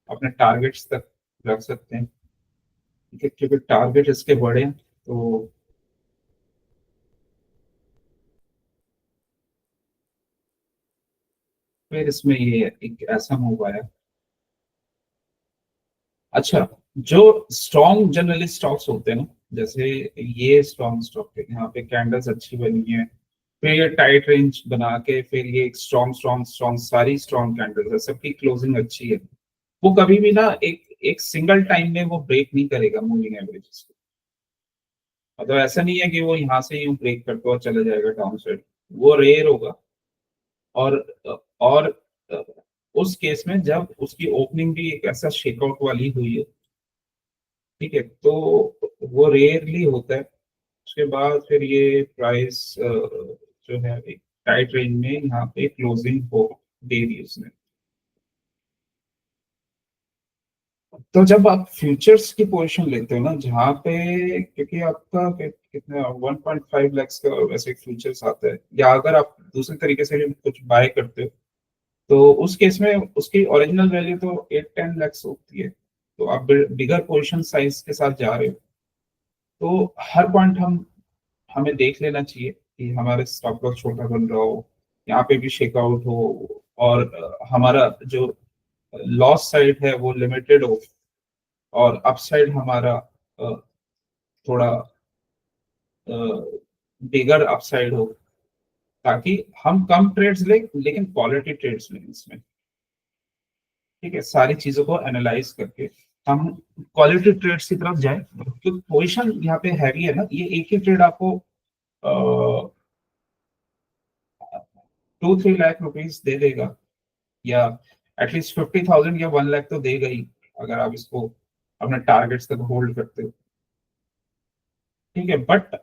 अपने टारगेट्स तक रख सकते हैं। ठीक है, क्योंकि टारगेट इसके बड़े हैं, तो फिर इसमें ये एक ऐसा मूव आया अच्छा, जो स्ट्रॉन्ग जनरली स्टॉक्स होते हैं ना, जैसे ये स्ट्रॉन्ग स्टॉक है, यहाँ पे कैंडल्स अच्छी बनी है, फिर ये टाइट रेंज बना के फिर ये एक स्ट्रॉन्ग स्ट्रॉन्ग स्ट्रॉन्ग सारी स्ट्रॉन्ग कैंडल्स है, सबकी क्लोजिंग अच्छी है, वो कभी भी ना एक एक सिंगल टाइम में वो ब्रेक नहीं करेगा मूविंग एवरेजेस को। मतलब ऐसा नहीं है कि वो यहाँ से यूं ब्रेक करते हुआ चला जाएगा डाउन साइड, वो रेयर होगा। और और उस केस में जब उसकी ओपनिंग भी एक ऐसा शेकआउट वाली हुई है, ठीक है, तो वो रेयरली होता है। उसके बाद फिर ये प्राइस जो है एक टाइट रेंज में यहाँ पे क्लोजिंग हो दे दी उसने। तो जब आप फ्यूचर्स की पोजीशन लेते हो ना, जहाँ पे क्योंकि आपका कितना 1.5 लाख का वैसे फ्यूचर्स आता है, या अगर आप दूसरे तरीके से भी कुछ बाय करते हो तो उस केस में उसकी ओरिजिनल वैल्यू तो 8-10 लाख होती है। तो आप बिगर पोजीशन साइज के साथ जा रहे हो, तो हर पॉइंट हमें देख लेना चाहिए कि हमारे स्टॉप लॉस छोटा बन रहा हो, यहाँ पे भी शेकआउट हो, और हमारा जो लॉस साइड है वो लिमिटेड हो, और अपसाइड हमारा अ, थोड़ा बिगर अपसाइड हो, ताकि हम कम ट्रेड्स लें लेकिन क्वालिटी ट्रेड्स लें इसमें। ठीक है, सारी चीजों को एनालाइज करके हम क्वालिटी ट्रेड्स की तरफ जाए। तो पोजीशन यहाँ पे हैवी है ना, ये एक ही ट्रेड आपको 2-3 लाख रुपीज दे देगा, या एटलीस्ट 50,000 या 1 लाख तो देगा ही, अगर आप इसको अपने टारगेट्स तक होल्ड करते हो। ठीक है, बट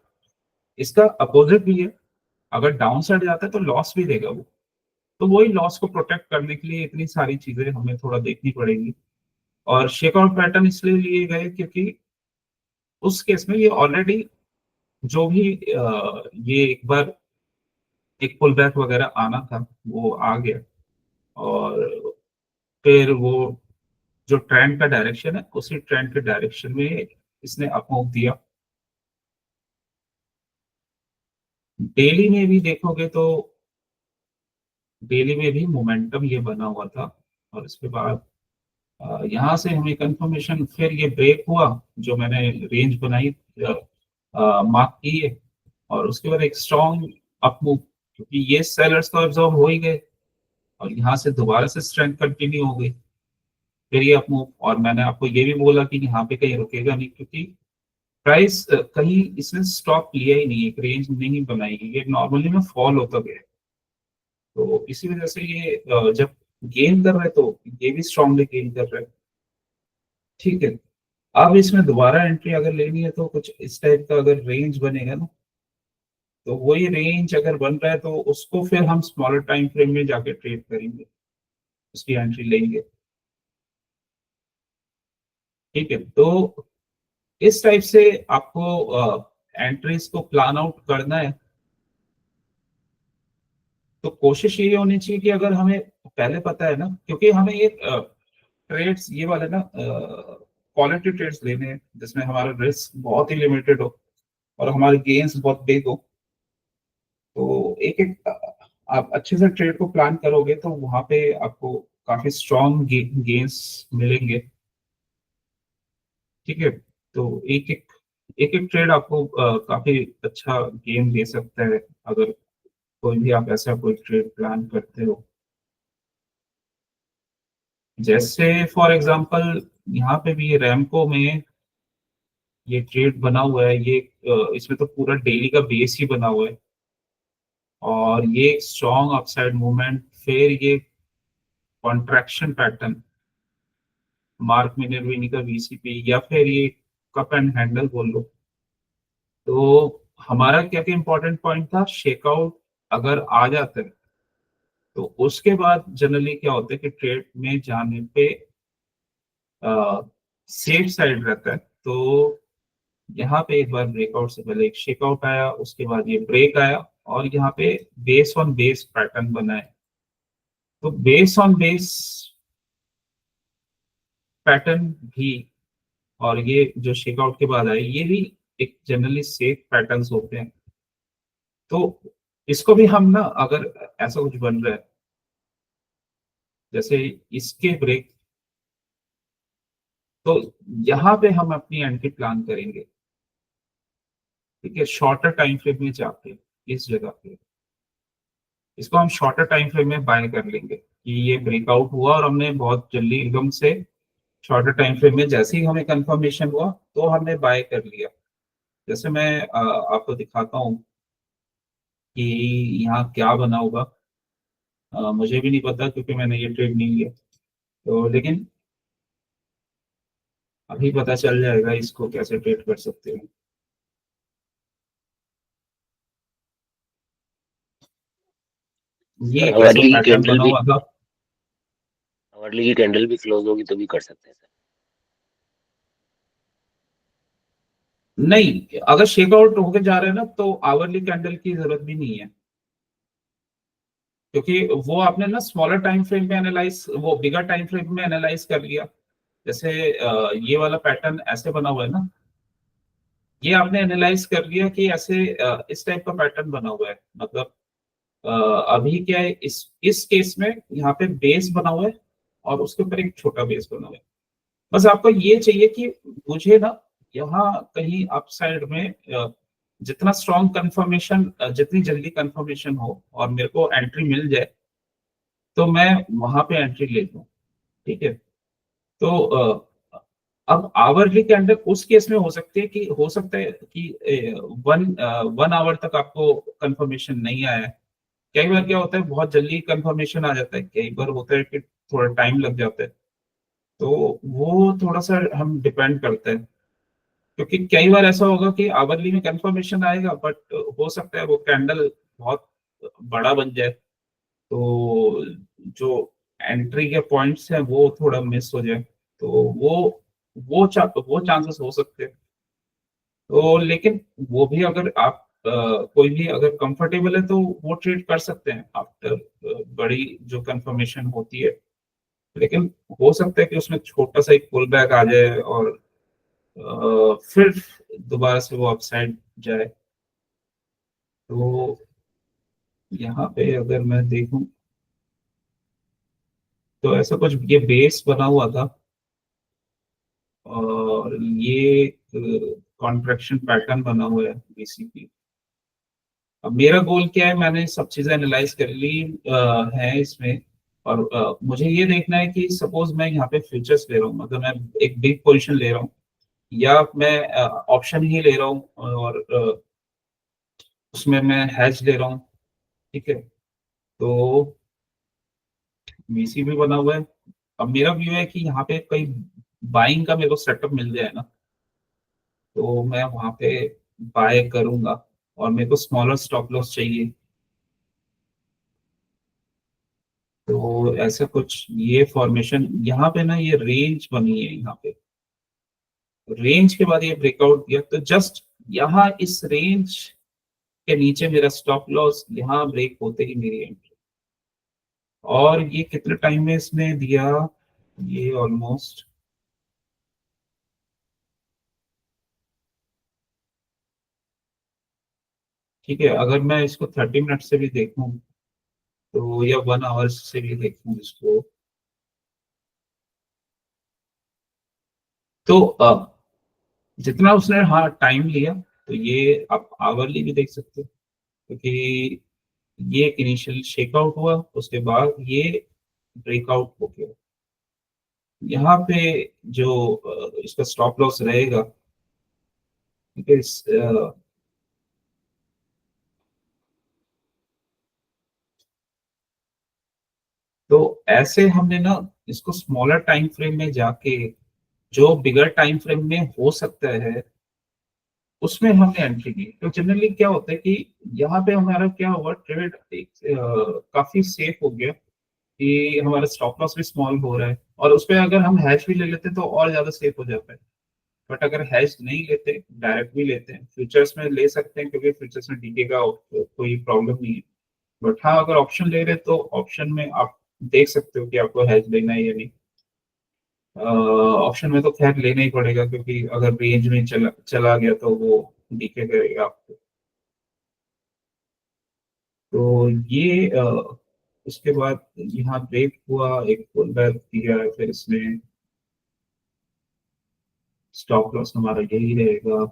इसका अपोजिट भी है, अगर डाउन साइड जाता है तो लॉस भी देगा वो। तो वही लॉस को प्रोटेक्ट करने के लिए इतनी सारी चीजें हमें थोड़ा देखनी पड़ेगी। और शेकआउट पैटर्न इसलिए लिए गए क्योंकि उस केस में ये ऑलरेडी जो भी ये एक बार एक पुल बैक वगैरह आना था वो आ गया, और फिर वो जो ट्रेंड का डायरेक्शन है उसी ट्रेंड के डायरेक्शन में इसने अप मूव दिया। डेली में भी देखोगे तो डेली में भी मोमेंटम ये बना हुआ था, और इसके बाद यहाँ से हमें कंफर्मेशन, फिर ये ब्रेक हुआ जो मैंने रेंज बनाई मार्क की है, और उसके बाद एक स्ट्रॉन्ग अप मूव, क्योंकि ये सेलर्स तो एब्जॉर्ब हो ही गए, और यहाँ से दोबारा से स्ट्रेंथ कंटिन्यू हो गई, फिर ये अप मूव। और मैंने आपको ये भी बोला कि यहाँ पे कहीं रुकेगा नहीं, क्योंकि प्राइस कहीं इसने स्टॉप लिया ही नहीं, एक रेंज नहीं बनाई, ये नॉर्मली में फॉल होता गया। तो इसी वजह से ये जब गेन कर रहे तो ये भी स्ट्रांगली गेन कर रहे हैं। ठीक है, अब इसमें दोबारा एंट्री अगर लेनी है तो कुछ इस टाइप का अगर रेंज बनेगा ना, तो वही रेंज अगर बन रहा है तो उसको फिर हम स्मॉलर टाइम फ्रेम में जाके ट्रेड करेंगे, उसकी एंट्री लेंगे। ठीक है, तो इस टाइप से आपको एंट्रीज को प्लान आउट करना है। तो कोशिश ये होनी चाहिए कि अगर हमें पहले पता है ना, क्योंकि हमें ये ट्रेड्स ये वाले ना क्वालिटी ट्रेड्स लेने हैं जिसमें हमारा रिस्क बहुत ही लिमिटेड हो और हमारे गेन्स बहुत बिग हो। तो एक एक आप अच्छे से ट्रेड को प्लान करोगे तो वहां पे आपको काफी स्ट्रॉन्ग गेन्स मिलेंगे। ठीक है, तो एक एक ट्रेड आपको काफी अच्छा गेम दे सकता है, अगर कोई भी आप ऐसा कोई ट्रेड प्लान करते हो। जैसे फॉर एग्जांपल यहाँ पे भी रैमको में ये ट्रेड बना हुआ है, ये इसमें तो पूरा डेली का बेस ही बना हुआ है, और ये एक स्ट्रॉन्ग अपसाइड मूवमेंट, फिर ये कॉन्ट्रैक्शन पैटर्न, मार्क मिनरविनी का वीसीपी, या फिर ये कप एंड हैंडल बोल लो। तो हमारा क्या क्या इंपॉर्टेंट पॉइंट था, शेकआउट अगर आ जाता है तो उसके बाद जनरली क्या होता है कि ट्रेड में जाने पे सेफ साइड रहता है। तो यहाँ पे एक बार ब्रेकआउट से पहले एक शेकआउट आया, उसके बाद ये ब्रेक आया, और यहाँ पे बेस ऑन बेस पैटर्न बना है। तो बेस ऑन बेस पैटर्न भी, और ये जो शेकआउट के बाद आए, ये भी एक जनरली सेफ पैटर्न्स होते हैं। तो इसको भी हम ना, अगर ऐसा कुछ बन रहा है जैसे इसके ब्रेक, तो यहाँ पे हम अपनी एंट्री प्लान करेंगे, ठीक है, शॉर्टर टाइम फ्रेम में जाके इस जगह पे इसको हम शॉर्टर टाइम फ्रेम में बाय कर लेंगे कि ये ब्रेकआउट हुआ और हमने बहुत जल्दी एकदम से शॉर्टर टाइम फ्रेम में जैसे ही हमें कंफर्मेशन हुआ तो हमने बाय कर लिया। जैसे मैं आपको दिखाता हूँ कि यहाँ क्या बना होगा। मुझे भी नहीं पता क्योंकि मैंने ये ट्रेड नहीं लिया, तो लेकिन अभी पता चल जाएगा इसको कैसे ट्रेड कर सकते हैं। ये एक ऐसा आवरली की पैटर्न कैंडल बना भी हुआ था। आवरली की कैंडल भी क्लोज होगी तो भी कर सकते हैं सर। नहीं, अगर शेकआउट होके जा रहे हैं ना तो आवरली कैंडल की जरूरत भी नहीं है, क्योंकि वो आपने ना स्मॉलर टाइम फ्रेम में एनालाइज, वो बिगर टाइम फ्रेम में एनालाइज कर लिया। जैसे ये वाला पैटर्न ऐसे बना हुआ है ना, ये आपने एनालाइज कर लिया कि ऐसे इस टाइप का पैटर्न बना हुआ है। मतलब अ, अभी क्या है, इस केस में यहाँ पे बेस बना हुआ है और उसके ऊपर एक छोटा बेस बना हुआ है। बस आपको ये चाहिए कि मुझे ना यहाँ कहीं अपसाइड में जितना स्ट्रॉन्ग कंफर्मेशन, जितनी जल्दी कंफर्मेशन हो और मेरे को एंट्री मिल जाए तो मैं वहां पे एंट्री ले लूँ, ठीक है। तो अब आवरली कैंडल उस केस में हो सकती है कि हो सकता है कि 1 आवर तक आपको कंफर्मेशन नहीं आया है। कई बार क्या होता है बहुत जल्दी कंफर्मेशन आ जाता है, कई बार होता है कि थोड़ा टाइम लग जाता है। तो वो थोड़ा सा हम डिपेंड करते हैं, क्योंकि कई बार ऐसा होगा कि आवरली में कंफर्मेशन आएगा बट हो सकता है वो कैंडल बहुत बड़ा बन जाए, तो जो एंट्री के पॉइंट्स हैं वो थोड़ा मिस हो जाए। तो वो चांसेस हो सकते हैं। तो लेकिन वो भी अगर आप कोई भी अगर कंफर्टेबल है तो वो ट्रेड कर सकते हैं आफ्टर बड़ी जो कंफर्मेशन होती है। लेकिन हो सकता है कि उसमें छोटा सा एक पुल बैक आ जाए और फिर दोबारा से वो अपसाइड जाए। तो यहाँ पे अगर मैं देखूं तो ऐसा कुछ ये बेस बना हुआ था और ये कॉन्ट्रैक्शन पैटर्न बना हुआ है बीसीपी। अब मेरा गोल क्या है, मैंने सब चीजें एनालाइज कर ली है इसमें। और मुझे ये देखना है कि सपोज मैं यहाँ पे फ्यूचर्स ले रहा हूँ, मतलब मैं एक बिग पोजीशन ले रहा हूँ या मैं ऑप्शन ही ले रहा हूँ और उसमें मैं हैज ले रहा हूँ, ठीक है। तो वीसी भी बना हुआ है। अब मेरा व्यू है कि यहाँ पे कहीं बाइंग का मेरे को सेटअप मिल जाए ना तो मैं वहां पे बाय करूंगा, और मेरे को स्मॉलर स्टॉप लॉस चाहिए। तो ऐसा कुछ ये फॉर्मेशन यहाँ पे ना, ये रेंज बनी है यहाँ पे। रेंज के बाद ये ब्रेकआउट दिया तो जस्ट यहाँ इस रेंज के नीचे मेरा स्टॉप लॉस, यहाँ ब्रेक होते ही मेरी एंट्री। और ये कितने टाइम में इसने दिया, ये ऑलमोस्ट, ठीक है, अगर मैं इसको 30 मिनट से भी देखूं तो या 1 आवर से भी देखूं इसको तो जितना उसने हाँ टाइम लिया, तो ये आप आवरली भी देख सकते हो, क्योंकि ये एक इनिशियल शेकआउट हुआ उसके बाद ये ब्रेकआउट हो गया। यहाँ पे जो इसका स्टॉप लॉस रहेगा, ठीक है, तो ऐसे हमने ना इसको स्मॉलर टाइम फ्रेम में जाके जो बिगर टाइम फ्रेम में हो सकता है उसमें हमने एंट्री की। तो जनरली क्या होता है कि यहाँ पे हमारा क्या हुआ, ट्रेड एक काफी सेफ हो गया कि हमारा स्टॉप लॉस भी स्मॉल हो रहा है, और उस पर अगर हम हैश भी ले लेते तो और ज्यादा सेफ हो जाता है। बट अगर हैश नहीं लेते, डायरेक्ट भी लेते हैं, फ्यूचर्स में ले सकते हैं क्योंकि फ्यूचर्स में डीके का कोई प्रॉब्लम नहीं है। बट हाँ, अगर ऑप्शन ले रहे तो ऑप्शन में आप देख सकते हो कि आपको हैश लेना है या नहीं। ऑप्शन में तो खैर लेना ही पड़ेगा, क्योंकि अगर रेंज में चला चला गया तो वो डीके करेगा आपको। तो ये उसके बाद यहाँ ब्रेक हुआ, एक पुल बैक दिया, फिर इसने स्टॉप लॉस हमारा यही रहेगा,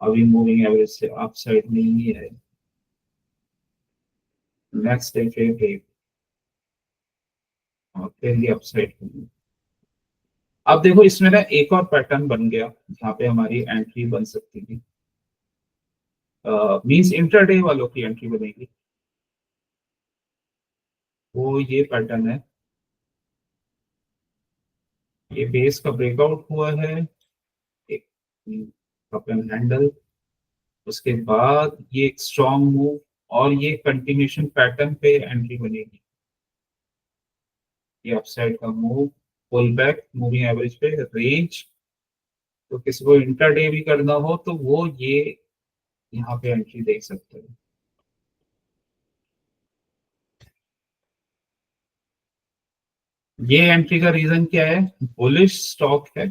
अभी मूविंग एवरेज से अप साइड में ही है। नेक्स्ट डे फिर ब्रेक और फिर ये अप साइड। अब देखो इसमें ना एक और पैटर्न बन गया जहाँ पे हमारी एंट्री बन सकती थी, मींस इंटरडे वालों की एंट्री बनेगी। वो ये पैटर्न है, ये बेस का ब्रेकआउट हुआ है, एक कप एंड हैंडल, उसके बाद ये एक स्ट्रॉन्ग मूव और ये कंटिन्यूशन पैटर्न पे एंट्री बनेगी। ये अपसाइड का move, pull back moving average पे रेंज। तो किसी को इंटरडे भी करना हो तो वो ये यहाँ पे एंट्री देख सकते हैं। ये एंट्री का रीजन क्या है, बुलिश स्टॉक है,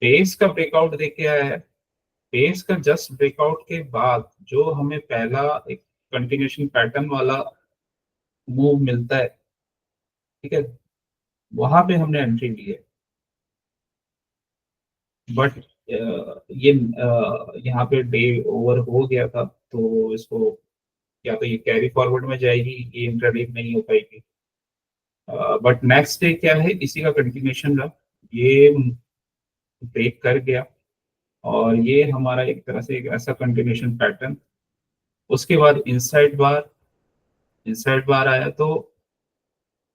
बेस का ब्रेकआउट देके आया है, बेस का जस्ट ब्रेकआउट के बाद जो हमें पहला एक कंटिन्यूशन पैटर्न वाला मूव मिलता है, ठीक है, वहां पे हमने एंट्री ली है। बट ये यहाँ पे डे ओवर हो गया था, तो इसको या तो ये कैरी फॉरवर्ड में जाएगी, ये इंट्राडे नहीं हो पाएगी। बट नेक्स्ट डे क्या है, इसी का कंटिन्यूशन रहा, ये ब्रेक कर गया और ये हमारा एक तरह से एक ऐसा कंटिन्यूशन पैटर्न। उसके बाद इनसाइड बार आया तो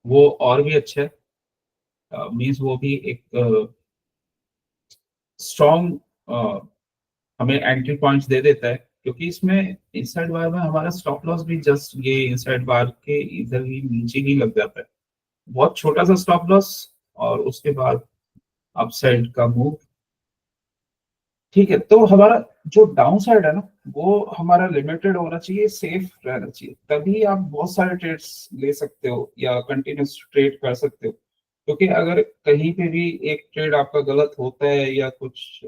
वो और भी अच्छा है, मीन्स वो भी एक स्ट्रॉन्ग हमें एंट्री पॉइंट्स दे देता है, क्योंकि इसमें इनसाइड बार में हमारा स्टॉप लॉस भी जस्ट ये इनसाइड बार के इधर ही नीचे ही लग जाता है, बहुत छोटा सा स्टॉप लॉस, और उसके बाद अपसाइड का मूव। ठीक है, तो हमारा जो डाउन साइड है ना, वो हमारा लिमिटेड होना चाहिए, सेफ रहना चाहिए, तभी आप बहुत सारे ट्रेड्स ले सकते हो या कंटिन्यूस ट्रेड कर सकते हो। क्योंकि अगर कहीं पे भी एक ट्रेड आपका गलत होता है या कुछ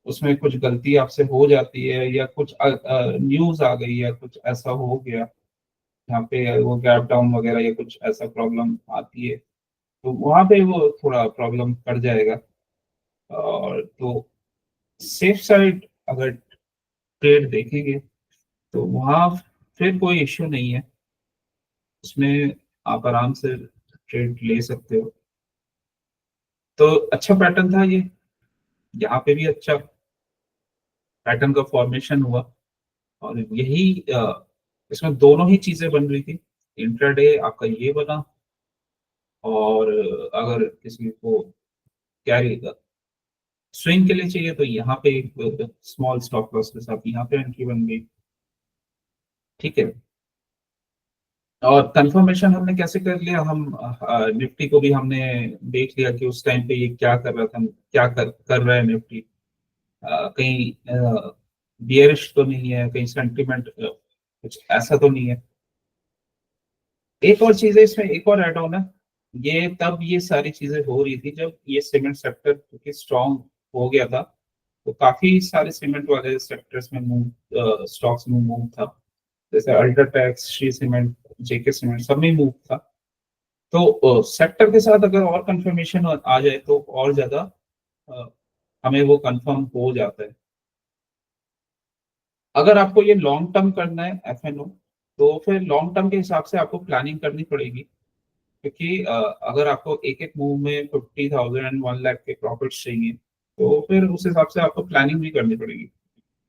उसमें कुछ गलती आपसे हो जाती है या कुछ न्यूज आ गई या कुछ ऐसा हो गया यहाँ पे वो गैप डाउन वगैरह या कुछ ऐसा प्रॉब्लम आती है, तो वहां पे वो थोड़ा प्रॉब्लम कर जाएगा। और तो सेफ साइड अगर ट्रेड देखेंगे तो वहाँ फिर कोई इश्यू नहीं है, उसमें आप आराम से ट्रेड ले सकते हो। तो अच्छा पैटर्न था ये, यहाँ पे भी अच्छा पैटर्न का फॉर्मेशन हुआ, और यही इसमें दोनों ही चीजें बन रही थी, इंट्राडे आपका ये बना, और अगर किसी को कैरी स्विंग के लिए चाहिए तो यहाँ पे एक स्मॉल स्टॉप लॉस के साथ यहाँ पे एंट्री बन गई। ठीक है, और कंफर्मेशन हमने कैसे कर लिया, हम निफ्टी को भी हमने देख लिया कि उस टाइम पे ये क्या कर रहा था, क्या कर रहा है निफ्टी, कहीं बियरिश तो नहीं है, कहीं सेंटिमेंट कुछ ऐसा तो नहीं है। एक और चीज है इसमें, एक और एड ऑन है, ये तब ये सारी चीजें हो रही थी जब ये सीमेंट सेक्टर क्योंकि स्ट्रांग हो गया था, तो काफी सारे सीमेंट वाले सेक्टर्स में मूव स्टॉक्स में मूव था, जैसे अल्ट्राटेक, श्री सीमेंट, जेके सीमेंट, सब में मूव था। तो सेक्टर के साथ अगर और कंफर्मेशन आ जाए तो और ज्यादा अ, हमें वो कंफर्म हो जाता है। अगर आपको ये लॉन्ग टर्म करना है एफएनओ, तो फिर लॉन्ग टर्म के हिसाब से आपको प्लानिंग करनी पड़ेगी, क्योंकि अगर आपको एक एक मूव में 50,000 1 लाख के प्रॉफिट्स चाहिए, तो फिर उस हिसाब से आपको प्लानिंग भी करनी पड़ेगी।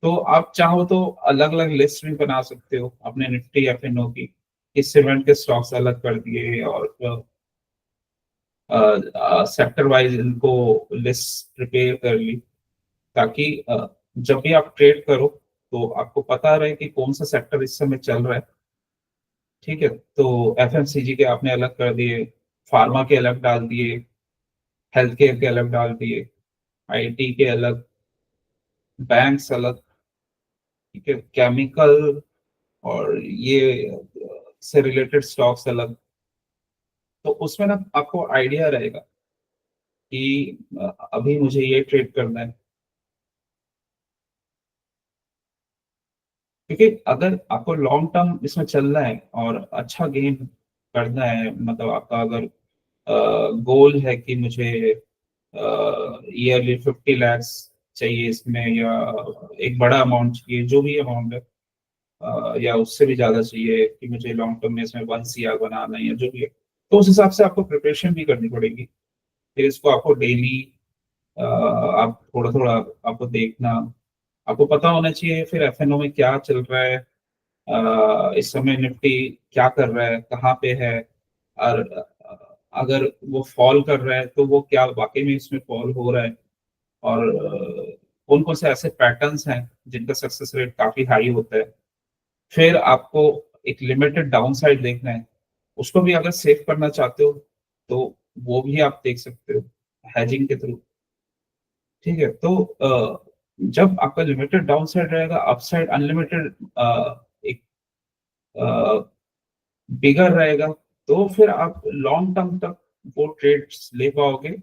तो आप चाहो तो अलग अलग लिस्ट भी बना सकते हो अपने निफ्टी एफएनओ की, इस सीमेंट के स्टॉक्स अलग कर दिए और सेक्टर वाइज इनको लिस्ट प्रिपेयर कर ली, ताकि जब भी आप ट्रेड करो तो आपको पता रहे कि कौन सा सेक्टर इस समय चल रहा है। ठीक है, तो एफएमसीजी के आपने अलग कर दिए, फार्मा के अलग डाल दिए, हेल्थ केयर के अलग डाल दिए, आईटी के अलग, बैंक्स अलग, ठीक है, केमिकल और ये से रिलेटेड स्टॉक्स अलग। तो उसमें ना आपको आइडिया रहेगा कि अभी मुझे ये ट्रेड करना है, क्योंकि अगर आपको लॉन्ग टर्म इसमें चलना है और अच्छा गेन करना है, मतलब आपका अगर गोल है कि मुझे ईयरली 50 लाख चाहिए इसमें, या एक बड़ा अमाउंट चाहिए, जो भी अमाउंट है, या उससे भी ज्यादा चाहिए कि मुझे लॉन्ग टर्म में इसमें 1 CR बनाना है या जो भी है, तो उस हिसाब से आपको प्रिपरेशन भी करनी पड़ेगी। फिर इसको आपको डेली आप थोड़ा थोड़ा आपको देखना, आपको पता होना चाहिए फिर एफएनओ में क्या चल रहा है, इस समय निफ्टी क्या कर रहा है, कहाँ पे है, और अगर वो फॉल कर रहा है तो वो क्या वाकई में इसमें फॉल हो रहा है, और कौन कौन से ऐसे पैटर्न्स हैं जिनका सक्सेस रेट काफी हाई होता है। फिर आपको एक लिमिटेड डाउन साइड देखना है, उसको भी अगर सेव करना चाहते हो तो वो भी आप देख सकते हो हैजिंग के थ्रू। ठीक है, तो जब आपका लिमिटेड डाउन साइड रहेगा, अपसाइड अनलिमिटेड एक बिगर रहेगा, तो फिर आप लॉन्ग टर्म तक वो ट्रेड्स ले पाओगे।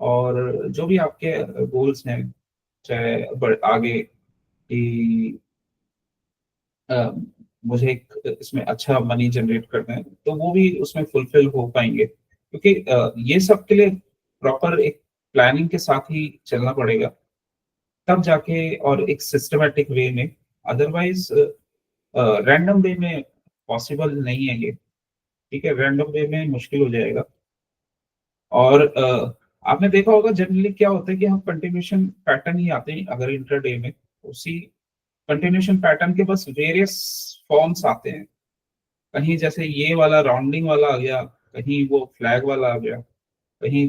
और जो भी आपके गोल्स हैं, चाहे आगे कि अ, मुझे इसमें अच्छा मनी जनरेट करना है, तो वो भी उसमें फुलफिल हो पाएंगे, क्योंकि ये सब के लिए प्रॉपर एक प्लानिंग के साथ ही चलना पड़ेगा, तब जाके, और एक सिस्टमेटिक वे में। अदरवाइज रैंडम वे में पॉसिबल नहीं है ये। ठीक है, रैंडम वे में मुश्किल हो जाएगा। और आपने देखा होगा जनरली क्या होता है कि हम कंटिन्यूशन पैटर्न ही आते हैं अगर इंटरडे में, उसी कंटिन्यूशन पैटर्न के बस वेरियस फॉर्म्स आते हैं। कहीं जैसे ये वाला राउंडिंग वाला आ गया, कहीं वो फ्लैग वाला आ गया, कहीं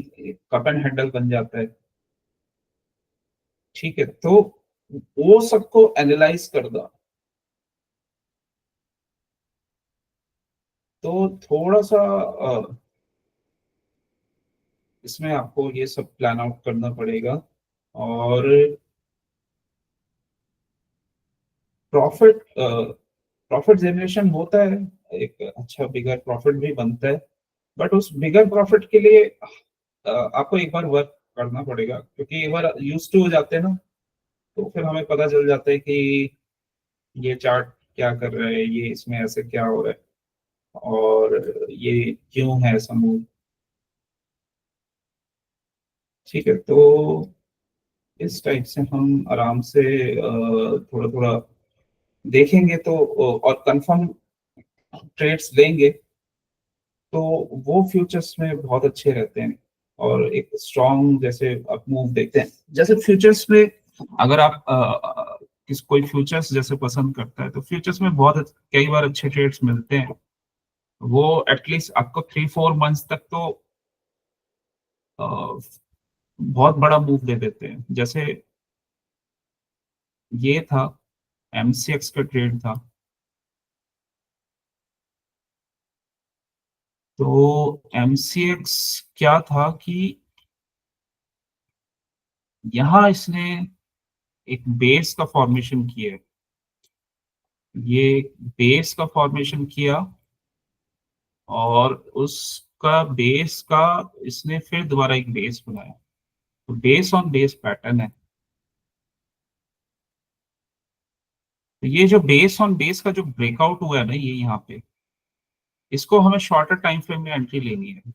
कप एंड हैंडल बन जाता है। ठीक है, तो वो सबको एनालाइज करना, तो थोड़ा सा इसमें आपको ये सब प्लान आउट करना पड़ेगा। और प्रॉफिट प्रॉफिट जनरेशन होता है, एक अच्छा बिगर प्रॉफिट भी बनता है, बट उस बिगर प्रॉफिट के लिए आपको एक बार वर्क करना पड़ेगा, क्योंकि एक बार यूज टू हो जाते हैं ना, तो फिर हमें पता चल जाता है कि ये चार्ट क्या कर रहा है, ये इसमें ऐसे क्या हो रहा है, और ये क्यों है ऐसा मूव। ठीक है, तो इस टाइप से हम आराम से थोड़ा थोड़ा देखेंगे, तो और कंफर्म ट्रेड्स लेंगे, तो वो फ्यूचर्स में बहुत अच्छे रहते हैं। और एक स्ट्रॉन्ग जैसे आप मूव देखते हैं, जैसे फ्यूचर्स में अगर आप किस कोई फ्यूचर्स जैसे पसंद करता है, तो फ्यूचर्स में बहुत कई बार अच्छे ट्रेड्स मिलते हैं। वो एटलीस्ट आपको 3-4 मंथ्स तक तो अ, बहुत बड़ा मूव दे देते हैं। जैसे ये था, एमसीएक्स का ट्रेड था, तो एमसीएक्स क्या था कि यहाँ इसने एक बेस का फॉर्मेशन किया है, ये बेस का फॉर्मेशन किया, और उसका बेस का इसने फिर दोबारा एक बेस बनाया, तो बेस ऑन बेस पैटर्न है। तो ये जो बेस ऑन बेस का जो ब्रेकआउट हुआ है ना, ये यहाँ पे, इसको हमें शॉर्टर टाइम फ्रेम में एंट्री लेनी है।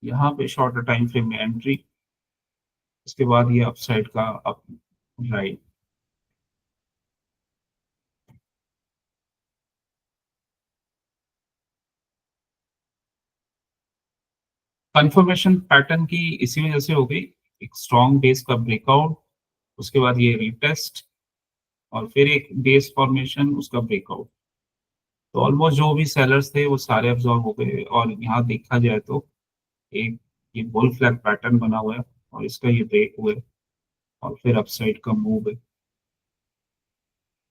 यहाँ पे शॉर्टर टाइम फ्रेम में एंट्री, उसके बाद ये अपसाइड का अप राइट। कंफर्मेशन पैटर्न की इसी वजह से हो गई, एक स्ट्रॉन्ग बेस का ब्रेकआउट, उसके बाद ये रिटेस्ट, और फिर एक बेस फॉर्मेशन, उसका ब्रेकआउट। तो ऑलमोस्ट जो भी सेलर्स थे वो सारे अब्सॉर्ब हो गए, और यहाँ देखा जाए तो एक ये बुल फ्लैग पैटर्न बना हुआ है, और इसका ये ब्रेक हुआ है, और फिर अपसाइड का मूव है।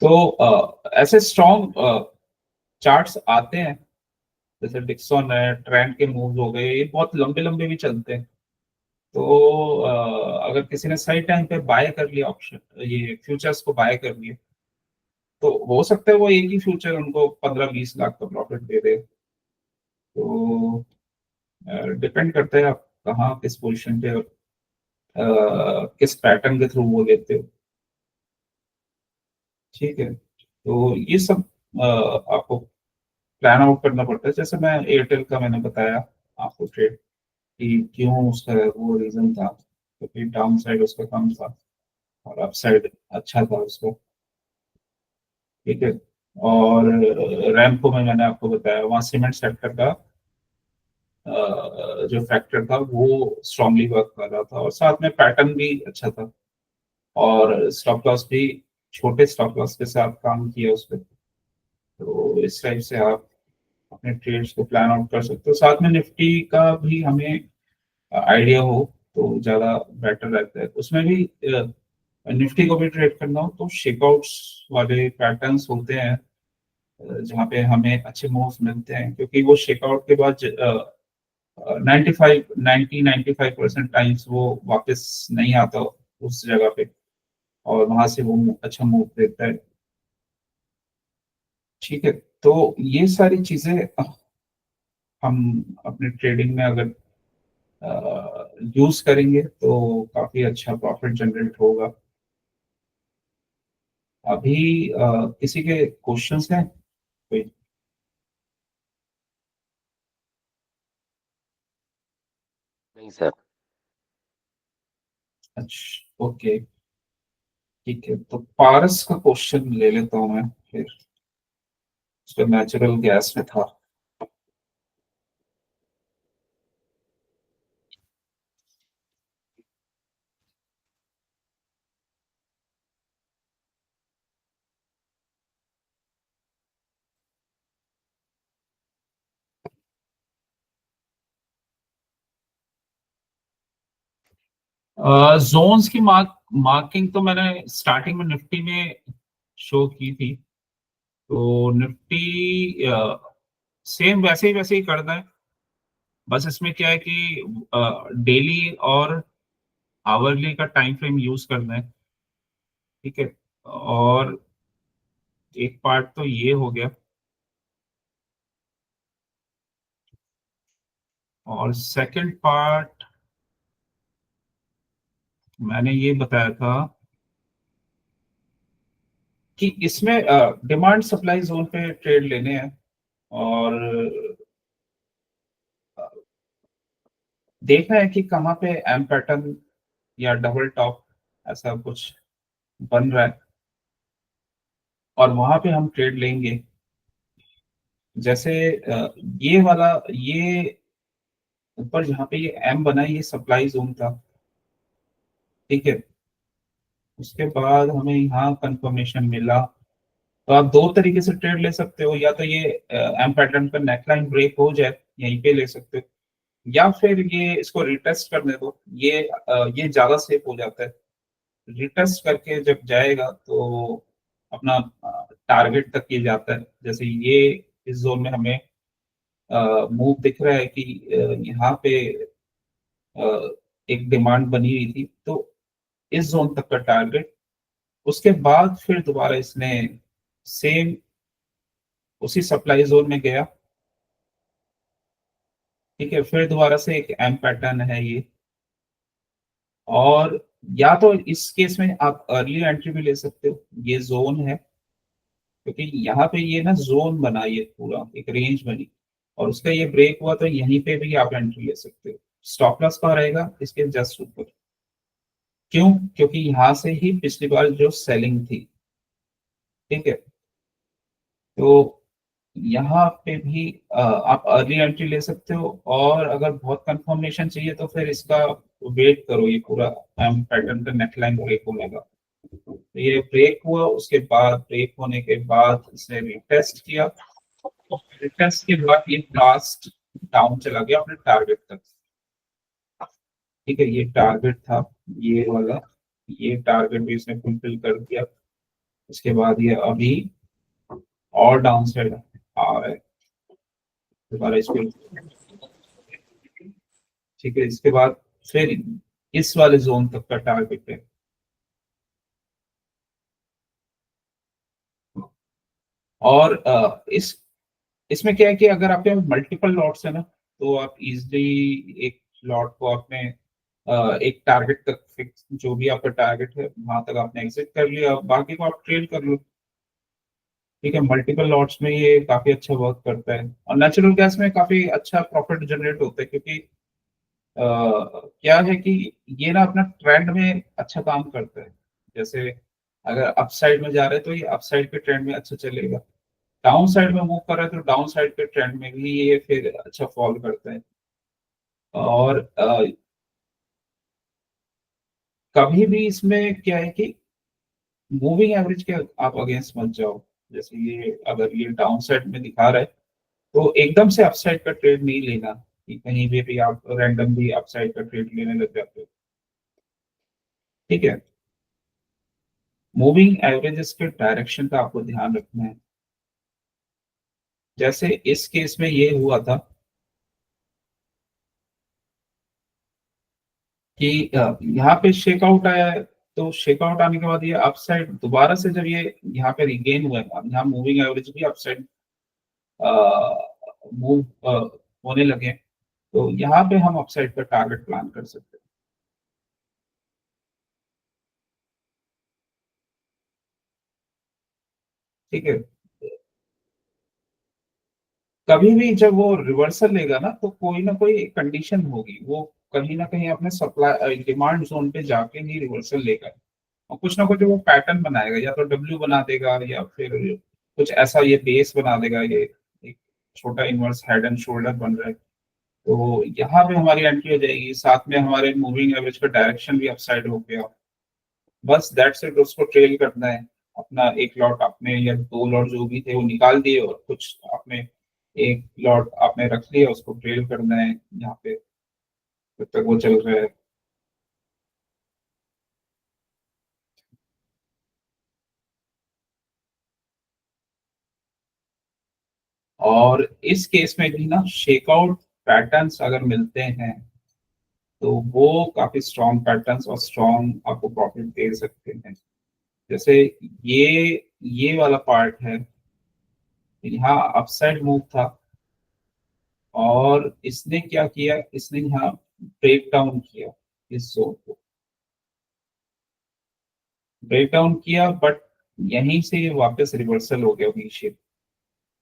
तो ऐसे स्ट्रॉन्ग चार्ट्स आते हैं, जैसे डिक्सन है, ट्रेंड के मूव हो गए, ये बहुत लंबे लंबे भी चलते हैं। तो अगर किसी ने सही टाइम पे बाय कर लिया ऑप्शन, ये फ्यूचर्स को बाय कर लिया, तो हो सकता है वो एक ही फ्यूचर उनको 15-20 लाख का प्रॉफिट दे दे। तो डिपेंड करता है आप कहाँ किस पोजीशन पे, किस पैटर्न के थ्रू वो लेते हो। ठीक है, तो ये सब आपको प्लान आउट करना पड़ता है। जैसे मैं एयरटेल का मैंने बताया आपको ट्रेड कि क्यों उसका वो रीजन था, क्योंकि डाउन साइड उसका कम था और अप साइड अच्छा था उसका। ठीक है। और रैमको में मैंने आपको बताया वहाँ सीमेंट सेक्टर का जो फैक्टर था वो स्ट्रांगली वर्क कर रहा था, और साथ में पैटर्न भी अच्छा था, और स्टॉप लॉस भी छोटे स्टॉप लॉस के साथ काम किया उस पर। तो इस टाइप से आप अपने ट्रेड्स को प्लान आउट कर सकते हो। साथ में निफ्टी का भी हमें आइडिया हो तो ज़्यादा बेटर रहता है। उसमें भी निफ्टी को भी ट्रेड करना हो तो शेकआउट्स वाले पैटर्न्स होते हैं जहाँ पे हमें अच्छे मूव्स मिलते हैं, क्योंकि वो शेकआउट के बाद 95 टाइम्स वो वापस नहीं आता उस जगह पे, और वहां से वो अच्छा मूव देता है। ठीक है। तो ये सारी चीजें हम अपने ट्रेडिंग में अगर यूज करेंगे तो काफी अच्छा प्रॉफिट जनरेट होगा। अभी किसी के क्वेश्चंस हैं कोई? नहीं सर। अच्छा, ओके, ठीक है। तो पारस का क्वेश्चन ले लेता हूँ मैं फिर, उसका नेचुरल गैस में था। जोन्स की मार्किंग तो मैंने स्टार्टिंग में निफ्टी में शो की थी। तो निफ्टी सेम वैसे ही करना है। बस इसमें क्या है कि डेली और आवरली का टाइम फ्रेम यूज करना है। ठीक है। और एक पार्ट तो ये हो गया, और सेकंड पार्ट मैंने ये बताया था कि इसमें डिमांड सप्लाई जोन पे ट्रेड लेने हैं, और देखना है कि कहाँ पे एम पैटर्न या डबल टॉप ऐसा कुछ बन रहा है, और वहां पे हम ट्रेड लेंगे। जैसे ये वाला, ये ऊपर जहाँ पे ये एम बना है ये सप्लाई जोन था। ठीक है। उसके बाद हमें यहाँ कंफर्मेशन मिला, तो आप दो तरीके से ट्रेड ले सकते हो। या तो ये एम पैटर्न पर नेकलाइन ब्रेक हो जाए यहीं पे ले सकते हो, या फिर ये इसको रिटेस्ट करने दो। ये ज्यादा सेफ हो जाता है। रिटेस्ट करके जब जाएगा तो अपना टारगेट तक ये जाता है। जैसे ये इस जोन में हमें मूव दिख रहा है कि यहाँ पे अ, एक डिमांड बनी हुई थी, तो इस जोन तक का टारगेट। उसके बाद फिर दोबारा इसने सेम उसी सप्लाई जोन में गया। ठीक है। फिर दोबारा से एक एम पैटर्न है ये, और या तो इस केस में आप अर्ली एंट्री भी ले सकते हो। ये जोन है, क्योंकि यहाँ पे ये ना जोन बना, ये पूरा एक रेंज बनी, और उसका ये ब्रेक हुआ तो यहीं पे भी आप एंट्री ले सकते हो। स्टॉप लॉस कहाँ रहेगा? इसके जस्ट ऊपर। क्यों? क्योंकि यहाँ से ही पिछली बार जो सेलिंग थी। ठीक है। तो यहाँ पे भी आप अर्ली एंट्री ले सकते हो, और अगर बहुत कंफर्मेशन चाहिए तो फिर इसका वेट करो, ये पूरा एम पैटर्न का नेकलाइन ब्रेक होने का। तो ये ब्रेक हुआ, उसके बाद ब्रेक होने के बाद इसने रिटेस्ट किया, रिटेस्ट के बाद ये फास्ट डाउन चला गया अपने टारगेट तक। ठीक है। ये टारगेट था, ये वाला, ये टारगेट भी इसने फुलफिल कर दिया। उसके बाद ये अभी और डाउन साइड आ रहा है दोबारा इसको। ठीक है। इसके बाद फिर इस वाले जोन तक का टारगेट है। और इसमें क्या है कि अगर आपके मल्टीपल लॉट्स है ना, तो आप इजिली एक लॉट को आपने एक टारगेट तक फिक्स, जो भी आपका टारगेट है वहां तक आपने एग्जिट कर लिया, बाकी को आप ट्रेड कर लो। ठीक है, मल्टीपल लॉट्स में ये काफी अच्छा वर्क करता है, और नेचुरल गैस में काफी अच्छा प्रॉफिट जनरेट होता है, क्योंकि क्या है कि ये ना अपना ट्रेंड में अच्छा काम करता है। जैसे अगर अपसाइड में जा रहे हैं तो ये अपसाइड के ट्रेंड में अच्छा चलेगा, डाउन साइड में मूव कर रहा है तो डाउन साइड के ट्रेंड में भी ये फिर अच्छा फॉल करता है। और कभी भी इसमें क्या है कि मूविंग एवरेज के आप अगेंस्ट मत जाओ। जैसे ये अगर ये डाउन साइड में दिखा रहा है तो एकदम से अपसाइड का ट्रेड नहीं लेना, कि कहीं भी आप रैंडमली अपसाइड का ट्रेड लेने लग जाते हो। ठीक है, मूविंग एवरेजेस के डायरेक्शन का आपको ध्यान रखना है। जैसे इस केस में ये हुआ था कि यहाँ पे शेकआउट आया है, तो शेकआउट आने के बाद ये अपसाइड दोबारा से जब ये यहाँ पे रिगेन हुआ है, अब यहाँ मूविंग एवरेज भी अपसाइड मूव होने लगे, तो यहाँ पे हम अपसाइड का टारगेट प्लान कर सकते हैं। ठीक है, कभी भी जब वो रिवर्सल लेगा ना तो कोई ना कोई कंडीशन होगी, वो कहीं ना कहीं अपने सप्लाई डिमांड जोन पे जाके ही रिवर्सल लेगा, और कुछ ना कुछ वो पैटर्न बनाएगा, या तो डब्ल्यू बना देगा या फिर कुछ ऐसा ये बेस बना देगा, ये एक छोटा इनवर्स हेड एंड शोल्डर बन रहा है, तो यहाँ पे हमारी एंट्री हो जाएगी, साथ में हमारे मूविंग एवरेज का डायरेक्शन भी अपसाइड हो गया। बस दैट्स इट, उसको ट्रेल करना है। अपना एक लॉट आपने या दो लॉट जो भी थे वो निकाल दिए, और कुछ आपने एक लॉट आपने रख लिया, उसको ट्रेल करना है यहाँ पे जब तक वो चल रहा है। और इस केस में भी ना शेकआउट पैटर्न्स अगर मिलते हैं तो वो काफी स्ट्रॉन्ग पैटर्न्स और स्ट्रॉन्ग आपको प्रॉफिट दे सकते हैं। जैसे ये वाला पार्ट है, यहाँ अपसाइड मूव था, और इसने क्या किया, इसने यहाँ ब्रेक डाउन किया, इस जोन को ब्रेक डाउन किया, बट यहीं से ये वापस रिवर्सल हो गया वी शेप,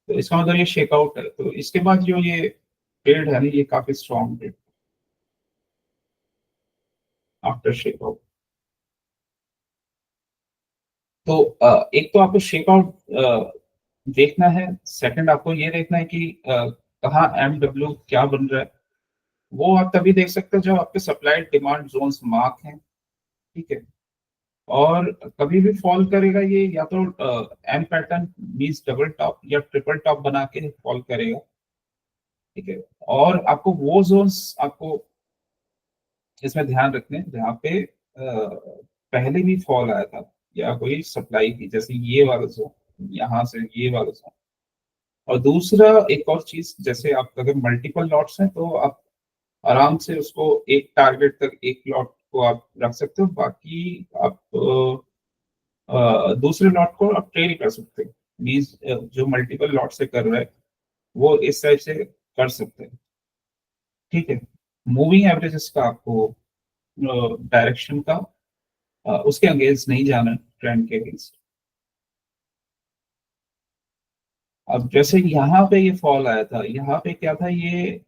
तो इसका मतलब ये शेकआउट है, तो इसके बाद जो ये ट्रेड है ना, ये काफी स्ट्रॉन्ग ट्रेड आफ्टर शेकआउट। तो एक तो आपको शेकआउट देखना है, सेकंड आपको ये देखना है कि कहाँ एम डब्ल्यू क्या बन रहा है, वो आप तभी देख सकते हो जब आपके सप्लाई डिमांड जोन्स मार्क हैं। ठीक है, और कभी भी फॉल करेगा ये या तो M pattern means double top या ट्रिपल टॉप बना के फॉल करेगा। ठीक है, और आपको वो जोन्स आपको इसमें ध्यान रखने हैं जहाँ पे पहले भी फॉल आया था, या कोई सप्लाई की, जैसे ये वाला जोन, यहाँ से ये वाला जोन। और दूसरा एक और चीज, जैसे आप अगर मल्टीपल लॉट्स हैं तो आप आराम से उसको एक टारगेट तक एक लॉट को आप रख सकते हो, बाकी आप दूसरे लॉट को आप ट्रेल कर सकते हैं। मीन्स जो मल्टीपल लॉट से कर रहा है वो इस टाइप से कर सकते हैं। ठीक है, मूविंग एवरेजेस का आपको डायरेक्शन का उसके अगेंस्ट नहीं जाना, ट्रेंड के अगेंस्ट। अब जैसे यहाँ पे ये फॉल आया था, यहाँ पे क्या था, ये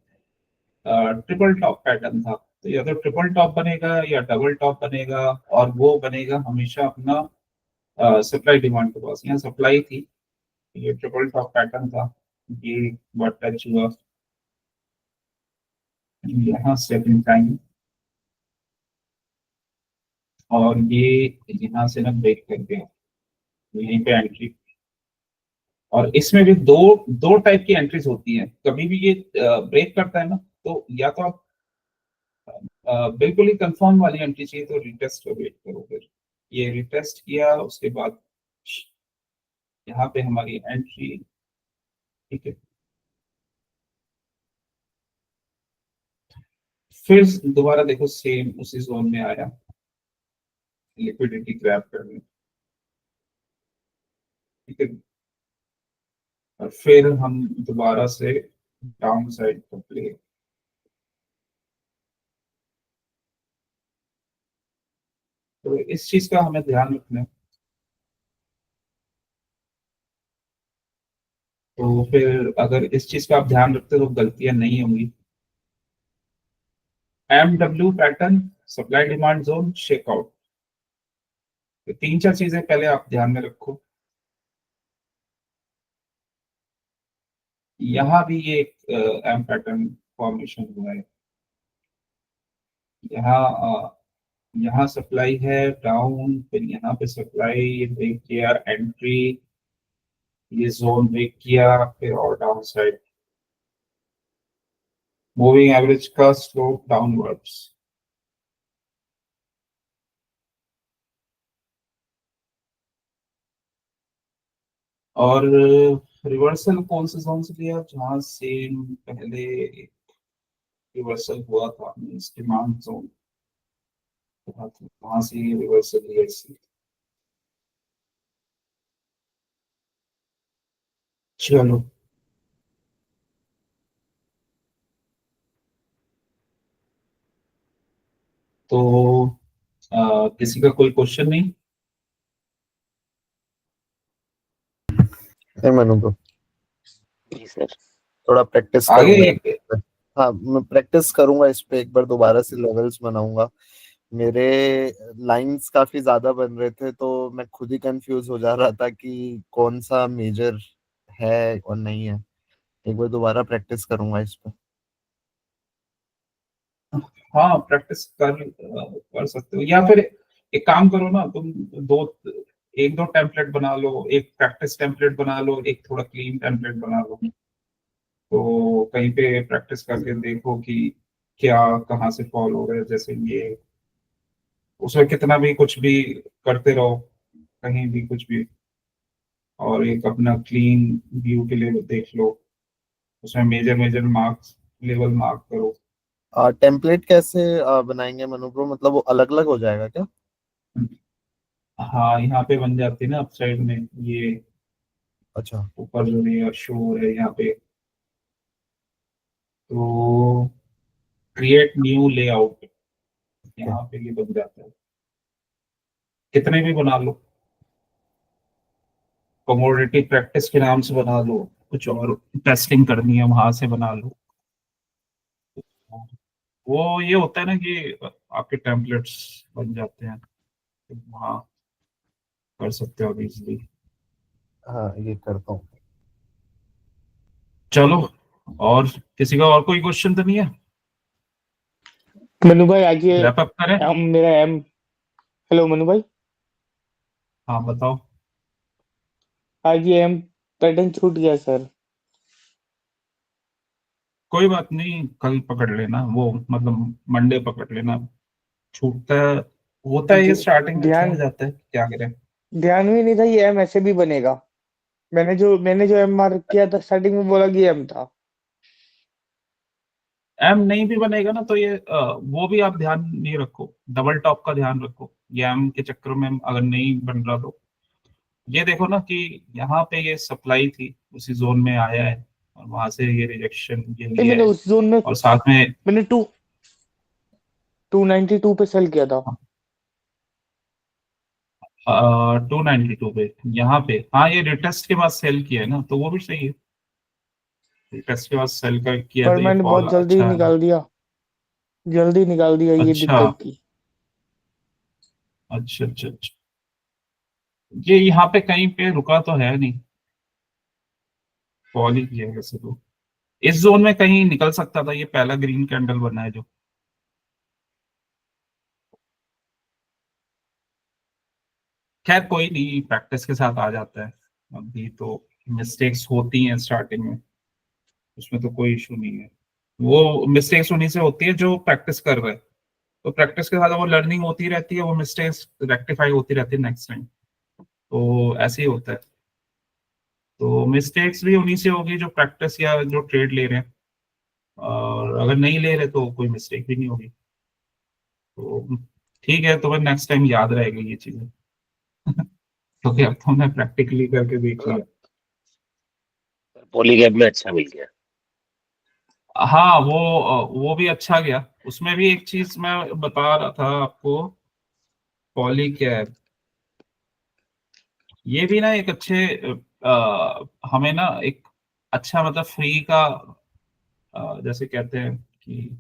ट्रिपल टॉप पैटर्न था, तो या तो ट्रिपल टॉप बनेगा या डबल टॉप बनेगा, और वो बनेगा हमेशा अपना सप्लाई डिमांड के पास। यहाँ सप्लाई थी, ये ट्रिपल टॉप पैटर्न था, ये बहुत टच हुआ, यहाँ सेकंड टाइम, और ये यहाँ से ना ब्रेक कर गया, यहीं पे एंट्री। और इसमें भी दो दो टाइप की एंट्रीज होती हैं, कभी भी ये ब्रेक करता है ना, तो या तो आप बिल्कुल ही कंफर्म वाली एंट्री चाहिए तो रिटेस्ट का वेट करो, फिर ये रिटेस्ट किया उसके बाद यहाँ पे हमारी एंट्री। ठीक है, फिर दोबारा देखो सेम उसी जोन में आया, लिक्विडिटी ग्रैब करने। ठीक है, और फिर हम दोबारा से डाउन साइड को प्ले। तो इस चीज का हमें ध्यान रखना है। तो फिर अगर इस चीज का आप ध्यान रखते हो तो गलतियां नहीं होंगी। MW pattern, supply demand zone, shakeout, तो 3-4 चीजें पहले आप ध्यान में रखो। यहाँ भी ये एक एम पैटर्न फॉर्मेशन हुआ है। यहाँ यहाँ सप्लाई है डाउन, फिर यहाँ पे सप्लाई ब्रेक किया, एंट्री, ये जोन ब्रेक किया, फिर और डाउन साइड, मूविंग एवरेज का स्लोप डाउनवर्ड्स। और रिवर्सल कौन से जोन से लिया, जहां सेम पहले रिवर्सल हुआ था, डिमांड जोन, वहां से रिवर्सल लिया इसलिए। चलो, तो किसी का कोई क्वेश्चन नहीं? नहीं मनु ब्रो, जी सर। थोड़ा प्रैक्टिस आगे करूंगा। हाँ, मैं प्रैक्टिस करूंगा इस पे, एक बार दोबारा से लेवल्स बनाऊंगा। मेरे लाइंस काफी ज्यादा बन रहे थे तो मैं खुद ही कंफ्यूज हो जा रहा था कि कौन सा मेजर है और नहीं है। एक बार दोबारा प्रैक्टिस करूंगा इस पे। हाँ, प्रैक्टिस कर सकते हो, या फिर एक काम करो ना तुम, दो एक दो टेम्पलेट बना लो, एक प्रैक्टिस टेम्पलेट बना लो, एक थोड़ा क्लीन टेम्पलेट बना लो, तो कहीं पे प्रैक्टिस करके देखो कि क्या कहाँ से फॉल हो रहा है। जैसे ये उसमें कितना भी कुछ भी करते रहो, कहीं भी कुछ भी, और एक अपना क्लीन व्यू के लिए देख लो, उसमें major major marks, level mark करो। टेम्पलेट कैसे बनाएंगे मनु ब्रो, मतलब वो अलग अलग हो जाएगा क्या? हाँ, यहाँ पे बन जाती है ना अप साइड में, ये अच्छा। ऊपर जो ये शो हो रहा है यहाँ पे, तो क्रिएट न्यू लेआउट, ओके। यहाँ पे ये बन जाता है। कितने भी बना लो, कमोडिटी प्रैक्टिस के नाम से बना लो, कुछ और टेस्टिंग करनी है वहां से बना लो। वो ये होता है ना कि आपके टेम्पलेट्स बन जाते हैं, तो वहाँ कर सकते हो इजीली। हाँ, ये करता हूँ। चलो, और किसी का और कोई क्वेश्चन तो नहीं है? मनु भाई आज ये रैप अप करें? मेरा एम। हेलो मनु भाई, हाँ, बताओ। आज ये एम पैटर्न छूट गया सर। कोई बात नहीं, कल पकड़ लेना, वो मतलब मंडे पकड़ लेना। छूटता है, होता है, ये स्टार्टिंग में छूट ध्यान जाता है, क्या करें। ध्यान में नहीं था ये एम ऐसे भी बनेगा। मैंने जो एम मार्क किया था स्टार्टिंग में बोला कि एम था। एम नहीं भी बनेगा ना तो ये वो भी आप ध्यान नहीं रखो, डबल टॉप का ध्यान रखो, ये एम के चक्कर में अगर नहीं बन रहा तो ये देखो ना कि यहाँ पे ये सप्लाई थी, उसी जोन में आया है, और वहां से ये रिजेक्शन ये नहीं, लिया मैंने है, उस जोन में और साथ में मैंने 292 पे सेल किया था। 292 पे, यहाँ पे हाँ ये रिटेस्ट के बाद सेल किया है ना, तो वो भी सही है। रिटेस्ट के बाद सेल का किया पर तो ये मैंने फॉल बहुत जल्दी अच्छा है। निकाल दिया, ये अच्छा, दिक्कत थी। अच्छा, अच्छा, अच्छा। ये यहाँ पे कहीं पे रुका तो है नहीं, फॉल ही किया है वैसे तो। इस जोन में कहीं निकल सकता था, ये पहला ग्रीन कैंडल बना है जो। खैर कोई नहीं, प्रैक्टिस के साथ आ जाता है। अभी तो मिस्टेक्स होती हैं स्टार्टिंग में, उसमें तो कोई इशू नहीं है। वो मिस्टेक्स उन्हीं से होती है जो प्रैक्टिस कर रहे हैं, तो प्रैक्टिस के साथ वो लर्निंग होती रहती है, वो मिस्टेक्स रेक्टिफाई होती रहती है नेक्स्ट टाइम, तो ऐसे ही होता है। तो मिस्टेक्स भी उन्हीं से होगी जो प्रैक्टिस या जो ट्रेड ले रहे हैं, और अगर नहीं ले रहे तो कोई मिस्टेक भी नहीं होगी। तो ठीक है, तुम्हें नेक्स्ट टाइम याद रहेगी ये चीजें। क्योंकि अब तुमने प्रैक्टिकली करके देख लिया। पॉलीगैप में अच्छा मिल गया। हाँ, वो भी अच्छा गया। उसमें भी एक चीज मैं बता रहा था आपको, पॉलीकैब, ये भी ना एक अच्छे हमें ना एक अच्छा मतलब फ्री का जैसे कहते हैं कि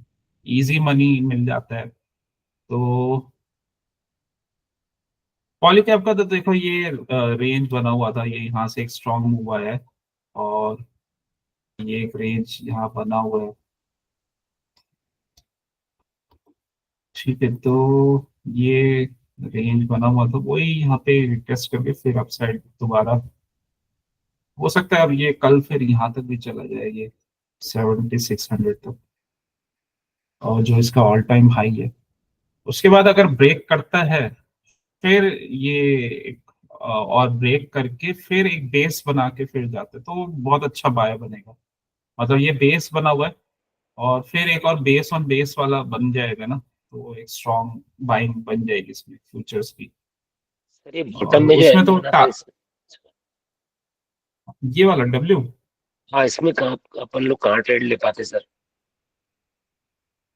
इजी मनी मिल जाता है। तो पॉलीकैब का तो देखो ये रेंज बना हुआ था, ये यहाँ से एक स्ट्रॉन्ग मूव आया है और ये एक रेंज यहाँ बना हुआ है। ठीक है, तो ये रेंज बना हुआ था, वही यहाँ पे टेस्ट करके फिर अपसाइड दोबारा हो सकता है। अब ये कल फिर यहाँ तक भी चला जाए, ये 7600 तक, और जो इसका ऑल टाइम हाई है। उसके बाद अगर ब्रेक करता है फिर ये और ब्रेक करके फिर एक बेस बना के फिर जाते हैं, तो बहुत अच्छा बाय बनेगा। मतलब ये बेस बना हुआ है और फिर एक और बेस ऑन बेस वाला बन जाएगा ना, तो एक स्ट्रॉन्ग बाइंग बन जाएगी इसमें फ्यूचर्स की। सर ये और बॉटम में जो उसमें एल तो बना था इस, ये वाला डब्ल्यू हाँ इसमें कहाँ अपन लोग कहाँ ट्रेड ले पाते सर?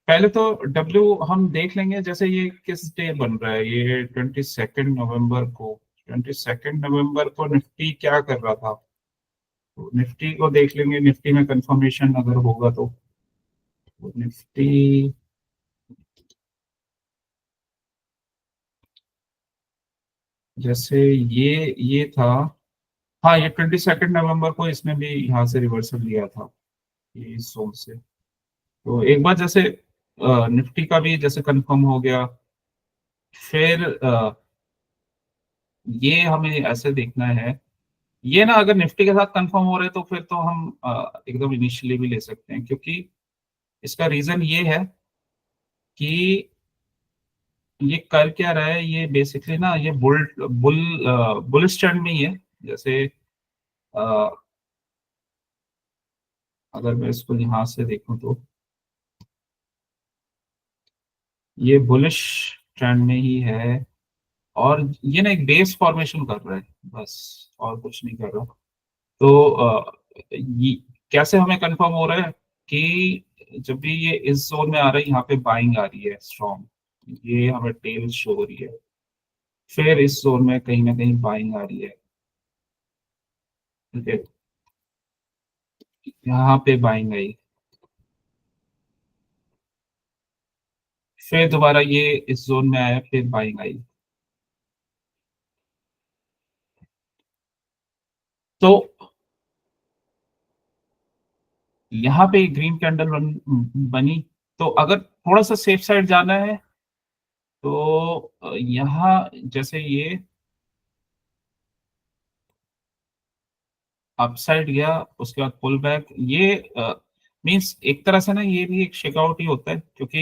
पहले तो डब्ल्यू हम देख लेंगे, जैसे ये किस डे बन रहा है, ये 22 नवंबर को। 22 नवंबर को निफ्टी क्या कर रहा था, तो निफ्टी को देख लेंगे। निफ्टी में कंफर्मेशन अगर होगा तो निफ्टी जैसे ये था, हाँ ये 22 नवंबर को इसने भी यहाँ से रिवर्सल लिया था, ये इस जोन से। तो एक बार जैसे निफ्टी का भी जैसे कंफर्म हो गया, फिर ये हमें ऐसे देखना है। ये ना अगर निफ्टी के साथ कंफर्म हो रहे तो फिर तो हम एकदम इनिशियली भी ले सकते हैं, क्योंकि इसका रीजन ये है कि ये कर क्या रहा है, ये बेसिकली ना ये बुलिश ट्रेंड में ही है। जैसे अ, अगर मैं इसको यहाँ से देखूं तो ये बुलिश ट्रेंड में ही है, और ये ना एक बेस फॉर्मेशन कर रहा है, बस और कुछ नहीं कर रहा। तो ये कैसे हमें कंफर्म हो रहा है कि जब भी ये इस जोन में आ रहा है, यहाँ पे बाइंग आ रही है स्ट्रॉन्ग, ये हमें टेल शो हो रही है। फिर इस जोन में कहीं ना कहीं बाइंग आ रही है, ठीक है, यहाँ पे बाइंग आई, फिर दोबारा ये इस जोन में आया, फिर बाइंग आई। तो यहाँ पे ग्रीन कैंडल बनी, तो अगर थोड़ा सा सेफ साइड जाना है तो यहाँ जैसे ये अपसाइड गया, उसके बाद पुल बैक, ये मींस एक तरह से ना ये भी एक शेकआउट ही होता है, क्योंकि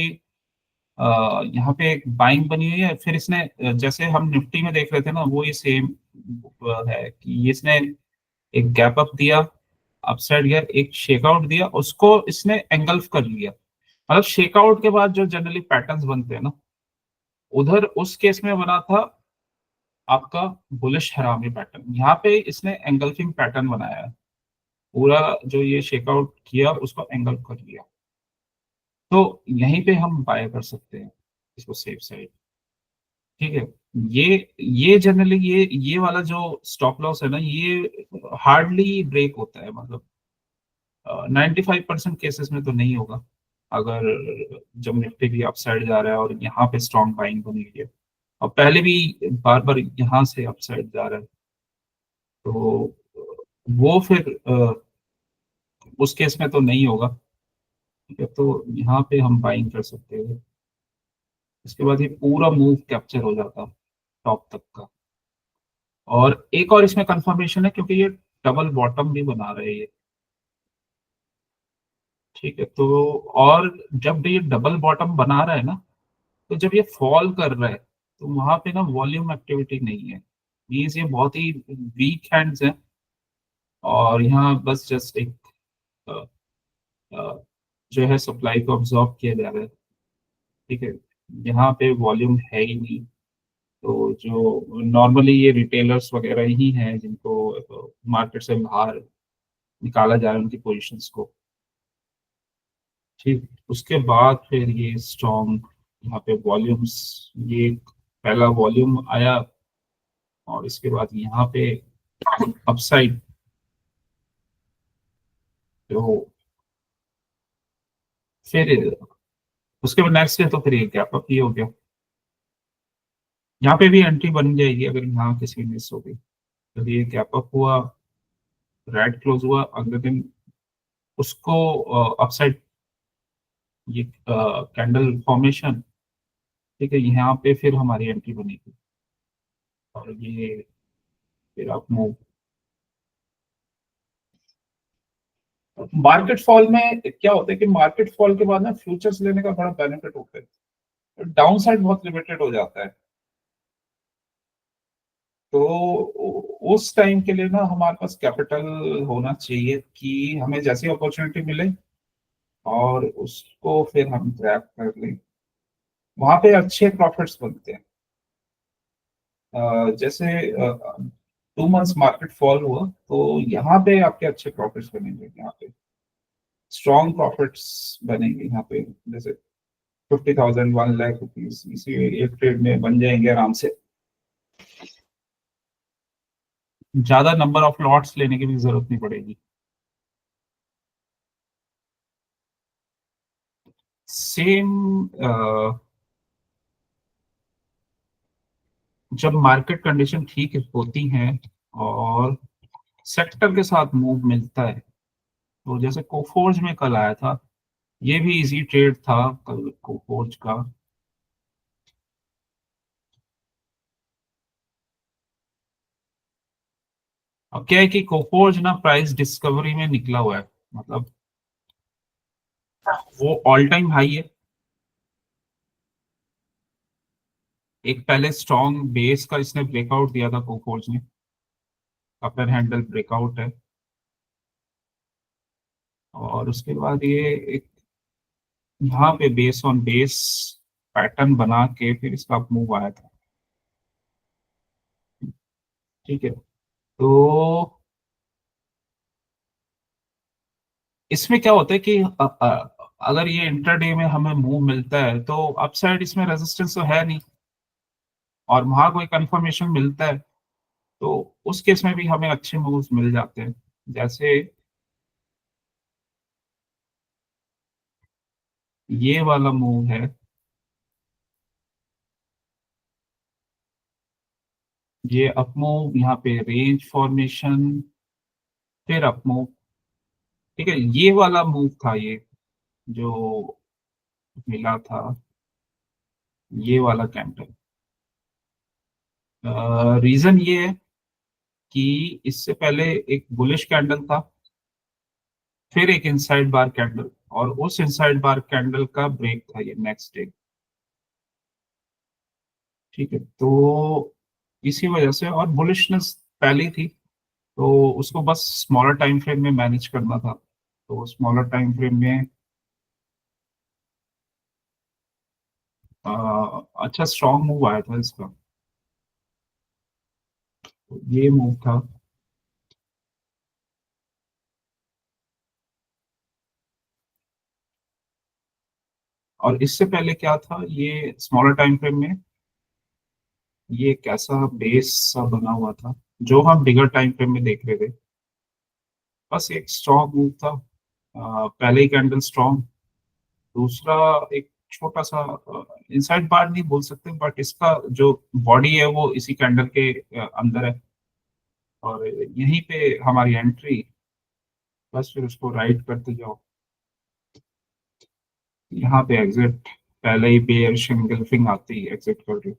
यहाँ पे एक बाइंग बनी हुई है। फिर इसने जैसे हम निफ्टी में देख रहे थे ना, वो ही सेम है कि इसने एक गैप अप दिया, अपसाइड गया, एक शेकआउट दिया, उसको इसने एंगल्फ कर लिया। मतलब शेकआउट के बाद जो जनरली पैटर्न्स बनते हैं ना, उधर उस केस में बना था आपका बुलिश हरामी पैटर्न। यहाँ पे इसने एंगल्फिंग पैटर्न बनाया है, पूरा जो ये शेकआउट किया उसको एंगल्फ कर लिया। तो यहीं पे हम बाय कर सकते हैं इसको सेफ साइड, ठीक है। ये ये जनरली ये वाला जो स्टॉप लॉस है ना, ये हार्डली ब्रेक होता है, मतलब 95% केसेस में तो नहीं होगा। अगर जब निफ्टी भी अपसाइड जा रहा है और यहाँ पे स्ट्रॉन्ग बाइंग बनी हुई है, और पहले भी बार बार यहाँ से अपसाइड जा रहा है, तो वो फिर उस केस में तो नहीं होगा, ठीक है। तो यहाँ पे हम बाइंग कर सकते हैं। इसके बाद ये पूरा मूव कैप्चर हो जाता टॉप तक का। और एक और इसमें कंफर्मेशन है, क्योंकि ये डबल बॉटम भी बना रहे हैं ये, ठीक है। तो और जब भी ये डबल बॉटम बना रहा है ना, तो जब ये फॉल कर रहा है तो वहां पे ना वॉल्यूम एक्टिविटी नहीं है, मीन्स ये बहुत ही वीक हैंड्स है। और यहाँ बस जस्ट एक अ, अ, जो है सप्लाई को ऑब्जॉर्व किया जा रहा है, ठीक है। यहाँ पे वॉल्यूम है ही नहीं। तो जो नॉर्मली ये रिटेलर्स वगैरह ही हैं जिनको मार्केट से बाहर निकाला जा रहा है उनकी पोजीशंस को, ठीक। उसके बाद फिर ये स्ट्रॉन्ग यहाँ पे वॉल्यूम्स, ये पहला वॉल्यूम आया, और इसके बाद यहाँ पे अपसाइड तो फिर उसके बाद नेक्स्ट है तो फिर ये गैप अप ही हो गया। यहाँ पे भी एंट्री बन जाएगी अगर यहाँ किसी मिस हो गई। तो ये गैप अप हुआ, रेड क्लोज हुआ, अगले दिन उसको अपसाइड ये कैंडल फॉर्मेशन, ठीक है, यहाँ पे फिर हमारी एंट्री बनेगी और ये फिर आप मूव। मार्केट फॉल में क्या होता है कि मार्केट फॉल के बाद ना फ्यूचर्स लेने का बड़ा बेनिफिट होता है, डाउन साइड बहुत लिमिटेड हो जाता है। तो उस टाइम के लिए ना हमारे पास कैपिटल होना चाहिए कि हमें जैसी अपॉर्चुनिटी मिले और उसको फिर हम ग्रैब कर लें, वहां पे अच्छे प्रॉफिट्स बनते हैं। जैसे 2 मंथ्स मार्केट फॉल हुआ तो यहाँ पे आपके अच्छे प्रॉफिट्स बनेंगे, यहाँ पे स्ट्रॉन्ग प्रॉफिट्स बनेंगे यहाँ पे, जैसे 50,000 1 लाख रुपीज इसी एक ट्रेड में बन जाएंगे आराम से। ज्यादा नंबर ऑफ लॉट्स लेने की भी जरूरत नहीं पड़ेगी। सेम जब मार्केट कंडीशन ठीक होती हैं और सेक्टर के साथ मूव मिलता है, तो जैसे कोफोर्ज में कल आया था, ये भी इजी ट्रेड था कल कोफोर्ज का। अब क्या है कि कोफोर्ज ना प्राइस डिस्कवरी में निकला हुआ है, मतलब वो ऑल टाइम हाई है। एक पहले स्ट्रॉन्ग बेस का इसने ब्रेकआउट दिया था कोफोर्ज ने, अपर हैंडल ब्रेकआउट है, और उसके बाद ये एक यहाँ पे बेस ऑन बेस पैटर्न बना के फिर इसका मूव आया था, ठीक है। तो इसमें क्या होता है कि अगर ये इंट्राडे में हमें मूव मिलता है तो अपसाइड इसमें रेजिस्टेंस तो है नहीं, और वहां कोई कंफर्मेशन मिलता है तो उस केस में भी हमें अच्छे मूव्स मिल जाते हैं। जैसे ये वाला मूव है, ये अप मूव, यहाँ पे रेंज फॉर्मेशन, फिर अप मूव, ठीक है। ये वाला मूव था ये जो मिला था, ये वाला कैंडल। रीजन ये है कि इससे पहले एक बुलिश कैंडल था, फिर एक इनसाइड बार कैंडल, और उस इनसाइड बार कैंडल का ब्रेक था ये नेक्स्ट डे, ठीक है। तो इसी वजह से, और बुलिशनेस पहले थी, तो उसको बस स्मॉलर टाइम फ्रेम में मैनेज करना था। तो स्मॉलर टाइम फ्रेम में अच्छा स्ट्रॉन्ग मूव आया था इसका, तो ये मूव था। और इससे पहले क्या था, ये स्मॉलर टाइम फ्रेम में ये कैसा बेस सा बना हुआ था जो हम बिगर टाइम फ्रेम में देख रहे थे। बस एक स्ट्रॉन्ग मूव था, पहले ही कैंडल स्ट्रॉन्ग, दूसरा एक छोटा सा इनसाइड बार नहीं बोल सकते, बट इसका जो बॉडी है वो इसी कैंडल के अंदर है, और यहीं पे हमारी एंट्री, बस फिर उसको राइट करते जाओ। यहाँ पे एग्जिट, पहले ही बेयरिश एंगल्फिंग आती है, एग्जिट कर दो।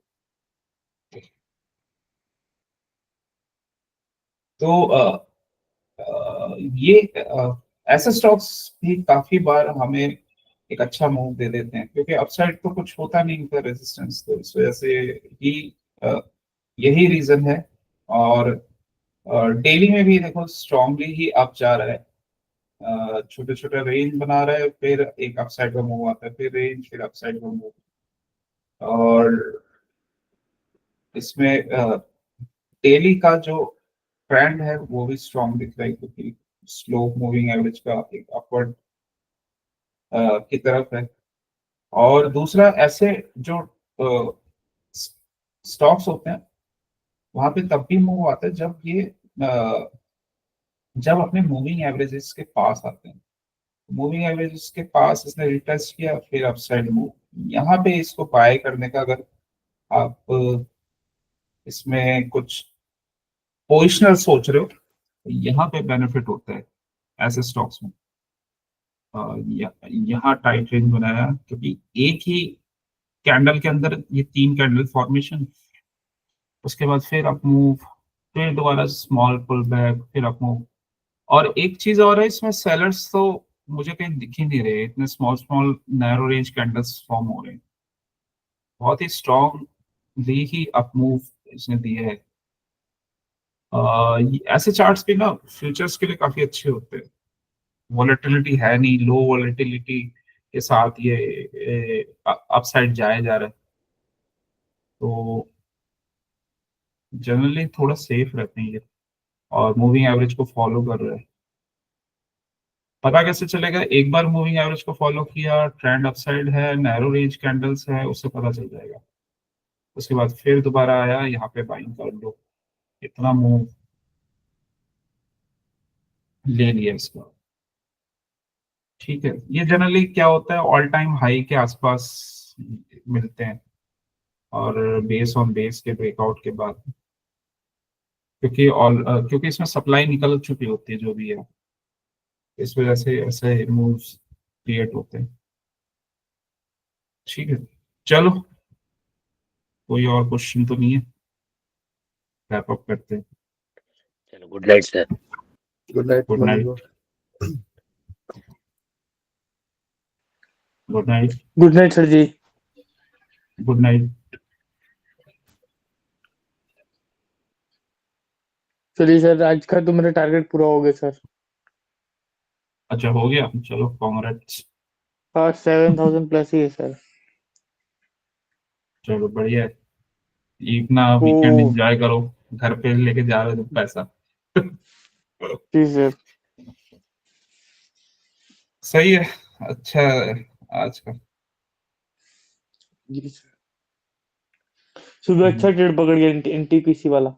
तो ये ऐसे स्टॉक्स भी काफी बार हमें एक अच्छा मूव दे देते हैं, क्योंकि अपसाइड तो कुछ होता नहीं इनका रेजिस्टेंस, तो इस वजह से ही अ, यही रीजन है। और डेली में भी देखो स्ट्रांगली ही अप जा रहा है, छोटे छोटे रेंज बना रहा है, फिर एक अपसाइड का मूव आता है, फिर रेंज, फिर अपसाइड का मूव। और इसमें डेली का जो ट्रेंड है वो भी स्ट्रांग दिख रहा है, क्योंकि स्लो मूविंग एवरेज का एक अपवर्ड की तरफ है। और दूसरा, ऐसे जो स्टॉक्स होते हैं वहां पे तब भी मूव आता है जब ये जब अपने मूविंग एवरेजेस के पास आते हैं, मूविंग एवरेजेस के पास इसने रिटेस्ट किया, फिर अपसाइड मूव, यहाँ पे इसको बाय करने का अगर आप इसमें कुछ पोजिशनल सोच रहे हो, तो यहाँ पे बेनिफिट होता है ऐसे स्टॉक्स में। यहाँ टाइट रेंज बनाया क्योंकि एक ही कैंडल के अंदर ये 3 कैंडल फॉर्मेशन, उसके बाद फिर अप मूव, फिर दोबारा स्मॉल पुल बैक, फिर अप मूव। और एक चीज और है, इसमें सेलर्स तो मुझे कहीं दिख ही नहीं रहे, इतने small small narrow range candles form हो रहे हैं। बहुत ही स्ट्रॉन्ग दी ही अप मूव इसने दिए है। ऐसे चार्ट्स भी ना फ्यूचर्स के लिए काफी अच्छे होते हैं। वॉलेटिलिटी है नहीं, लो वॉलेटिलिटी के साथ ये अपसाइड जाया जा रहा है, तो जनरली थोड़ा सेफ रहते हैं ये, और मूविंग एवरेज को फॉलो कर रहे हैं। पता कैसे चलेगा? एक बार मूविंग एवरेज को फॉलो किया, ट्रेंड अपसाइड है, नैरो रेंज कैंडल्स है, उससे पता चल जाएगा। उसके बाद फिर दोबारा आया, यहाँ पे बाइंग कर लो, इतना मूव ले लिया इसका। ठीक है, ये जनरली क्या होता है, ऑल टाइम हाई के आसपास मिलते हैं, और बेस ऑन बेस के ब्रेकआउट के बाद, क्योंकि इसमें सप्लाई निकल चुकी होती है जो भी है, इस वजह से ऐसे मूव्स क्रिएट होते हैं। ठीक है, चलो, कोई और क्वेश्चन तो नहीं है, रैप अप करते हैं। चलो, good night sir. Good night. Good night. Good night. Good night sir ji. Good night. चलिए सर, आज का तो मेरा टारगेट पूरा हो गया सर। अच्छा, हो गया, चलो कांग्रेट्स। हाँ, 7,000 प्लस ही है सर। चलो बढ़िया है, इतना ओ वीकेंड एंजॉय करो, घर पे लेके जा रहे हो तो पैसा। जी सर। सही है, अच्छा है आज का। जी सर, सुबह अच्छा ट्रेड पकड़ गया एनटीपीसी वाला।